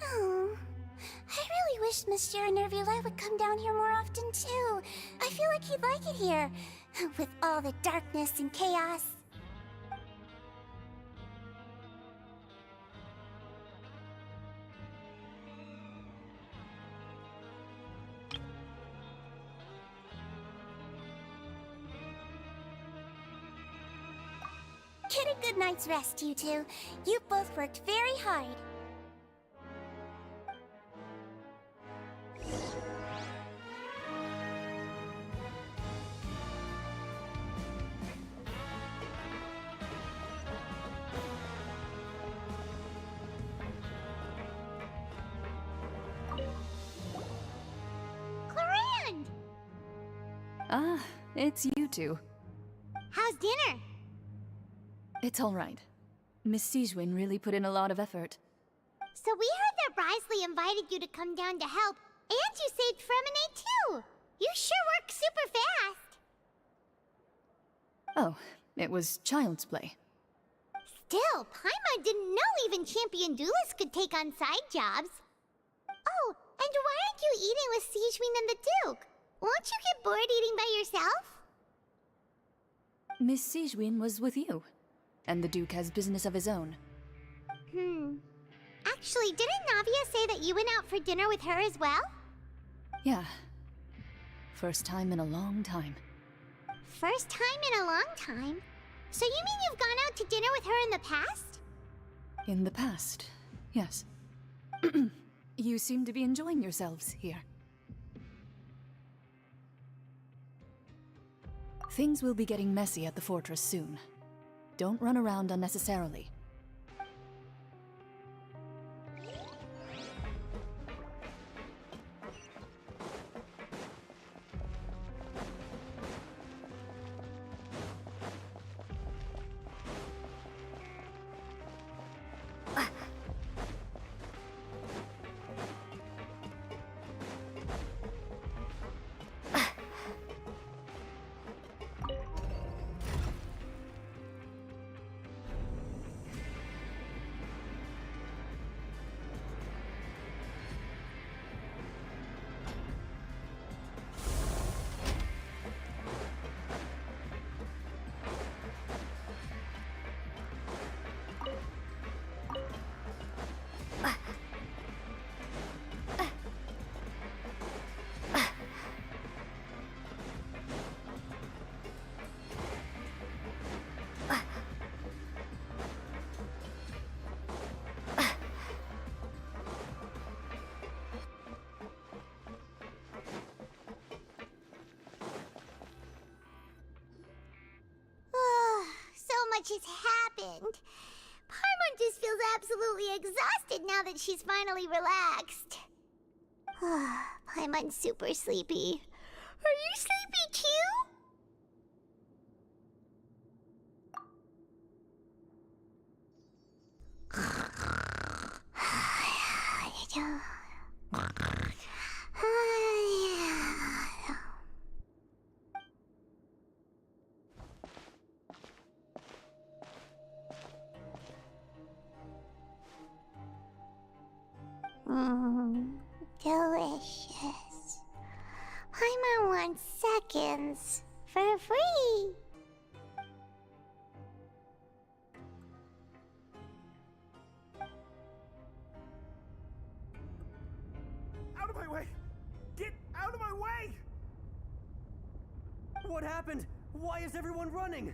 Oh, I really wish Monsieur Nervula would come down here more often too. I feel like he'd like it here, with all the darkness and chaos. Get a good night's rest, you two. You both worked very hard. Cloran! Ah, it's you two. How's dinner? It's all right. Miss Sigewinne really put in a lot of effort. So we heard that Risley invited you to come down to help, and you saved Fremonade too! You sure work super fast! Oh, it was child's play. Still, Paimon didn't know even champion duelists could take on side jobs. Oh, and why aren't you eating with Sigewinne and the Duke? Won't you get bored eating by yourself? Miss Sigewinne was with you, and the Duke has business of his own. Actually, didn't Navia say that you went out for dinner with her as well? Yeah. First time in a long time. First time in a long time? So you mean you've gone out to dinner with her in the past? In the past, yes. You seem to be enjoying yourselves here. Things will be getting messy at the fortress soon. Don't run around unnecessarily. just happened. Paimon just feels absolutely exhausted now that she's finally relaxed. Paimon's super sleepy. Are you sleepy too? Delicious. Paimon wants seconds for free. Out of my way! Get out of my way! What happened? Why is everyone running?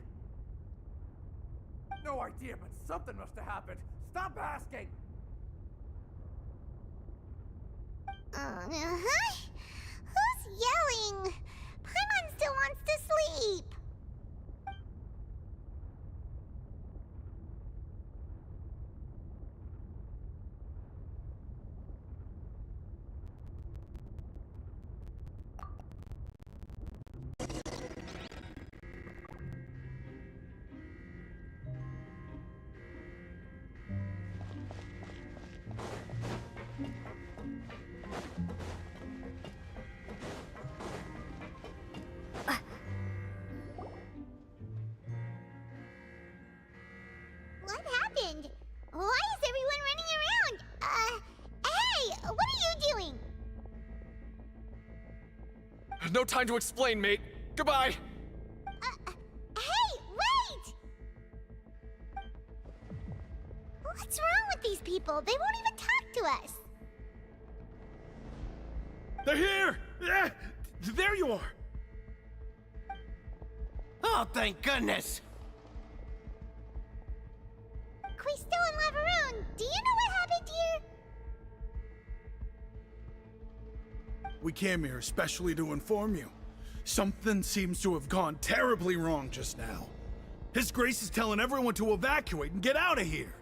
No idea, but something must have happened. Stop asking! Who's yelling? Paimon still wants to sleep. What happened? Why is everyone running around? Hey, what are you doing? No time to explain, mate. Goodbye! Hey, wait! What's wrong with these people? They won't even talk to us. They're here! Yeah, there you are! Oh, thank goodness! Quisto and Lavaroon, do you know what happened here? We came here especially to inform you. Something seems to have gone terribly wrong just now. His Grace is telling everyone to evacuate and get out of here.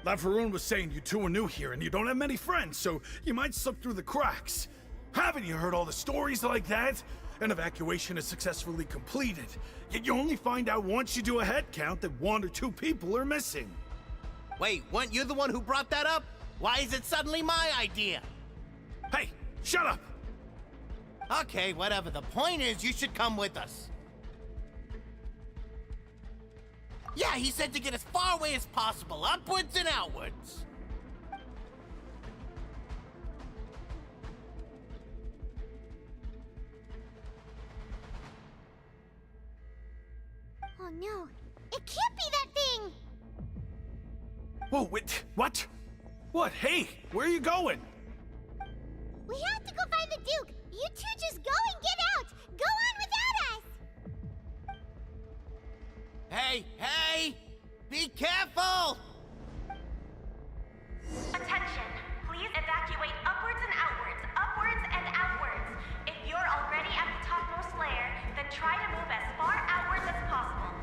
Lavaroon was saying you two are new here and you don't have many friends, so you might slip through the cracks. Haven't you heard all the stories like that? An evacuation is successfully completed, yet you only find out once you do a head count that 1 or 2 people are missing. Wait, weren't you the one who brought that up? Why is it suddenly my idea? Hey, shut up! Okay, whatever. The point is, you should come with us. Yeah, he said to get as far away as possible, upwards and outwards. Oh no, it can't be that thing! Whoa, wait, what? What? Hey, where are you going? We have to go find the Duke! You two just go and get out! Go on without us! Hey, hey! Be careful! Attention! Please evacuate upwards and outwards, upwards and outwards. If you're already at the topmost layer, then try to move as far outwards as possible.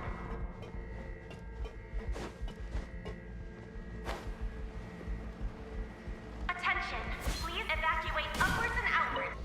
Attention! Please evacuate upwards and outwards.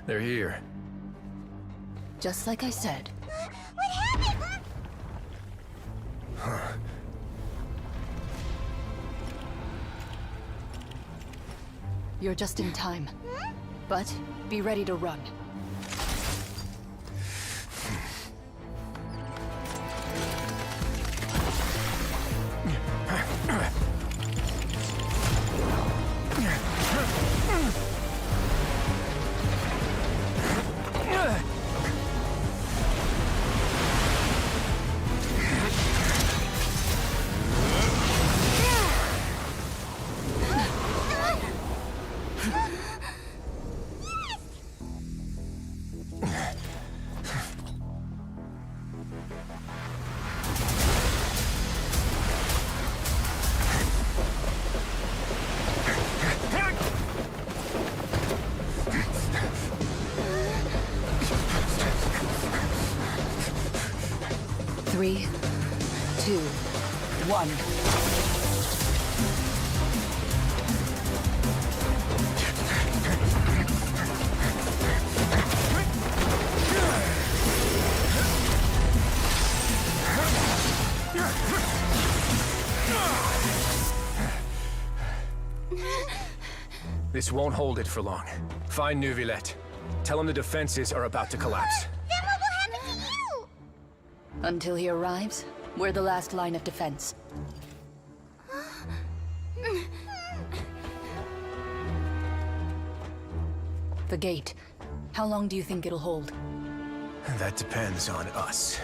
They're here. Just like I said. What happened? You're just in time. But be ready to run. Three, two, one. This won't hold it for long. Find Neuvillette. Tell him the defenses are about to collapse. Then what will happen to you? Until he arrives, we're the last line of defense. The gate. How long do you think it'll hold? That depends on us.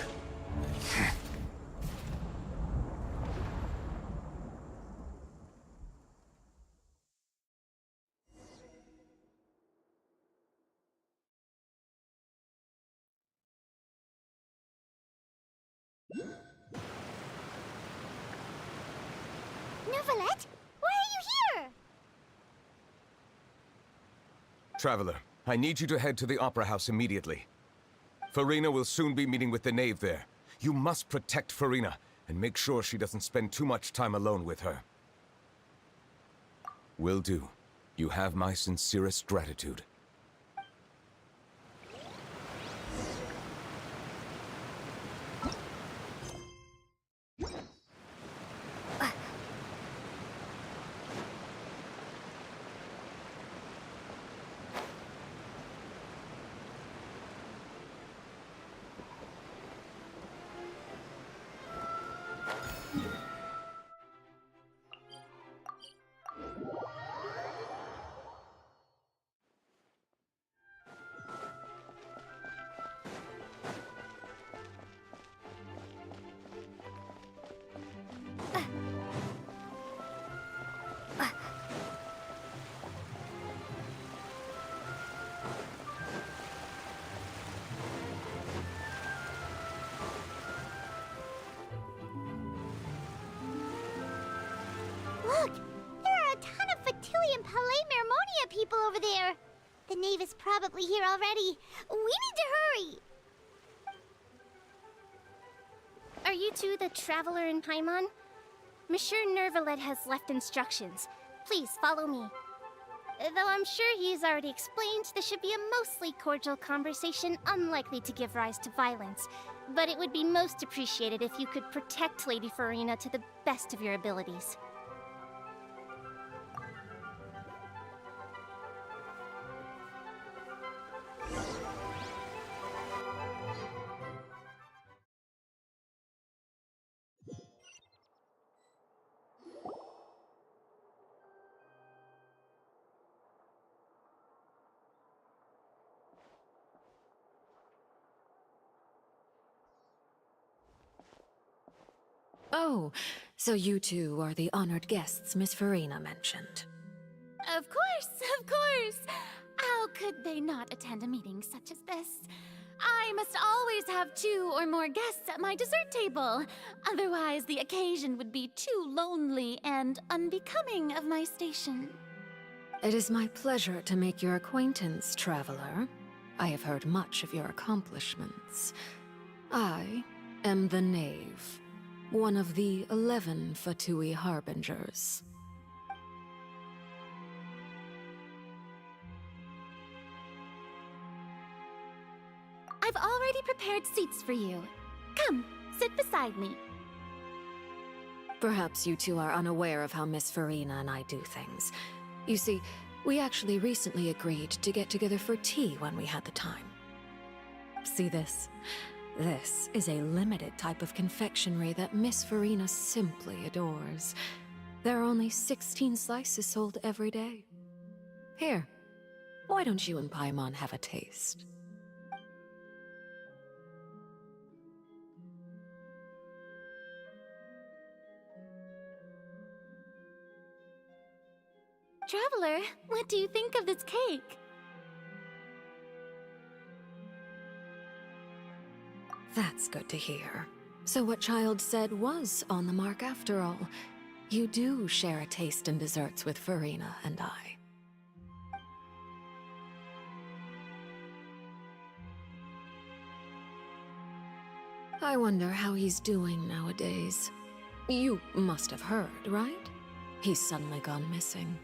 Neuvillette? Why are you here? Traveler, I need you to head to the Opera House immediately. Farina will soon be meeting with the knave there. You must protect Farina, and make sure she doesn't spend too much time alone with her. Will do. You have my sincerest gratitude. Look! There are a ton of Fatili and Palais Mermonia people over there! The knave is probably here already. We need to hurry! Are you two the traveler in Paimon? Monsieur Neuvillette has left instructions. Please follow me. Though I'm sure he's already explained, this should be a mostly cordial conversation, unlikely to give rise to violence. But it would be most appreciated if you could protect Lady Farina to the best of your abilities. Oh, so you two are the honored guests Miss Farina mentioned. Of course, of course! How could they not attend a meeting such as this? I must always have 2 or more guests at my dessert table. Otherwise, the occasion would be too lonely and unbecoming of my station. It is my pleasure to make your acquaintance, traveler. I have heard much of your accomplishments. I am the Knave, one of the 11 Fatui Harbingers. I've already prepared seats for you. Come, sit beside me. Perhaps you two are unaware of how Miss Farina and I do things. You see, we actually recently agreed to get together for tea when we had the time. See this? This is a limited type of confectionery that Miss Farina simply adores. There are only 16 slices sold every day. Here, why don't you and Paimon have a taste? Traveler, what do you think of this cake? That's good to hear. So what Child said was on the mark after all. You do share a taste in desserts with Farina and I. I wonder how he's doing nowadays. You must have heard, right? He's suddenly gone missing.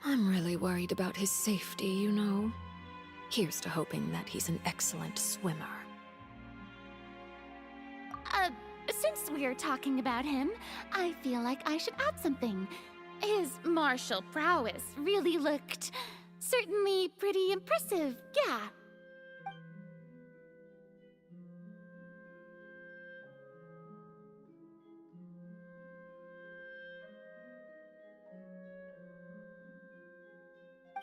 I'm really worried about his safety, you know. Here's to hoping that he's an excellent swimmer. Since we're talking about him, I feel like I should add something. His martial prowess really looked certainly pretty impressive, yeah.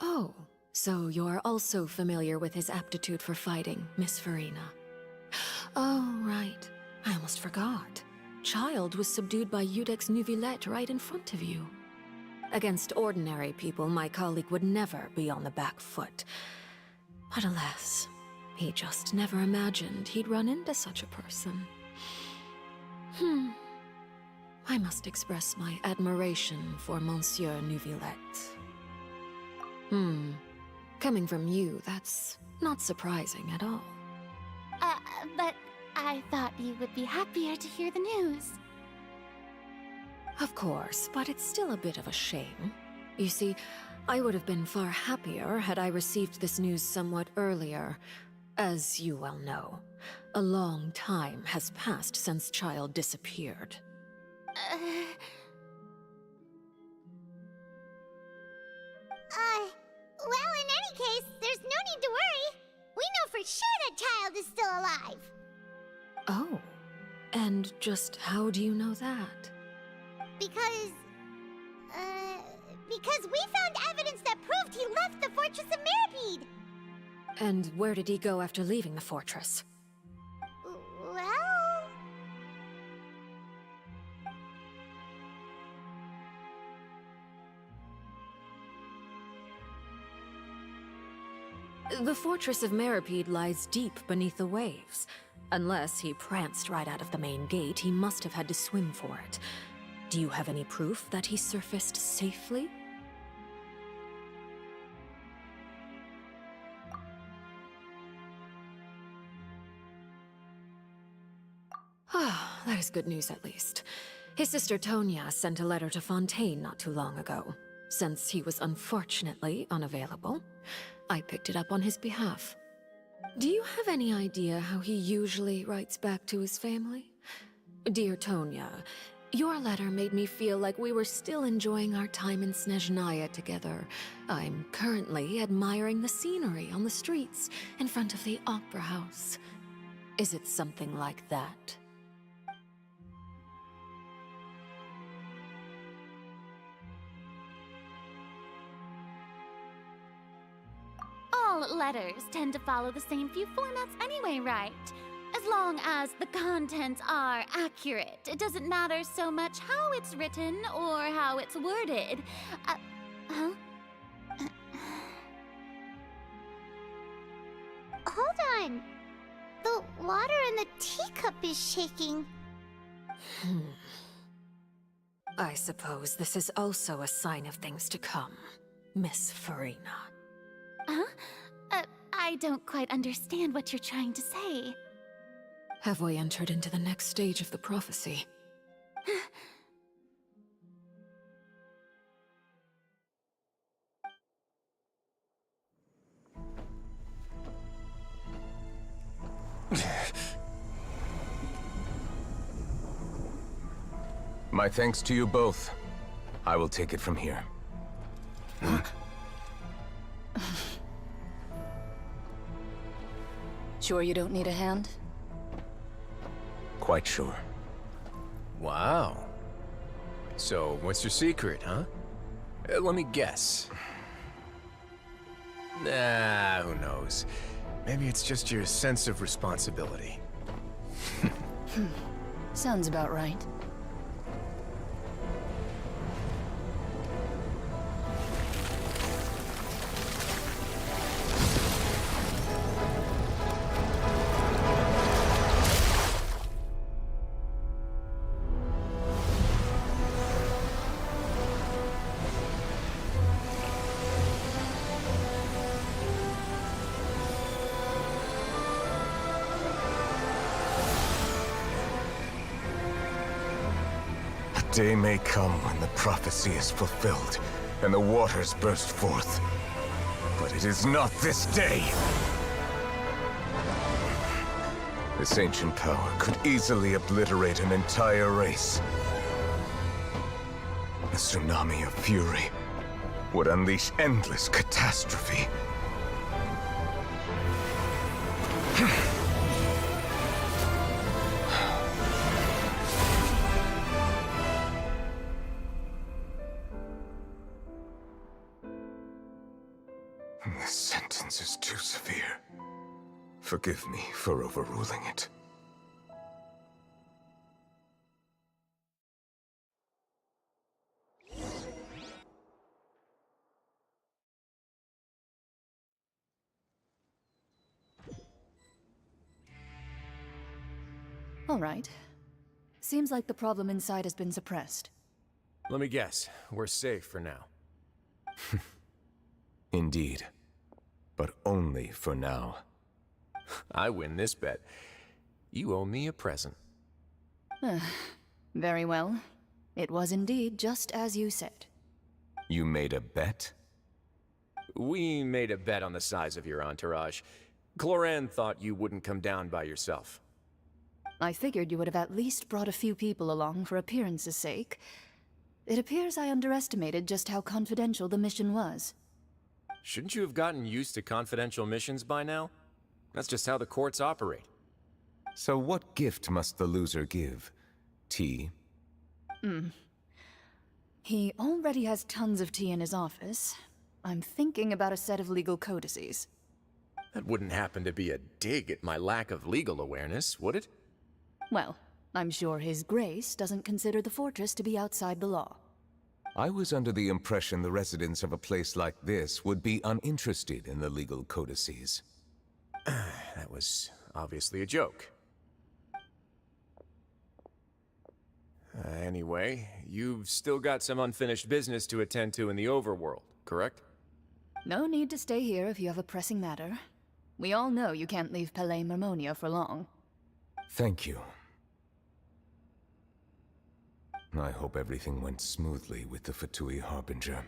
Oh, so you're also familiar with his aptitude for fighting, Miss Farina. Oh, right. I almost forgot. Child was subdued by Udex Nuvillette right in front of you. Against ordinary people, my colleague would never be on the back foot. But alas, he just never imagined he'd run into such a person. I must express my admiration for Monsieur Nuvillette. Coming from you, that's not surprising at all. But I thought you would be happier to hear the news. Of course, but it's still a bit of a shame. You see, I would have been far happier had I received this news somewhat earlier. As you well know, a long time has passed since Child disappeared. Well, in any case, there's no need to worry. We know for sure that Child is still alive. Oh, and just how do you know that? Because we found evidence that proved he left the Fortress of Mirapede. And where did he go after leaving the fortress? Well... The Fortress of Mirapede lies deep beneath the waves. Unless he pranced right out of the main gate, he must have had to swim for it. Do you have any proof that he surfaced safely? Ah, that is good news at least. His sister Tonya sent a letter to Fontaine not too long ago. Since he was unfortunately unavailable, I picked it up on his behalf. Do you have any idea how he usually writes back to his family? Dear Tonya, your letter made me feel like we were still enjoying our time in Snezhnaya together. I'm currently admiring the scenery on the streets in front of the opera house. Is it something like that? All letters tend to follow the same few formats anyway, right? As long as the contents are accurate, it doesn't matter so much how it's written or how it's worded. Hold on. The water in the teacup is shaking. I suppose this is also a sign of things to come, Miss Farina. Huh? I don't quite understand what you're trying to say. Have we entered into the next stage of the prophecy? My thanks to you both. I will take it from here. Sure you don't need a hand? Quite sure. Wow. So, what's your secret, huh? Let me guess. Nah, who knows? Maybe it's just your sense of responsibility. Sounds about right. day may come when the prophecy is fulfilled and the waters burst forth. But it is not this day! This ancient power could easily obliterate an entire race. A tsunami of fury would unleash endless catastrophe. This sentence is too severe. Forgive me for overruling it. All right. Seems like the problem inside has been suppressed. Let me guess, we're safe for now. Indeed. But only for now. I win this bet. You owe me a present. Very well. It was indeed just as you said. You made a bet? We made a bet on the size of your entourage. Cloran thought you wouldn't come down by yourself. I figured you would have at least brought a few people along for appearance's sake. It appears I underestimated just how confidential the mission was. Shouldn't you have gotten used to confidential missions by now? That's just how the courts operate. So what gift must the loser give? Tea? He already has tons of tea in his office. I'm thinking about a set of legal codices. That wouldn't happen to be a dig at my lack of legal awareness, would it? Well, I'm sure His Grace doesn't consider the fortress to be outside the law. I was under the impression the residents of a place like this would be uninterested in the legal codices. That was obviously a joke. Anyway, you've still got some unfinished business to attend to in the overworld, correct? No need to stay here if you have a pressing matter. We all know you can't leave Palais Marmonia for long. Thank you. I hope everything went smoothly with the Fatui Harbinger.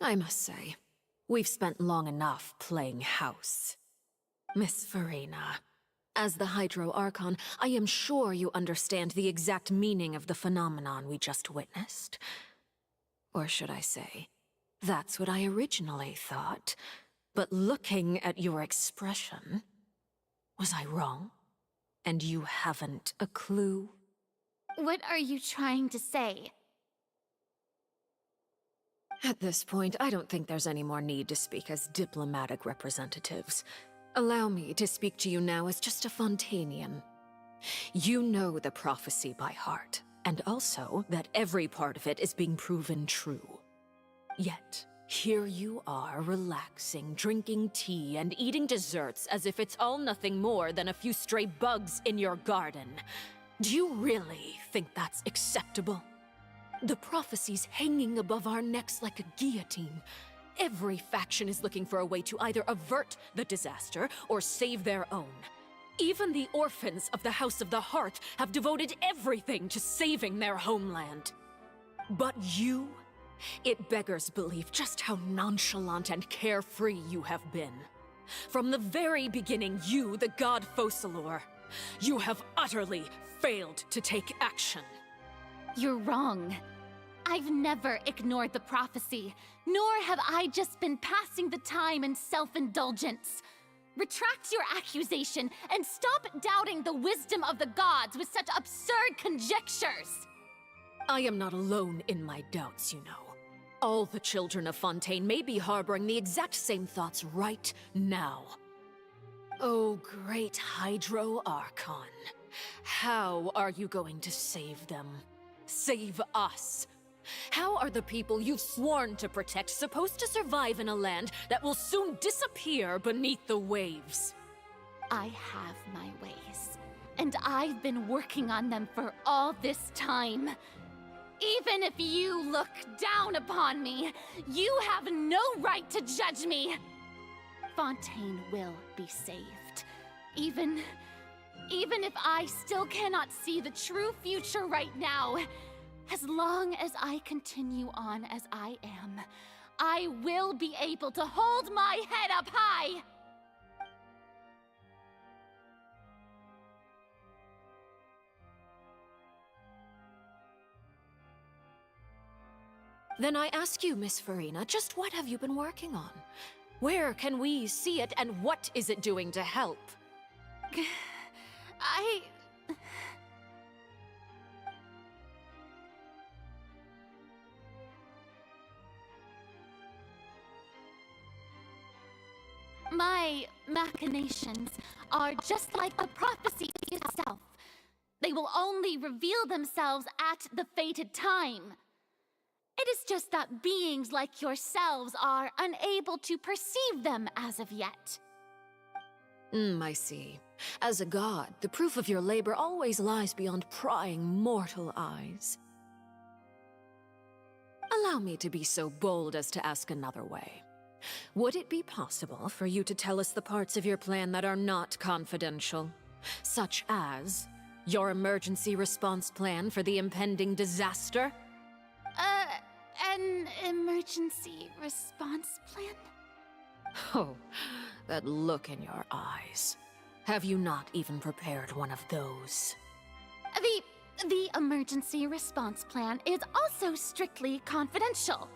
I must say, we've spent long enough playing house. Miss Farina, as the Hydro Archon, I am sure you understand the exact meaning of the phenomenon we just witnessed. Or should I say, that's what I originally thought. But looking at your expression, was I wrong? And you haven't a clue? What are you trying to say? At this point, I don't think there's any more need to speak as diplomatic representatives. Allow me to speak to you now as just a Fontanian. You know the prophecy by heart, and also that every part of it is being proven true. Yet, here you are relaxing, drinking tea, and eating desserts as if it's all nothing more than a few stray bugs in your garden. Do you really think that's acceptable? The prophecy's hanging above our necks like a guillotine. Every faction is looking for a way to either avert the disaster or save their own. Even the orphans of the House of the Hearth have devoted everything to saving their homeland. But you? It beggars belief just how nonchalant and carefree you have been. From the very beginning, you, the god Focalor, you have utterly failed to take action. You're wrong. I've never ignored the prophecy, nor have I just been passing the time in self-indulgence. Retract your accusation and stop doubting the wisdom of the gods with such absurd conjectures! I am not alone in my doubts, you know. All the children of Fontaine may be harboring the exact same thoughts right now. Oh, great Hydro Archon. How are you going to save them? Save us? How are the people you've sworn to protect supposed to survive in a land that will soon disappear beneath the waves? I have my ways, And I've been working on them for all this time. Even if you look down upon me, you have no right to judge me. Fontaine will be saved. Even if I still cannot see the true future right now, as long as I continue on as I am, I will be able to hold my head up high. Then I ask you, Miss Farina, just what have you been working on? Where can we see it, and what is it doing to help? My machinations are just like the prophecy itself. They will only reveal themselves at the fated time. It is just that beings like yourselves are unable to perceive them as of yet. I see. As a god, the proof of your labor always lies beyond prying mortal eyes. Allow me to be so bold as to ask another way. Would it be possible for you to tell us the parts of your plan that are not confidential? Such as your emergency response plan for the impending disaster? An emergency response plan? Oh, that look in your eyes. Have you not even prepared one of those? The emergency response plan is also strictly confidential.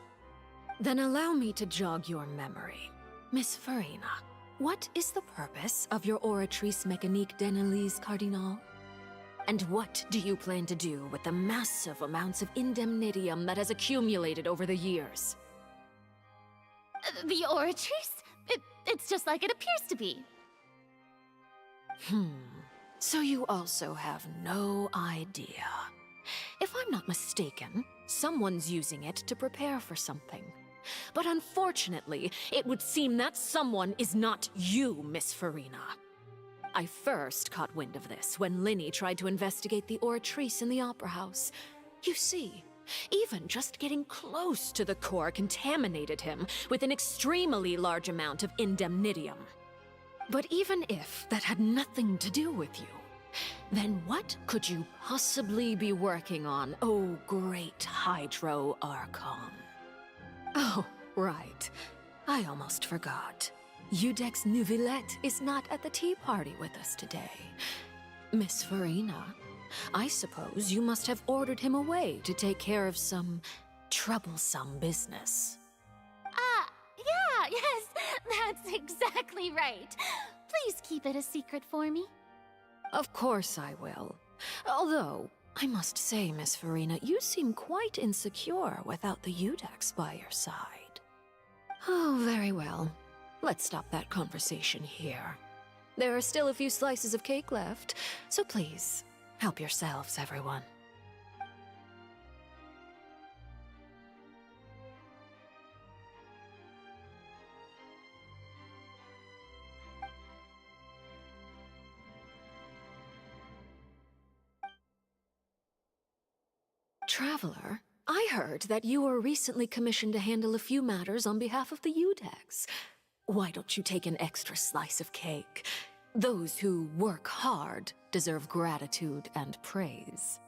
Then allow me to jog your memory. Miss Farina, what is the purpose of your Oratrice Mécanique d'Analyse Cardinal? And what do you plan to do with the massive amounts of indemnitium that has accumulated over the years? The Oratrice? It's just like it appears to be. So you also have no idea. If I'm not mistaken, someone's using it to prepare for something. But unfortunately, it would seem that someone is not you, Miss Farina. I first caught wind of this when Linny tried to investigate the Oratrice in the Opera House. You see, even just getting close to the core contaminated him with an extremely large amount of indemnitium. But even if that had nothing to do with you, then what could you possibly be working on, oh great Hydro Archon? Oh, right. I almost forgot. Udex Neuvillette is not at the tea party with us today. Miss Farina, I suppose you must have ordered him away to take care of some troublesome business. Yeah, yes, that's exactly right. Please keep it a secret for me. Of course I will. Although, I must say, Miss Farina, you seem quite insecure without the Udex by your side. Oh, very well. Let's stop that conversation here. There are still a few slices of cake left, so please, help yourselves, everyone. Traveler, I heard that you were recently commissioned to handle a few matters on behalf of the Udex. Why don't you take an extra slice of cake? Those who work hard deserve gratitude and praise.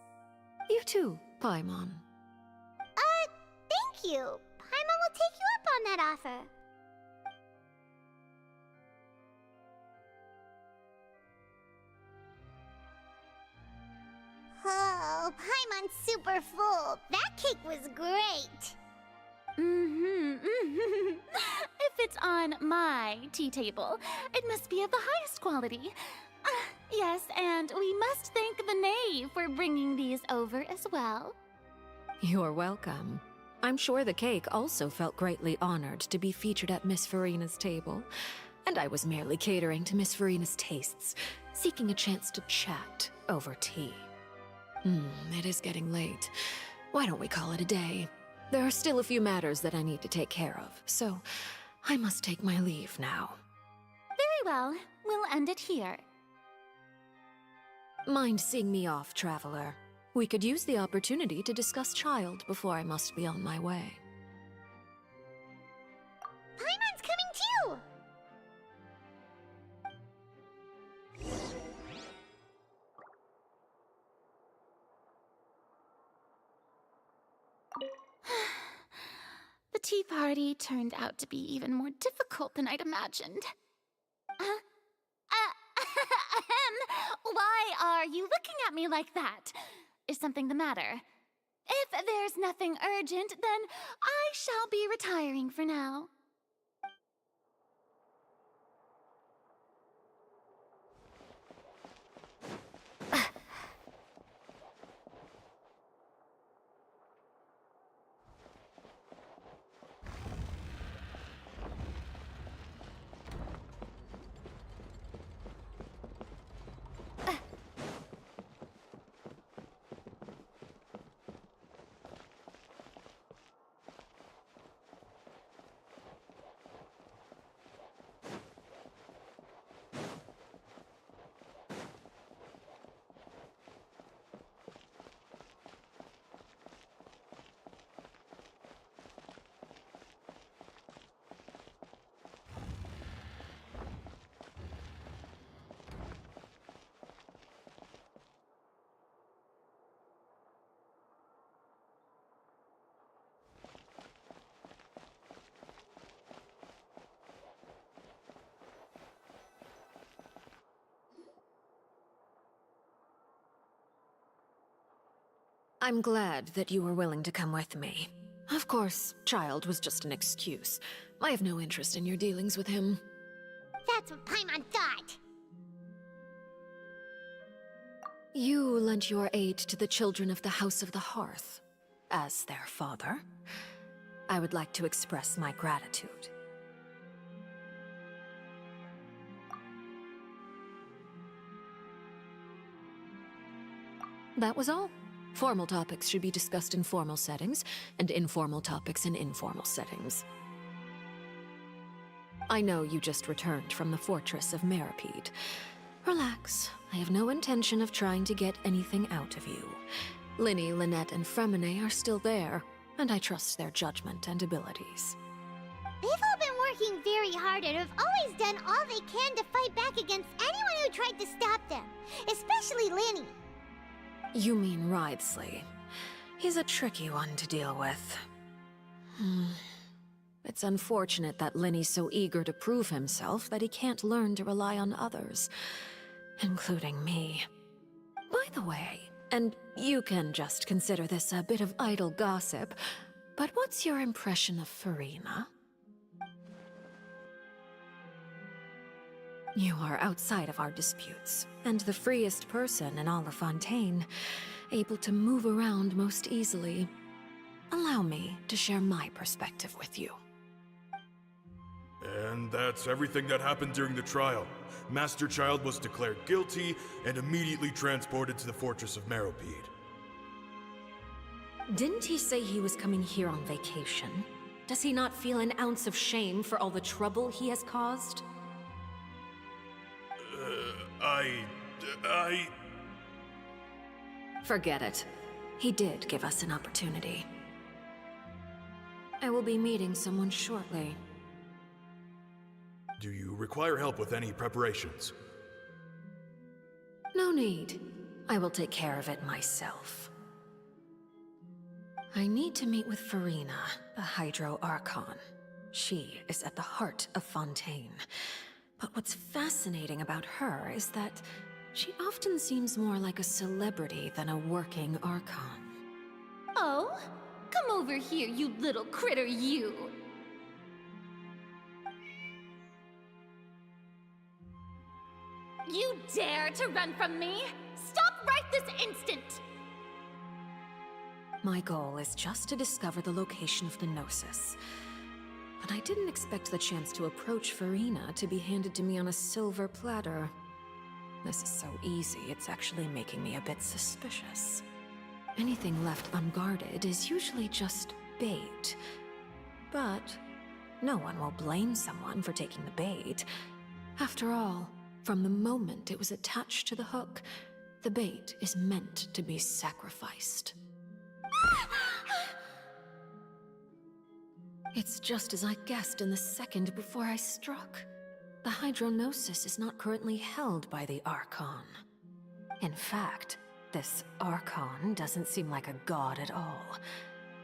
You too, Paimon. Thank you. Paimon will take you up on that offer. Oh, Paimon's super full. That cake was great. If it's on my tea table, it must be of the highest quality. Yes, and we must thank the knave for bringing these over as well. You're welcome. I'm sure the cake also felt greatly honored to be featured at Miss Farina's table, and I was merely catering to Miss Farina's tastes, seeking a chance to chat over tea. It is getting late. Why don't we call it a day? There are still a few matters that I need to take care of, so I must take my leave now. Very well. We'll end it here. Mind seeing me off, Traveler? We could use the opportunity to discuss Child before I must be on my way. Paimon's coming too! The tea party turned out to be even more difficult than I'd imagined. Why are you looking at me like that? Is something the matter? If there's nothing urgent, then I shall be retiring for now. I'm glad that you were willing to come with me. Of course, Child was just an excuse. I have no interest in your dealings with him. That's what Paimon thought! You lent your aid to the children of the House of the Hearth. As their father, I would like to express my gratitude. That was all. Formal topics should be discussed in formal settings, and informal topics in informal settings. I know you just returned from the fortress of Meripede. Relax. I have no intention of trying to get anything out of you. Linny, Lynette, and Fremine are still there, and I trust their judgment and abilities. They've all been working very hard and have always done all they can to fight back against anyone who tried to stop them, especially Linny. You mean Wriothesley. He's a tricky one to deal with. It's unfortunate that Linny's so eager to prove himself that he can't learn to rely on others, including me. By the way, and you can just consider this a bit of idle gossip, but what's your impression of Furina? You are outside of our disputes, and the freest person in all of Fontaine, able to move around most easily. Allow me to share my perspective with you. And that's everything that happened during the trial. Master Child was declared guilty and immediately transported to the Fortress of Meripede. Didn't he say he was coming here on vacation? Does he not feel an ounce of shame for all the trouble he has caused? Forget it. He did give us an opportunity. I will be meeting someone shortly. Do you require help with any preparations? No need. I will take care of it myself. I need to meet with Furina, the Hydro Archon. She is at the heart of Fontaine. But what's fascinating about her is that she often seems more like a celebrity than a working Archon. Oh? Come over here, you little critter, you! You dare to run from me? Stop right this instant! My goal is just to discover the location of the Gnosis. But I didn't expect the chance to approach Furina to be handed to me on a silver platter. This is so easy, it's actually making me a bit suspicious. Anything left unguarded is usually just bait. But no one will blame someone for taking the bait. After all, from the moment it was attached to the hook, The bait is meant to be sacrificed. It's just as I guessed in the second before I struck. The hydronosis is not currently held by the Archon. In fact, this Archon doesn't seem like a god at all.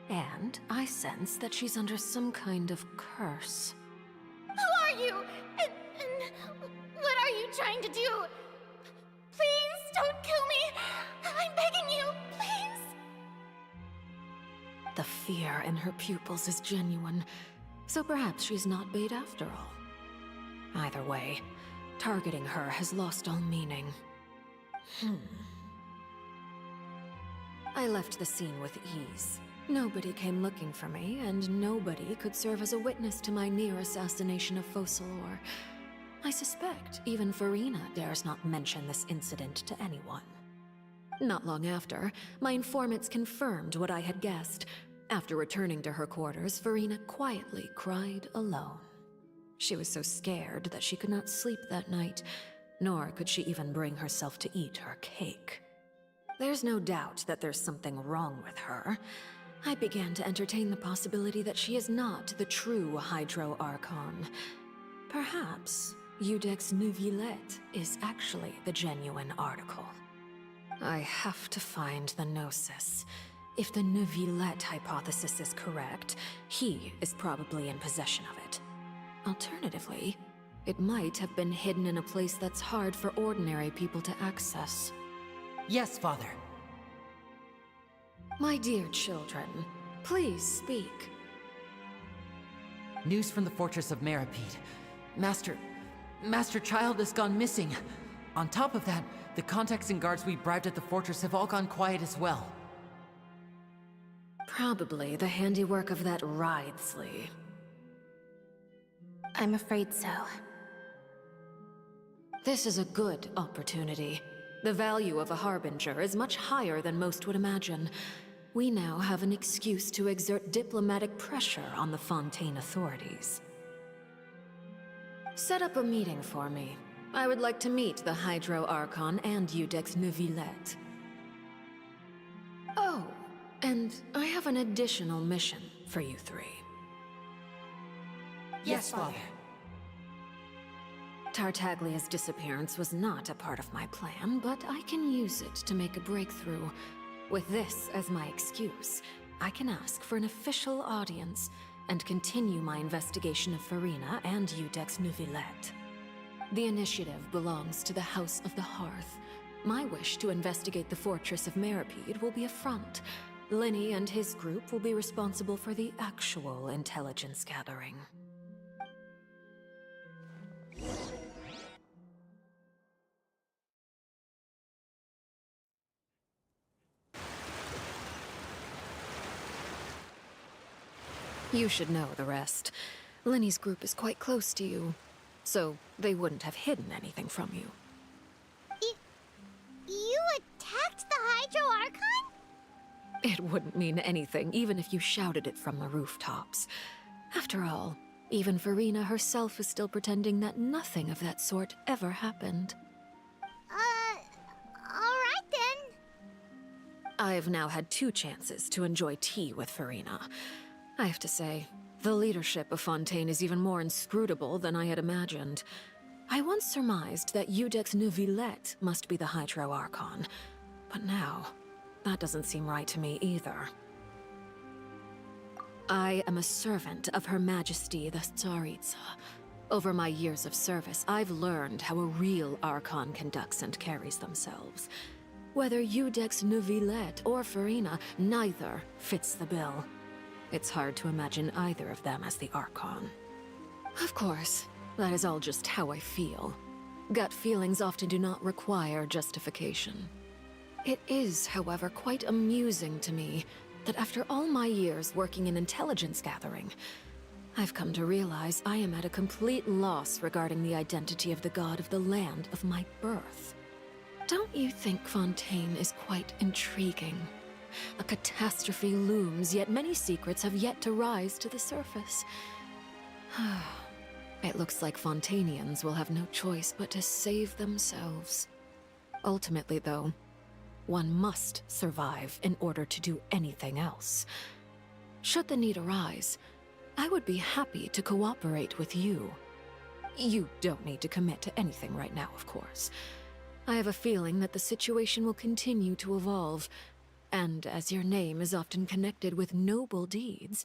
And I sense that she's under some kind of curse. Who are you? And what are you trying to do? Please don't kill me. I'm begging you, please. The fear in her pupils is genuine, so perhaps she's not bait after all. Either way, targeting her has lost all meaning. I left the scene with ease. Nobody came looking for me, and nobody could serve as a witness to my near assassination of Focalor. I suspect even Farina dares not mention this incident to anyone. Not long after, my informants confirmed what I had guessed. After returning to her quarters, Farina quietly cried alone. She was so scared that she could not sleep that night, nor could she even bring herself to eat her cake. There's no doubt that there's something wrong with her. I began to entertain the possibility that she is not the true Hydro Archon. Perhaps Iudex Neuvillette is actually the genuine article. I have to find the Gnosis. If the Neuvillette hypothesis is correct, he is probably in possession of it. Alternatively, it might have been hidden in a place that's hard for ordinary people to access. Yes, Father. My dear children, please speak. News from the fortress of Meripede. Master Child has gone missing. On top of that, the contacts and guards we bribed at the fortress have all gone quiet as well. Probably the handiwork of that Wriothesley. I'm afraid so. This is a good opportunity. The value of a Harbinger is much higher than most would imagine. We now have an excuse to exert diplomatic pressure on the Fontaine authorities. Set up a meeting for me. I would like to meet the Hydro Archon and Iudex Neuvillette. Oh, and I have an additional mission for you three. Yes, Father. Tartaglia's disappearance was not a part of my plan, but I can use it to make a breakthrough. With this as my excuse, I can ask for an official audience and continue my investigation of Farina and Iudex Neuvillette. The initiative belongs to the House of the Hearth. My wish to investigate the fortress of Meripede will be a front. Linny and his group will be responsible for the actual intelligence gathering. You should know the rest. Linny's group is quite close to you, so they wouldn't have hidden anything from you. You attacked the Hydro Archon? It wouldn't mean anything, even if you shouted it from the rooftops. After all, even Farina herself is still pretending that nothing of that sort ever happened. Alright then. I've now had 2 chances to enjoy tea with Farina. I have to say, the leadership of Fontaine is even more inscrutable than I had imagined. I once surmised that Iudex Neuvillette must be the Hydro Archon, but now, that doesn't seem right to me either. I am a servant of Her Majesty the Tsaritsa. Over my years of service, I've learned how a real Archon conducts and carries themselves. Whether Iudex Neuvillette or Farina, neither fits the bill. It's hard to imagine either of them as the Archon. Of course, that is all just how I feel. Gut feelings often do not require justification. It is, however, quite amusing to me that after all my years working in intelligence gathering, I've come to realize I am at a complete loss regarding the identity of the god of the land of my birth. Don't you think Fontaine is quite intriguing? A catastrophe looms, yet many secrets have yet to rise to the surface. It looks like Fontainians will have no choice but to save themselves. Ultimately, though, One must survive in order to do anything else. Should the need arise, I would be happy to cooperate with you. You don't need to commit to anything right now, of course. I have a feeling that the situation will continue to evolve, and as your name is often connected with noble deeds,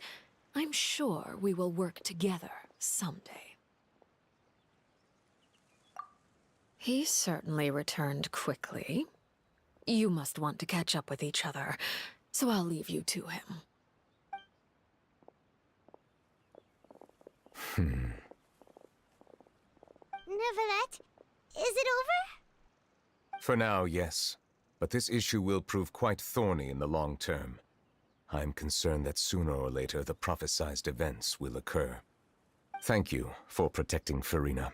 I'm sure we will work together someday. He certainly returned quickly. You must want to catch up with each other, so I'll leave you to him. Neuvillette, is it over? For now, yes. But this issue will prove quite thorny in the long term. I'm concerned that sooner or later the prophesized events will occur. Thank you for protecting Furina.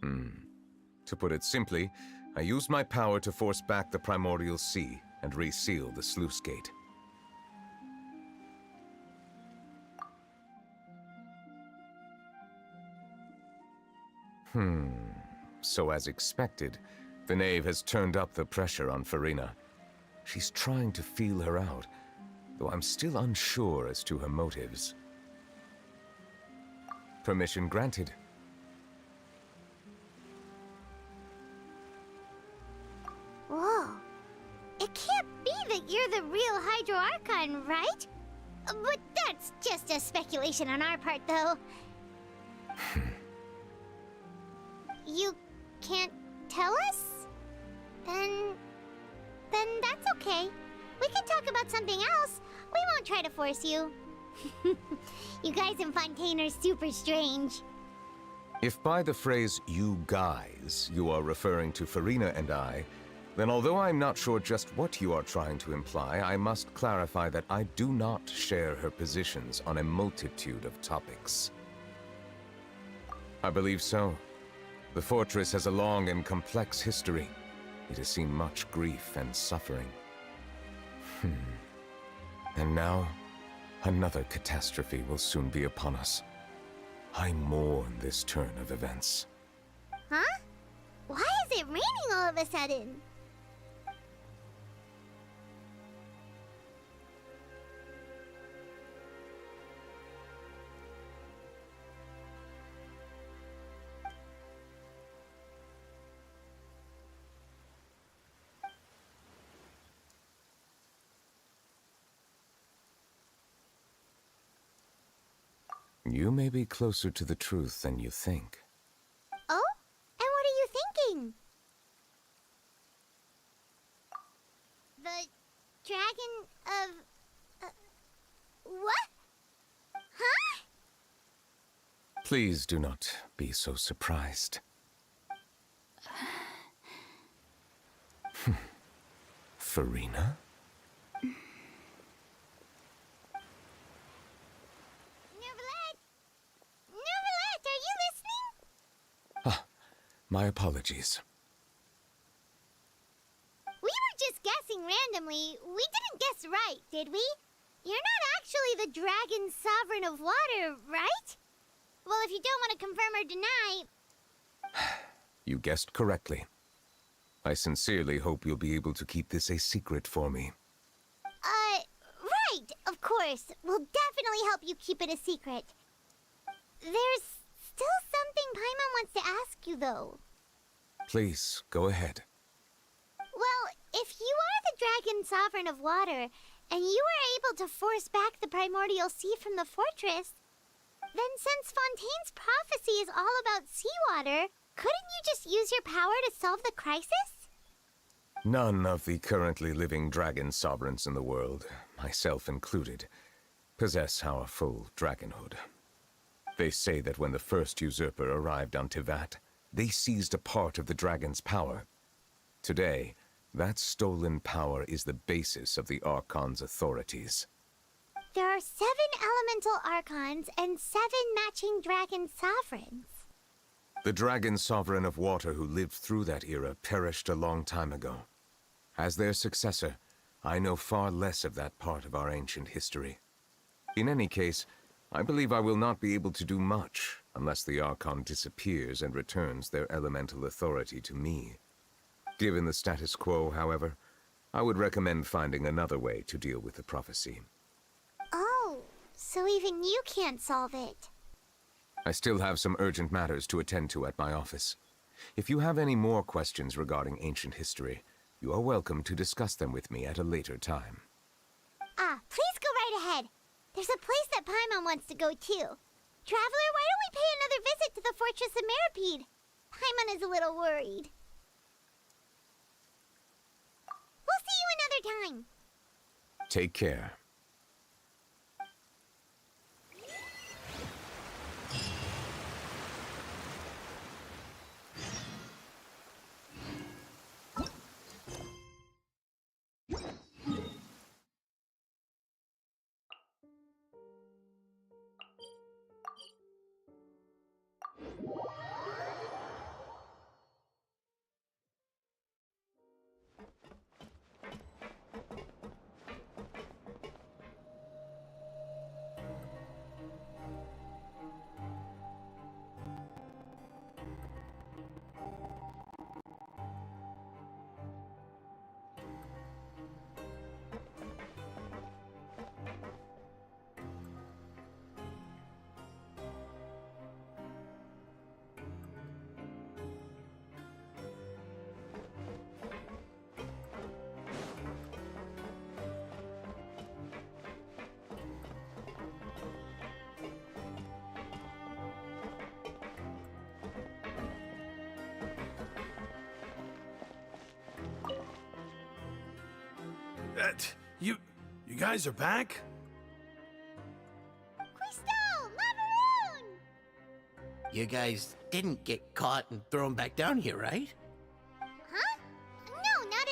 To put it simply, I used my power to force back the primordial sea and reseal the sluice gate. So as expected, the knave has turned up the pressure on Furina. She's trying to feel her out, though I'm still unsure as to her motives. Permission granted. Whoa. It can't be that you're the real Hydro Archon, right? But that's just a speculation on our part, though. You can't tell us? Then that's okay. We can talk about something else. We won't try to force you. You guys in Fontaine are super strange. If by the phrase, "you guys," you are referring to Furina and I, then although I'm not sure just what you are trying to imply, I must clarify that I do not share her positions on a multitude of topics. I believe so. The fortress has a long and complex history. It has seen much grief and suffering. And now, another catastrophe will soon be upon us. I mourn this turn of events. Huh? Why is it raining all of a sudden? You may be closer to the truth than you think. Oh? And what are you thinking? The dragon of... what? Huh? Please do not be so surprised. Furina? Neuvillette, are you listening? My apologies. We were just guessing randomly. We didn't guess right, did we? You're not actually the dragon sovereign of water, right? Well, if you don't want to confirm or deny... You guessed correctly. I sincerely hope you'll be able to keep this a secret for me. Right, of course. We'll definitely help you keep it a secret. There's still something Paimon wants to ask you, though. Please, go ahead. Well, if you are the dragon sovereign of water, and you were able to force back the primordial sea from the fortress, then since Fontaine's prophecy is all about seawater, couldn't you just use your power to solve the crisis? None of the currently living dragon sovereigns in the world, myself included, possess our full dragonhood. They say that when the first usurper arrived on Tivat, they seized a part of the dragon's power. Today, that stolen power is the basis of the Archon's authorities. There are 7 elemental archons and 7 matching dragon sovereigns. The dragon sovereign of water who lived through that era perished a long time ago. As their successor, I know far less of that part of our ancient history. In any case, I believe I will not be able to do much unless the Archon disappears and returns their elemental authority to me. Given the status quo, however, I would recommend finding another way to deal with the prophecy. Oh, so even you can't solve it. I still have some urgent matters to attend to at my office. If you have any more questions regarding ancient history, you are welcome to discuss them with me at a later time. Please go right ahead. There's a place that Paimon wants to go too. Traveler, why don't we pay another visit to the Fortress of Meripede? Paimon is a little worried. We'll see you another time. Take care. You guys are back? Crystal! Macaroon! You guys didn't get caught and thrown back down here, right? Huh? No, not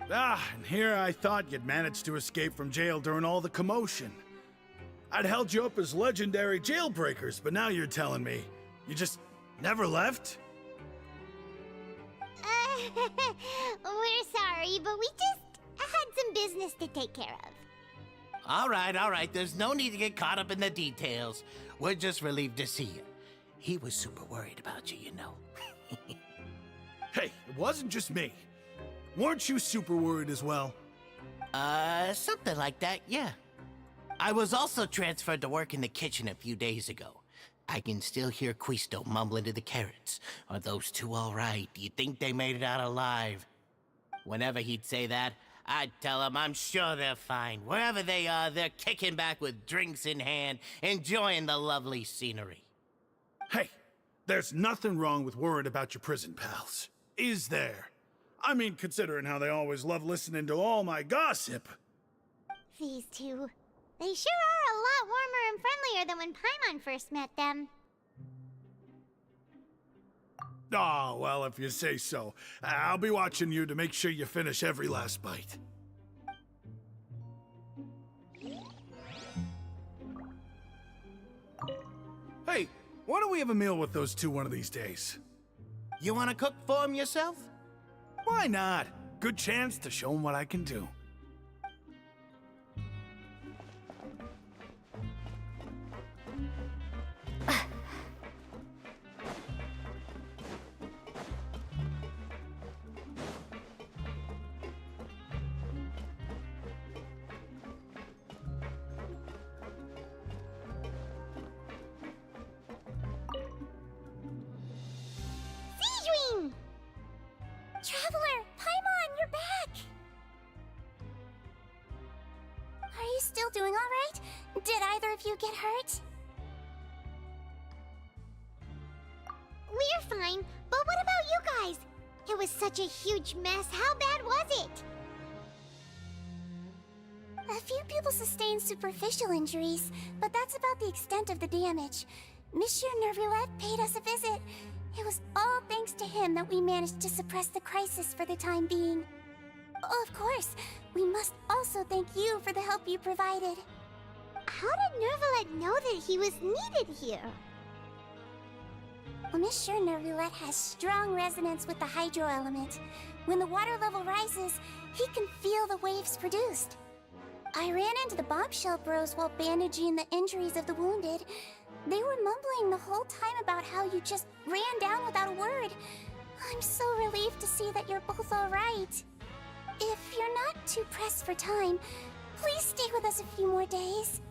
at all. And here I thought you'd managed to escape from jail during all the commotion. I'd held you up as legendary jailbreakers, but now you're telling me you just never left? We're sorry, but we just had some business to take care of. All right. There's no need to get caught up in the details. We're just relieved to see you. He was super worried about you, you know. Hey, it wasn't just me. Weren't you super worried as well? Something like that, yeah. I was also transferred to work in the kitchen a few days ago. I can still hear Quisto mumbling to the carrots. Are those two all right? Do you think they made it out alive? Whenever he'd say that, I'd tell him I'm sure they're fine. Wherever they are, they're kicking back with drinks in hand, enjoying the lovely scenery. Hey, there's nothing wrong with worrying about your prison pals, is there? I mean, considering how they always love listening to all my gossip. These two. They sure are a lot warmer and friendlier than when Paimon first met them. Oh, well, if you say so. I'll be watching you to make sure you finish every last bite. Hey, why don't we have a meal with those two one of these days? You want to cook for them yourself? Why not? Good chance to show them what I can do. Traveler! Paimon, you're back! Are you still doing alright? Did either of you get hurt? We're fine, but what about you guys? It was such a huge mess. How bad was it? A few people sustained superficial injuries, but that's about the extent of the damage. Monsieur Nervulette paid us a visit. It was all thanks to him that we managed to suppress the crisis for the time being. Of course, we must also thank you for the help you provided. How did Nervulette know that he was needed here? Well, Monsieur Nervulette has strong resonance with the hydro element. When the water level rises, he can feel the waves produced. I ran into the bombshell bros while bandaging the injuries of the wounded. They were mumbling the whole time about how you just ran down without a word. I'm so relieved to see that you're both alright. If you're not too pressed for time, please stay with us a few more days.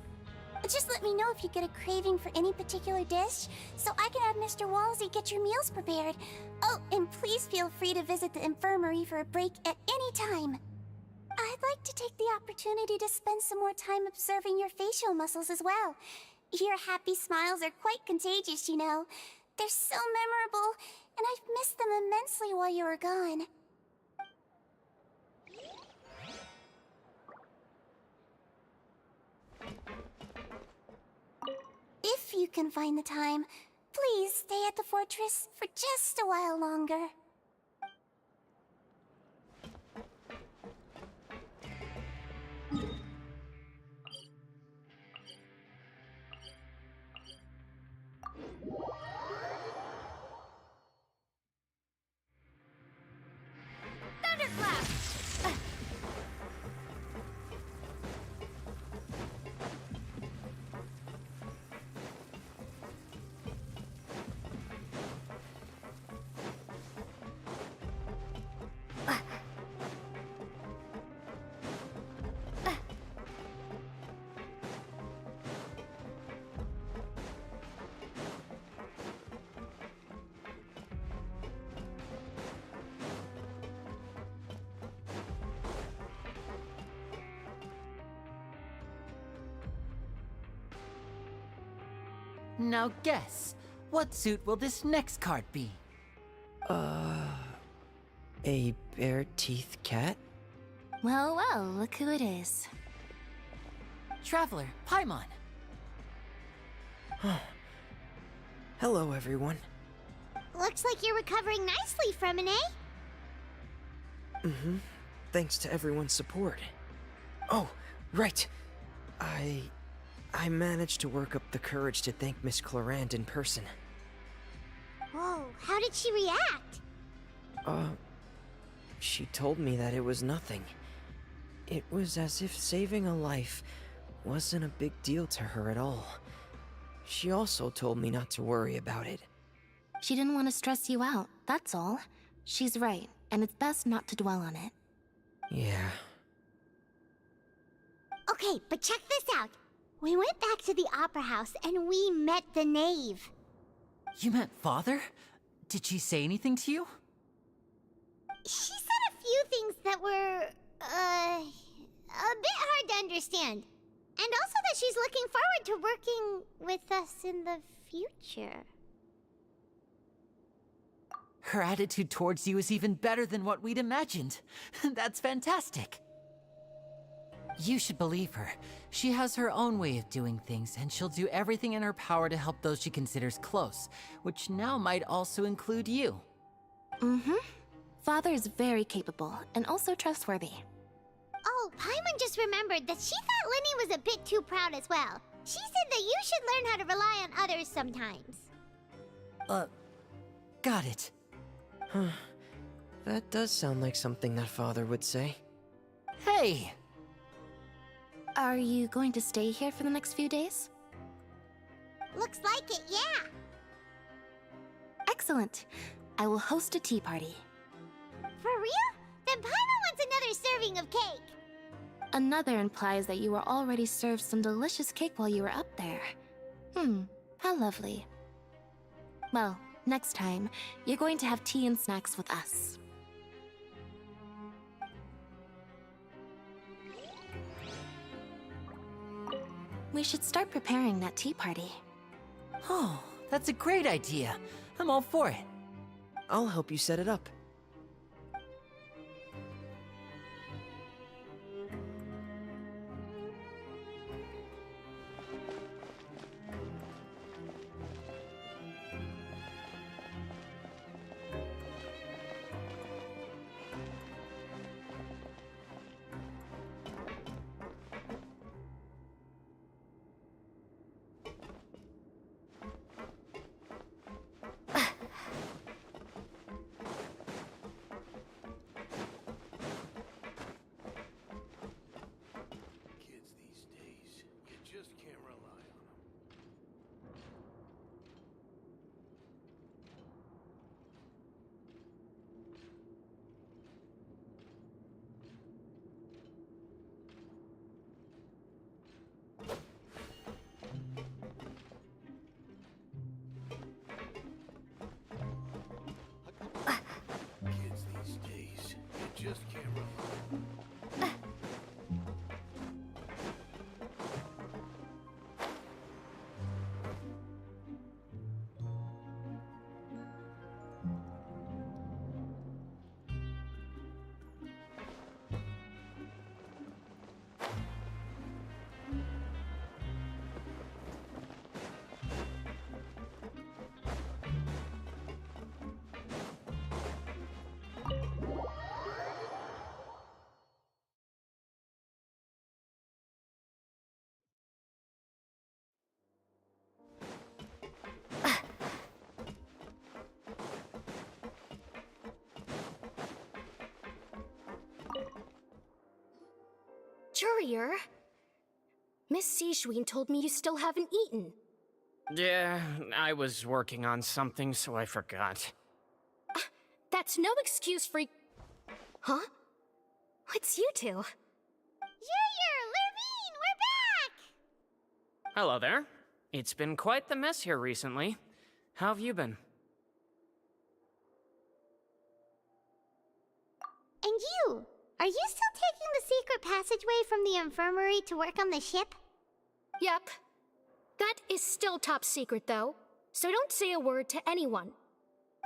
Just let me know if you get a craving for any particular dish, so I can have Mr. Wolsey get your meals prepared. Oh, and please feel free to visit the infirmary for a break at any time. I'd like to take the opportunity to spend some more time observing your facial muscles as well. Your happy smiles are quite contagious, you know. They're so memorable, and I've missed them immensely while you were gone. If you can find the time, please stay at the fortress for just a while longer. Thunderclap! Now guess, what suit will this next card be? A bare-teeth cat? Well, well, look who it is. Traveler, Paimon. Hello, everyone. Looks like you're recovering nicely from it, eh? Mm-hmm. Thanks to everyone's support. Oh, right. I managed to work up the courage to thank Miss Clarant in person. Whoa, how did she react? She told me that it was nothing. It was as if saving a life wasn't a big deal to her at all. She also told me not to worry about it. She didn't want to stress you out, that's all. She's right, and it's best not to dwell on it. Yeah. Okay, but check this out. We went back to the opera house and we met the knave. You met Father? Did she say anything to you? She said a few things that were, a bit hard to understand. And also that she's looking forward to working with us in the future. Her attitude towards you is even better than what we'd imagined. That's fantastic. You should believe her. She has her own way of doing things, and she'll do everything in her power to help those she considers close, which now might also include you. Mm-hmm. Father is very capable, and also trustworthy. Oh, Paimon just remembered that she thought Lenny was a bit too proud as well. She said that you should learn how to rely on others sometimes. Got it. Huh. That does sound like something that Father would say. Hey! Are you going to stay here for the next few days? Looks like it, yeah. Excellent. I will host a tea party. For real? Then Paimon wants another serving of cake. Another implies that you were already served some delicious cake while you were up there. How lovely. Well, next time, you're going to have tea and snacks with us. We should start preparing that tea party. Oh, that's a great idea. I'm all for it. I'll help you set it up. just can't run. Courier, Miss Sijween told me you still haven't eaten. Yeah, I was working on something, so I forgot. That's no excuse for... Huh? It's you two. Lurvine, we're back! Hello there. It's been quite the mess here recently. How have you been? And you? Are you still taking the secret passageway from the infirmary to work on the ship? Yep. That is still top secret, though. So don't say a word to anyone.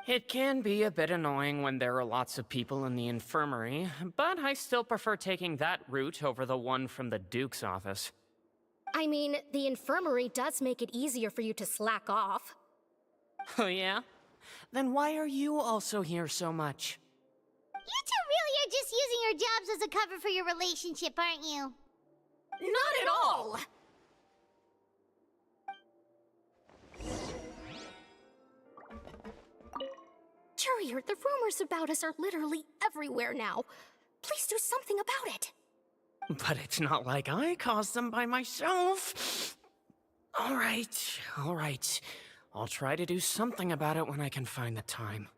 It can be a bit annoying when there are lots of people in the infirmary, but I still prefer taking that route over the one from the Duke's office. I mean, the infirmary does make it easier for you to slack off. Oh yeah? Then why are you also here so much? You two really are just using your jobs as a cover for your relationship, aren't you? Not at all! Courier, the rumors about us are literally everywhere now. Please do something about it. But it's not like I caused them by myself. All right. I'll try to do something about it when I can find the time.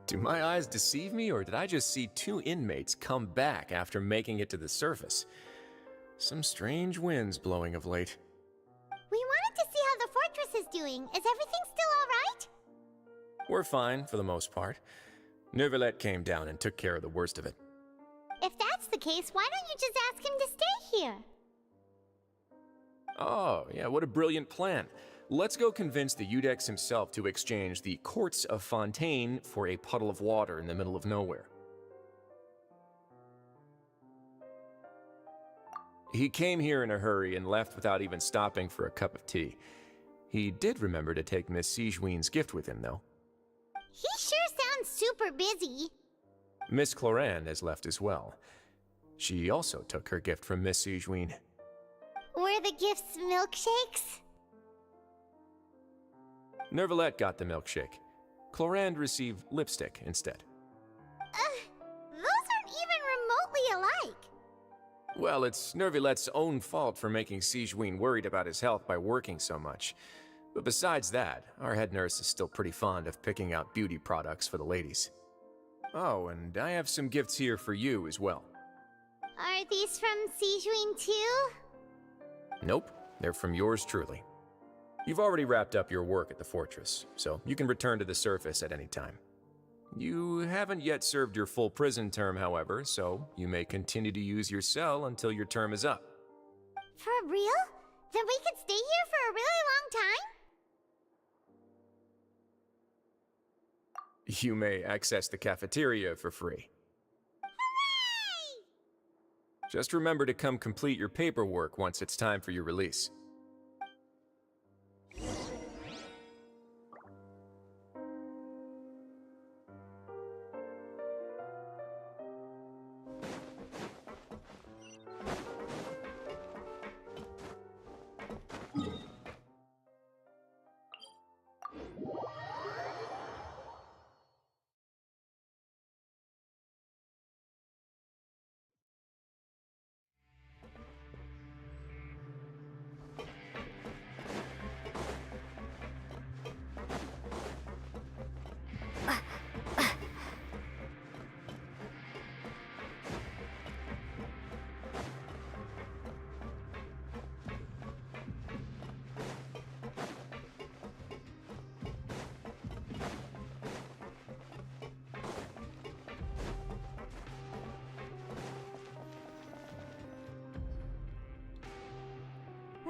Do my eyes deceive me, or did I just see two inmates come back after making it to the surface? Some strange winds blowing of late. We wanted to see how the fortress is doing. Is everything still alright? We're fine, for the most part. Neuvillette came down and took care of the worst of it. If that's the case, why don't you just ask him to stay here? Oh, yeah, what a brilliant plan. Let's go convince the Udex himself to exchange the Courts of Fontaine for a puddle of water in the middle of nowhere. He came here in a hurry and left without even stopping for a cup of tea. He did remember to take Miss Sijween's gift with him, though. He sure sounds super busy. Miss Cloran has left as well. She also took her gift from Miss Sijween. Were the gifts milkshakes? Neuvillette got the milkshake. Clorand received lipstick instead. Those aren't even remotely alike. Well, it's Neuvillette's own fault for making Sijween worried about his health by working so much. But besides that, our head nurse is still pretty fond of picking out beauty products for the ladies. Oh, and I have some gifts here for you as well. Are these from Sijween too? Nope, they're from yours truly. You've already wrapped up your work at the fortress, so you can return to the surface at any time. You haven't yet served your full prison term, however, so you may continue to use your cell until your term is up. For real? Then we could stay here for a really long time? You may access the cafeteria for free. Hooray! Just remember to come complete your paperwork once it's time for your release.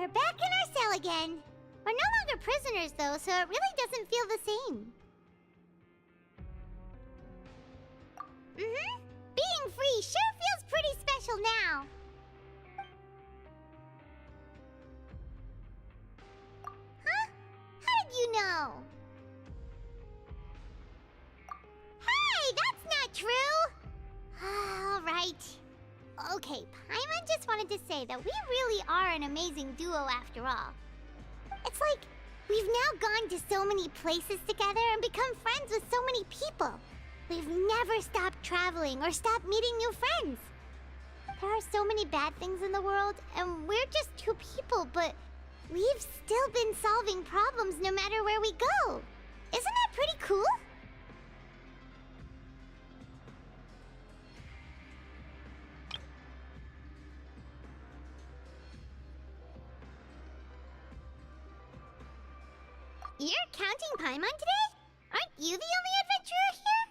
We're back in our cell again. We're no longer prisoners, though, so it really doesn't feel the same. Being free sure feels pretty special now. Huh? How did you know? Hey, that's not true! All right. Okay, Paimon just wanted to say that we really are an amazing duo after all. It's like we've now gone to so many places together and become friends with so many people. We've never stopped traveling or stopped meeting new friends. There are so many bad things in the world, and we're just two people, but we've still been solving problems no matter where we go. Isn't that pretty cool? You're counting Paimon today? Aren't you the only adventurer here?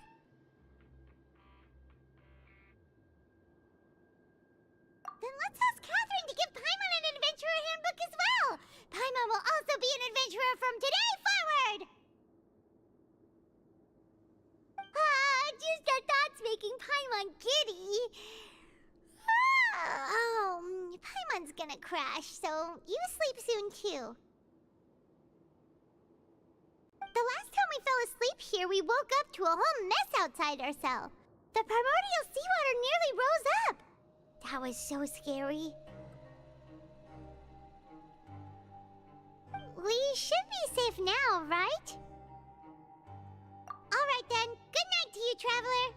Then let's ask Catherine to give Paimon an adventurer handbook as well! Paimon will also be an adventurer from today forward! Just our thoughts making Paimon giddy. Paimon's gonna crash, so you sleep soon too. The last time we fell asleep here, we woke up to a whole mess outside our cell. The primordial seawater nearly rose up. That was so scary. We should be safe now, right? All right then. Good night to you, traveler.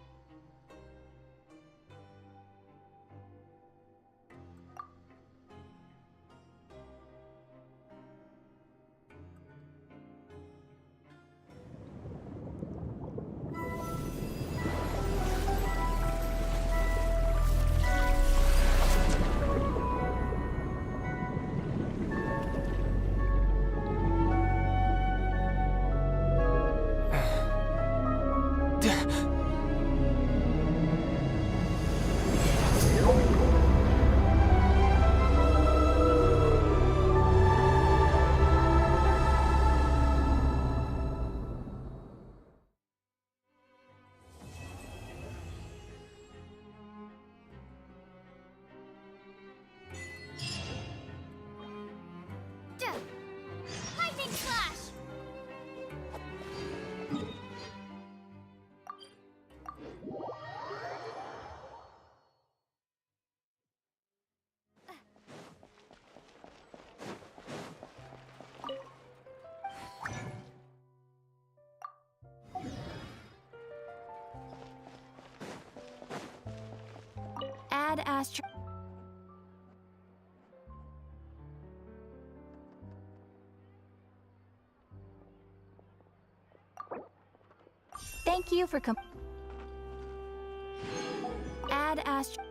Lightning slash! Add astro. Thank you for Add astro.